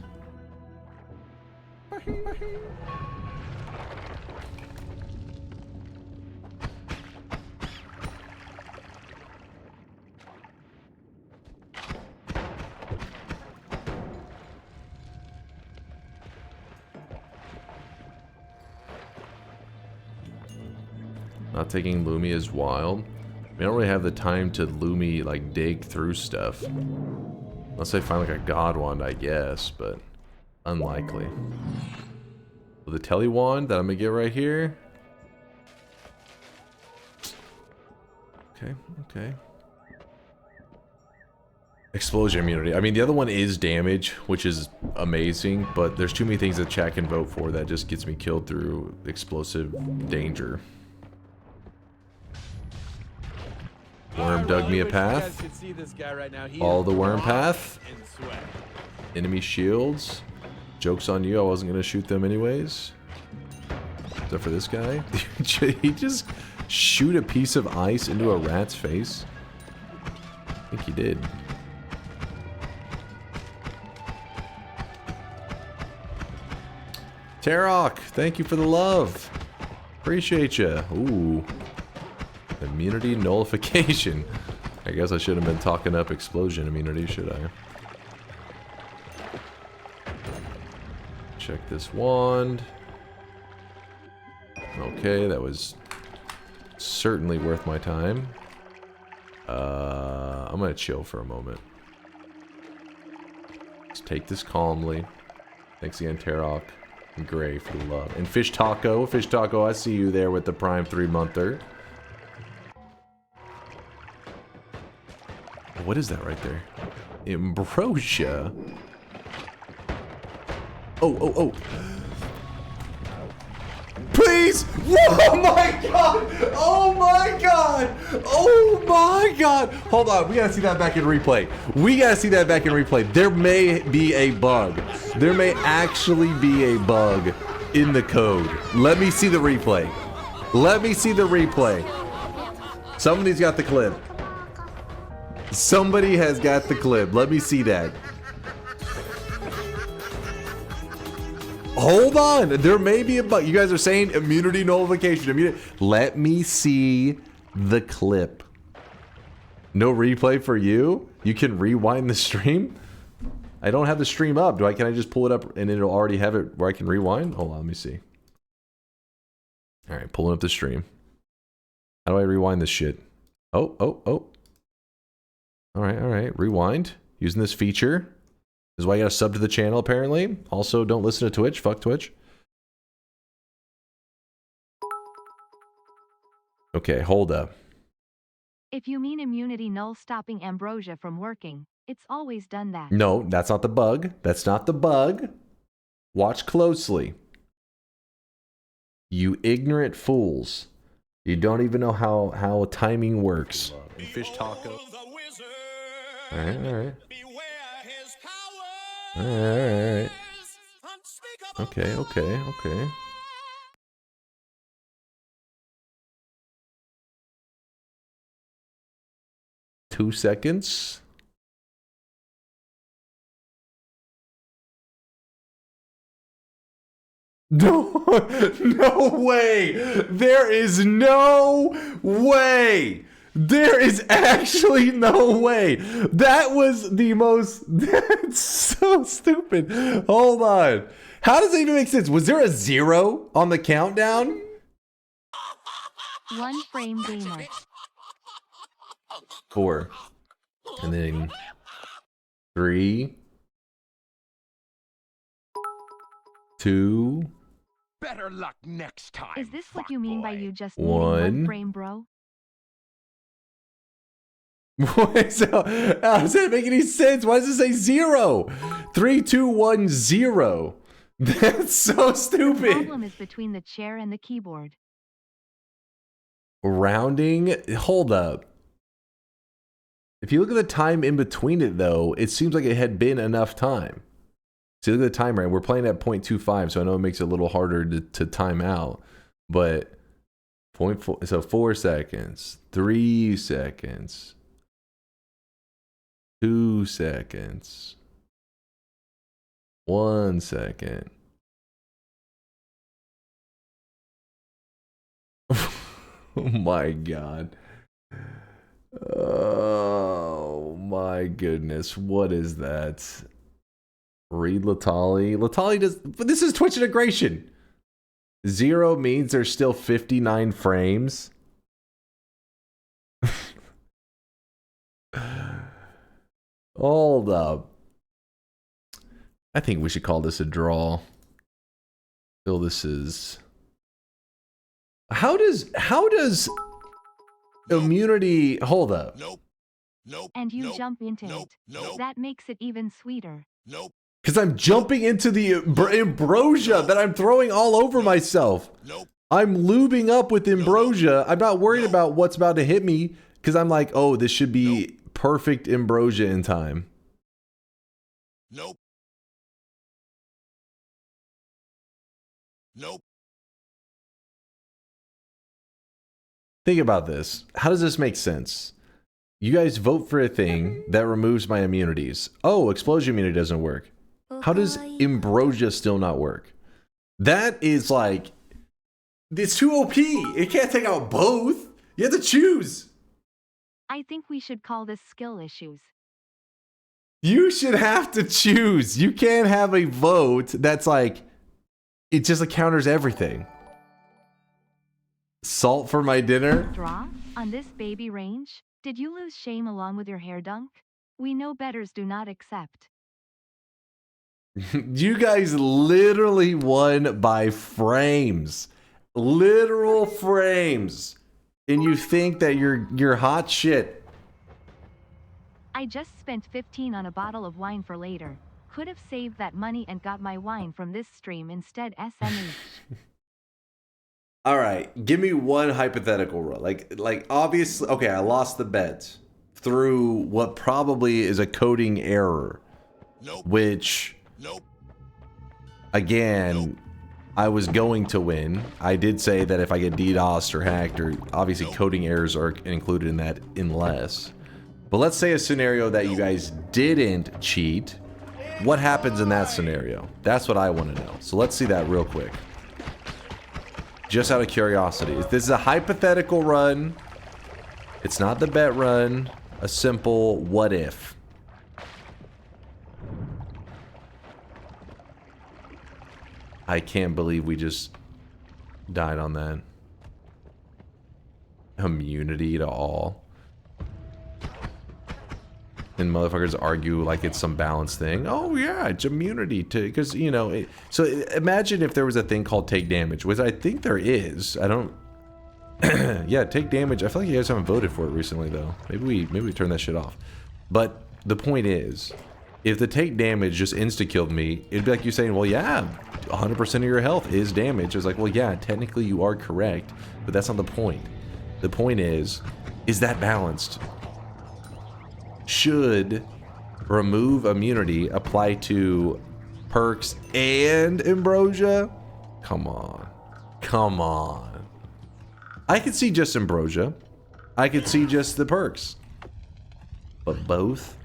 Not taking Lumi is wild. We don't really have the time to Lumi, like, dig through stuff. Unless I find, like, a god wand, I guess, but unlikely. So the tele wand that I'm gonna get right here. Okay, okay. Explosion immunity. I mean, the other one is damage, which is amazing, but there's too many things that chat can vote for that just gets me killed through explosive danger. Worm dug me a path. Follow the worm path. Enemy shields. Joke's on you, I wasn't gonna shoot them anyways. Except for this guy. He just shoot a piece of ice into a rat's face. I think he did. Tarok, thank you for the love. Appreciate you. Ooh. Immunity nullification. I guess I should have been talking up explosion immunity, should I? Check this wand. Okay, that was certainly worth my time. I'm gonna chill for a moment. Let's take this calmly. Thanks again, Tarok and Gray for the love. And Fish Taco, I see you there with the Prime 3-monther. What is that right there? Ambrosia. Oh. Please! Oh my god! Oh my god! Oh my god! Hold on, we gotta see that back in replay. There may be a bug. There may actually be a bug in the code. Let me see the replay. Somebody's got the clip. Somebody has got the clip. Let me see that. Hold on. There may be a bug. You guys are saying immunity nullification. Let me see the clip. No replay for you? You can rewind the stream? I don't have the stream up. Can I just pull it up and it'll already have it where I can rewind? Hold on, let me see. Alright, pulling up the stream. How do I rewind this shit? Oh. Alright. Rewind. Using this feature. This is why I gotta sub to the channel, apparently. Also, don't listen to Twitch. Fuck Twitch. Okay, hold up. If you mean immunity null stopping ambrosia from working, it's always done that. No, that's not the bug. That's not the bug. Watch closely. You ignorant fools. You don't even know how timing works. Fish taco. Alright. Alright. Okay. 2 seconds. No way! There is no way! There is actually no way! That was the most... That's so stupid. Hold on. How does it even make sense? Was there a 0 on the countdown? One frame gamer. 4. And then 3. 2. Better luck next time. Is this what you mean by you just One. needing one frame, bro? So, how does that make any sense? Why does it say 0? 3, 2, 1, 0. That's so The stupid. problem is between the chair and the keyboard. Rounding. Hold up. If you look at the time in between it, though, it seems like it had been enough time. See, look at the timer. We're playing at 0.25, so I know it makes it a little harder to time out. But 0.4, so 4 seconds, 3 seconds, 2 seconds, 1 second. Oh my god. Oh my goodness. What is that? Read Latali. Latali does, but this is Twitch integration. 0 means there's still 59 frames. Hold up. I think we should call this a draw. Feel this is. How does immunity hold up? And you jump into it. That makes it even sweeter. Because I'm jumping into the ambrosia that I'm throwing all over myself. I'm lubing up with ambrosia. I'm not worried about what's about to hit me because I'm like, oh, this should be perfect ambrosia in time. Think about this. How does this make sense? You guys vote for a thing that removes my immunities. Oh, explosion immunity doesn't work. How does ambrosia still not work? That is like, it's too OP. It can't take out both. You have to choose. I think we should call this skill issues. You should have to choose. You can't have a vote that's like, it just counters everything. Salt for my dinner? Draw? On this baby range? Did you lose shame along with your hair dunk? We know betters do not accept. You guys literally won by frames. Literal frames. And you think that you're hot shit. I just spent 15 on a bottle of wine for later. Could have saved that money and got my wine from this stream instead. SMH. All right, give me one hypothetical rule. Like obviously, okay, I lost the bet through what probably is a coding error. Which again, I was going to win. I did say that if I get DDoSed or hacked, or obviously coding errors are included in that unless. But let's say a scenario that you guys didn't cheat. What happens in that scenario? That's what I want to know. So let's see that real quick. Just out of curiosity. This is a hypothetical run. It's not the bet run. A simple what if. I can't believe we just died on that. Immunity to all. And motherfuckers argue like it's some balance thing. Oh yeah, it's immunity to, because you know. So imagine if there was a thing called take damage, which I think there is. I don't. Yeah, take damage. I feel like you guys haven't voted for it recently though. Maybe we turn that shit off. But the point is, if the take damage just insta killed me, it'd be like you saying, well, yeah, 100% of your health is damage. It's like, well, yeah, technically you are correct, but that's not the point. The point is that balanced? Should remove immunity apply to perks and ambrosia? Come on. Come on. I could see just ambrosia. I could see just the perks. But both?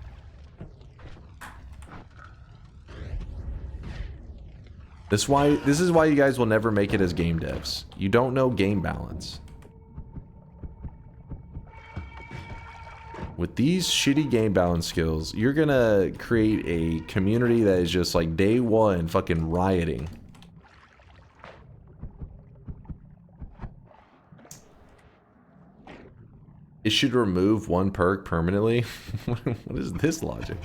This is why you guys will never make it as game devs. You don't know game balance. With these shitty game balance skills, you're gonna create a community that is just like day one fucking rioting. It should remove one perk permanently? What is this logic?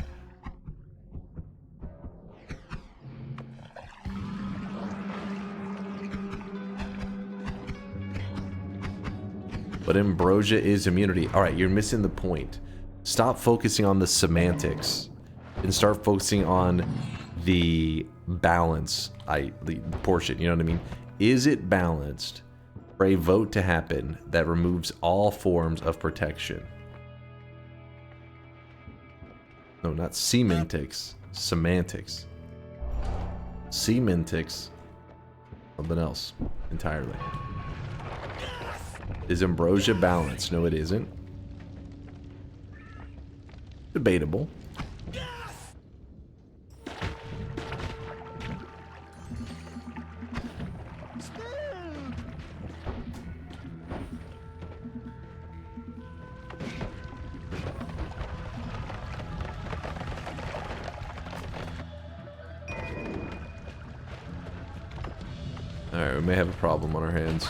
But ambrosia is immunity. All right, you're missing the point. Stop focusing on the semantics and start focusing on the balance, the portion, you know what I mean? Is it balanced for a vote to happen that removes all forms of protection? No, not semantics, semantics. Semantics, something else entirely. Is ambrosia balanced? No, it isn't. Debatable. Alright, we may have a problem on our hands.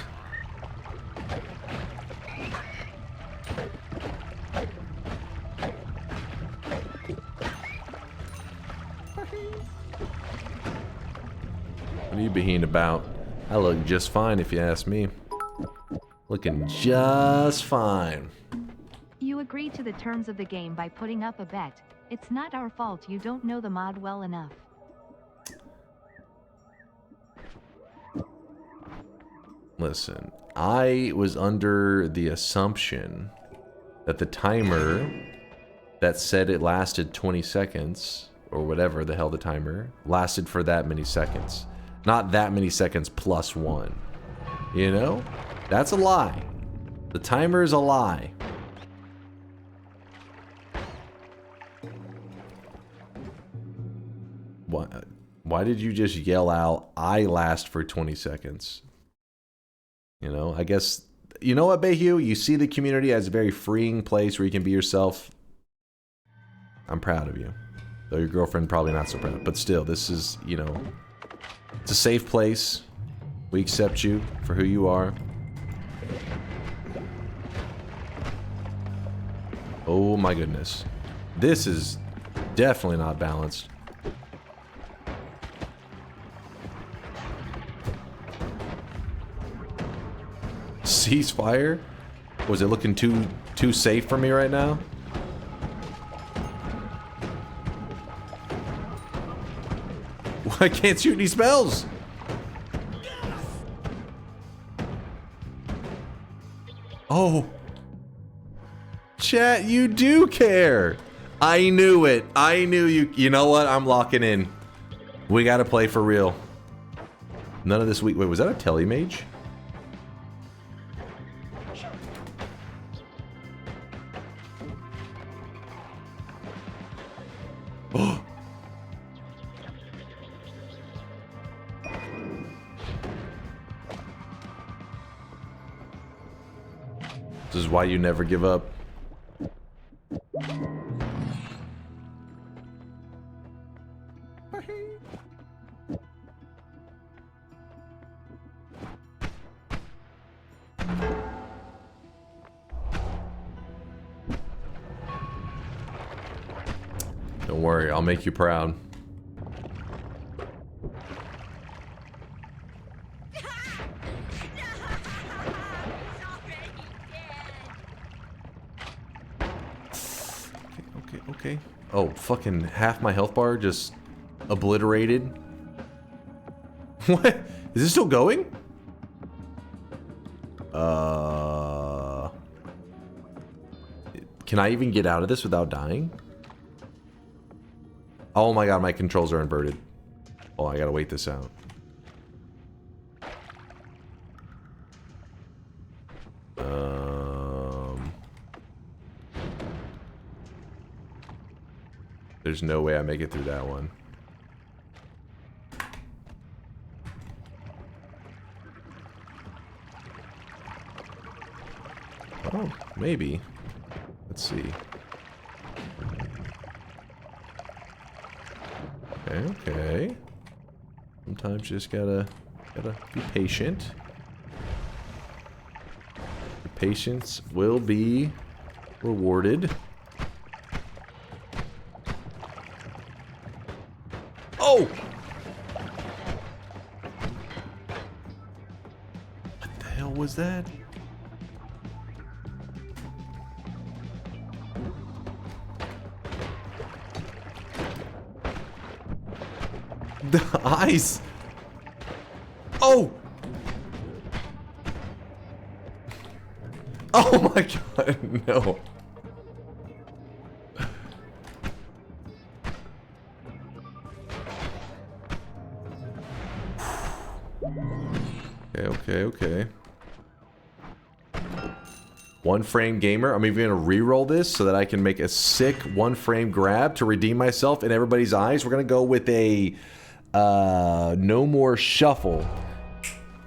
What are you being about? I look just fine if you ask me. Looking just fine. You agreed to the terms of the game by putting up a bet. It's not our fault you don't know the mod well enough. Listen, I was under the assumption that the timer that said it lasted 20 seconds, or whatever the hell the timer, lasted for that many seconds. Not that many seconds plus one. You know? That's a lie. The timer is a lie. Why did you just yell out, I last for 20 seconds? You know, I guess, you know what, Bayhu? You see the community as a very freeing place where you can be yourself. I'm proud of you. Though your girlfriend probably not so proud. But still, this is, you know, it's a safe place. We accept you for who you are. Oh my goodness. This is definitely not balanced. Ceasefire? Was it looking too safe for me right now? I can't shoot any spells. Oh. Chat, you do care. I knew it. I knew you. You know what? I'm locking in. We gotta play for real. None of this week. Wait, was that a telemage? Oh. This is why you never give up. Don't worry, I'll make you proud. Okay. Oh, fucking half my health bar just obliterated. What? Is this still going? Can I even get out of this without dying? Oh my god, my controls are inverted. Oh, I gotta wait this out. There's no way I make it through that one. Oh, maybe. Let's see. Okay. Sometimes you just gotta be patient. Your patience will be rewarded. Oh! What the hell was that? The eyes. Oh! Oh my god, no. Okay. One frame gamer. I'm even gonna re-roll this so that I can make a sick one frame grab to redeem myself in everybody's eyes. We're gonna go with a no more shuffle.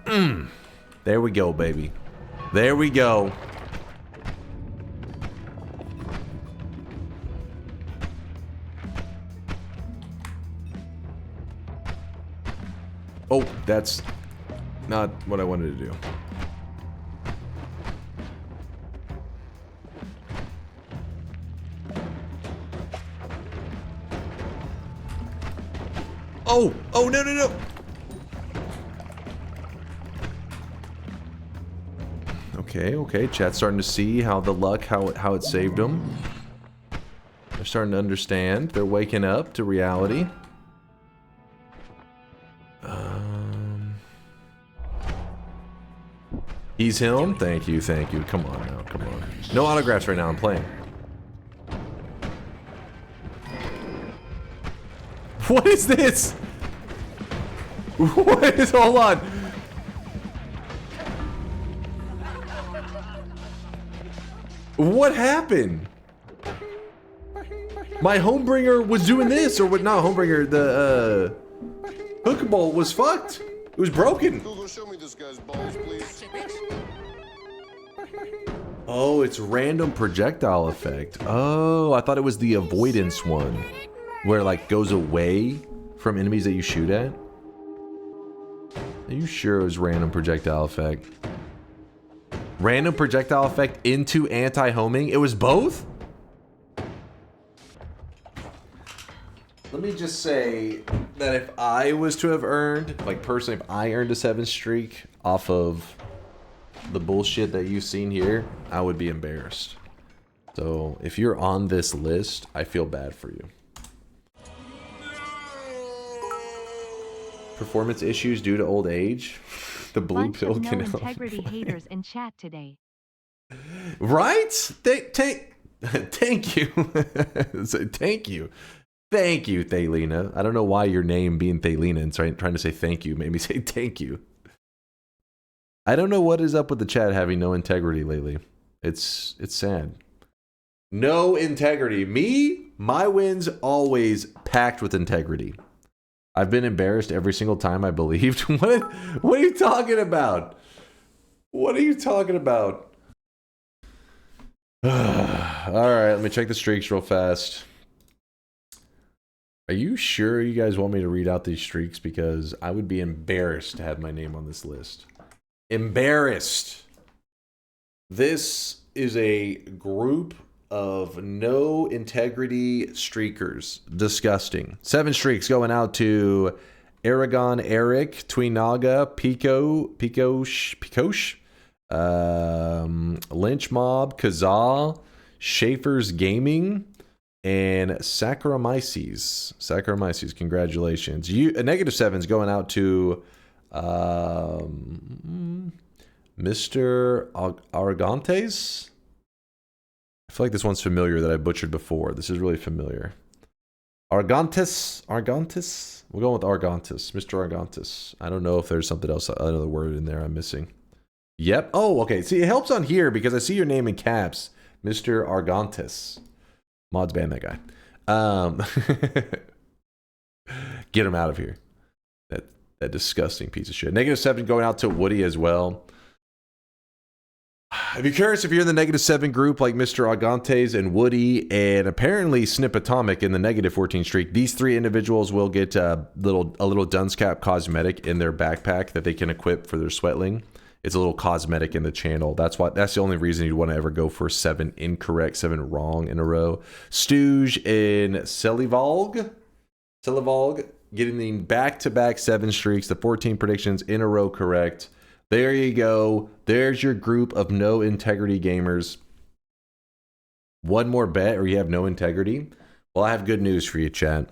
There we go, baby. There we go. Oh, that's not what I wanted to do. Oh, no. Okay. Chat's starting to see how the luck, how it saved them. They're starting to understand. They're waking up to reality. He's him. Thank you. Come on now. Come on. No autographs right now. I'm playing. What is this? What is? Hold on. What happened? My Homebringer was doing this, or what? Not Homebringer. The hook bowl was fucked. It was broken. Google, show me this guy's balls, please. Oh, it's random projectile effect. Oh, I thought it was the avoidance one, where it like goes away from enemies that you shoot at. Are you sure it was random projectile effect? Random projectile effect into anti-homing? It was both? Let me just say that if I was to have earned, like personally, if I earned a 7 streak off of the bullshit that you've seen here, I would be embarrassed. So if you're on this list, I feel bad for you. Performance issues due to old age. The blue Bunch pill of no can integrity haters in chat today. Right? Thank you. Thank you. Thank you, Thaylena. I don't know why your name being Thaylena and trying to say thank you made me say thank you. I don't know what is up with the chat having no integrity lately. It's sad. No integrity. Me, my wins always packed with integrity. I've been embarrassed every single time I believed. What are you talking about? What are you talking about? All right, let me check the streaks real fast. Are you sure you guys want me to read out these streaks? Because I would be embarrassed to have my name on this list. Embarrassed. This is a group of no integrity streakers. Disgusting. 7 streaks going out to Aragon Eric, Tweenaga, Picosh, Lynch Mob, Kazaa, Schaefer's Gaming, and Saccharomyces. Saccharomyces, congratulations. A -7's going out to Mr. Argantes. I feel like this one's familiar that I butchered before. This is really familiar. Argantes? We're going with Argantes. Mr. Argantes. I don't know if there's something else, another word in there I'm missing. Yep. Oh, okay. See, it helps on here because I see your name in caps. Mr. Argantes. Mods ban that guy. Get him out of here. That disgusting piece of shit. -7 going out to Woody as well. I'd be curious if you're in the -7 group like Mr. Argantes and Woody and apparently Snip Atomic in the -14 streak. These 3 individuals will get a little Dunce Cap cosmetic in their backpack that they can equip for their Sweatling. It's a little cosmetic in the channel. That's the only reason you'd want to ever go for 7 incorrect, 7 wrong in a row. Stooge and Celivalg getting the back-to-back 7 streaks, the 14 predictions in a row correct. There you go. There's your group of no integrity gamers. One more bet or you have no integrity? Well, I have good news for you, chat.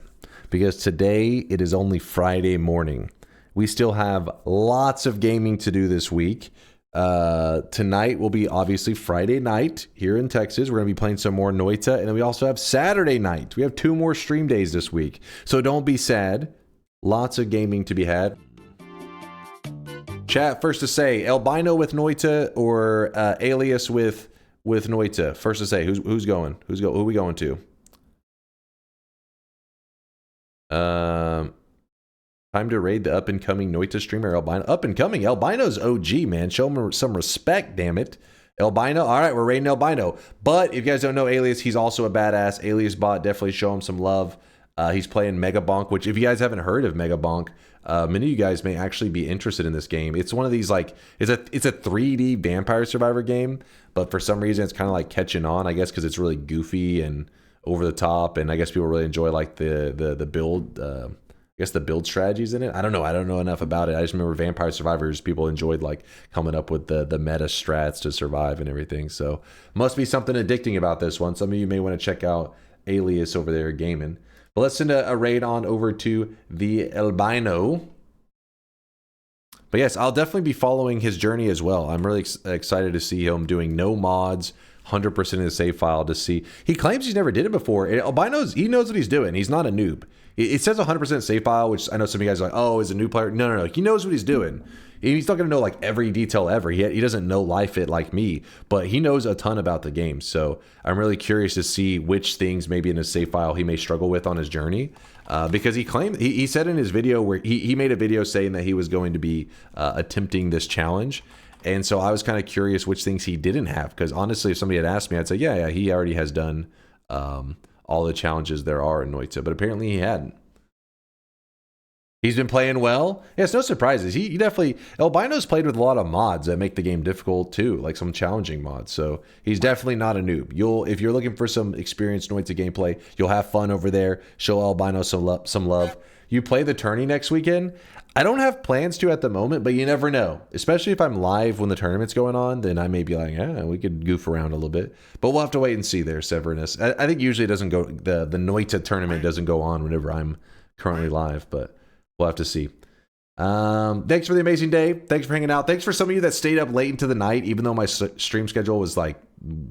because today it is only Friday morning. We still have lots of gaming to do this week. Tonight will be obviously Friday night here in Texas. We're going to be playing some more Noita, and then we also have Saturday night. We have 2 more stream days this week, so don't be sad. Lots of gaming to be had. Chat, first to say, Albino with Noita or Alias with Noita? First to say, who's going? Who are we going to? Time to raid the up-and-coming Noita streamer, Albino. Up-and-coming? Albino's OG, man. Show him some respect, damn it. Albino? All right, we're raiding Albino. But if you guys don't know Alias, he's also a badass. Alias bot, definitely show him some love. He's playing Mega Bonk, which if you guys haven't heard of Mega Bonk, many of you guys may actually be interested in this game. It's one of these, like, it's a 3D Vampire Survivor game, but for some reason it's kind of like catching on, I guess, because it's really goofy and over the top, and I guess people really enjoy like the build, I guess the build strategies in it. I don't know enough about it. I just remember Vampire Survivors, people enjoyed like coming up with the meta strats to survive and everything. So must be something addicting about this one. Some of you may want to check out Alias over there gaming. But let's send a raid on over to the Albino. But yes, I'll definitely be following his journey as well. I'm really excited to see him doing no mods, 100% in the save file to see. He claims he's never did it before. Albino's, he knows what he's doing. He's not a noob. It says 100% save file, which I know some of you guys are like, oh, is a new player. No. He knows what he's doing. He's not going to know like every detail ever. He doesn't know Life It like me, but he knows a ton about the game. So I'm really curious to see which things maybe in his save file he may struggle with on his journey. Because he claimed, he said in his video where he made a video saying that he was going to be attempting this challenge. And so I was kind of curious which things he didn't have. Because honestly, if somebody had asked me, I'd say, yeah, he already has done all the challenges there are in Noita. But apparently he hadn't. He's been playing well. Yeah, it's no surprises. He definitely, Albino's played with a lot of mods that make the game difficult too, like some challenging mods. So he's definitely not a noob. If you're looking for some experienced Noita gameplay, you'll have fun over there. Show Albino some love. You play the tourney next weekend. I don't have plans to at the moment, but you never know. Especially if I'm live when the tournament's going on, then I may be like, yeah, we could goof around a little bit. But we'll have to wait and see there, Severinus. I think usually it doesn't go, the Noita tournament doesn't go on whenever I'm currently live, but we'll have to see. Thanks for the amazing day. Thanks for hanging out. Thanks for some of you that stayed up late into the night, even though my stream schedule was like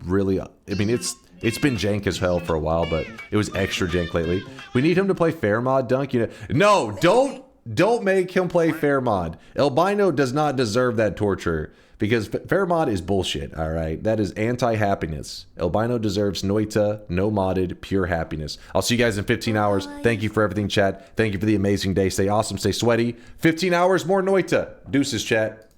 really, I mean, it's been jank as hell for a while, but it was extra jank lately. We need him to play fair mod, Dunk. You know, no, don't make him play fair mod. Albino does not deserve that torture because fair mod is bullshit. All right, that is anti-happiness. Albino deserves Noita, no modded, pure happiness. I'll see you guys in 15 hours. Thank you for everything, chat. Thank you for the amazing day. Stay awesome, stay sweaty. 15 hours more Noita. Deuces, chat.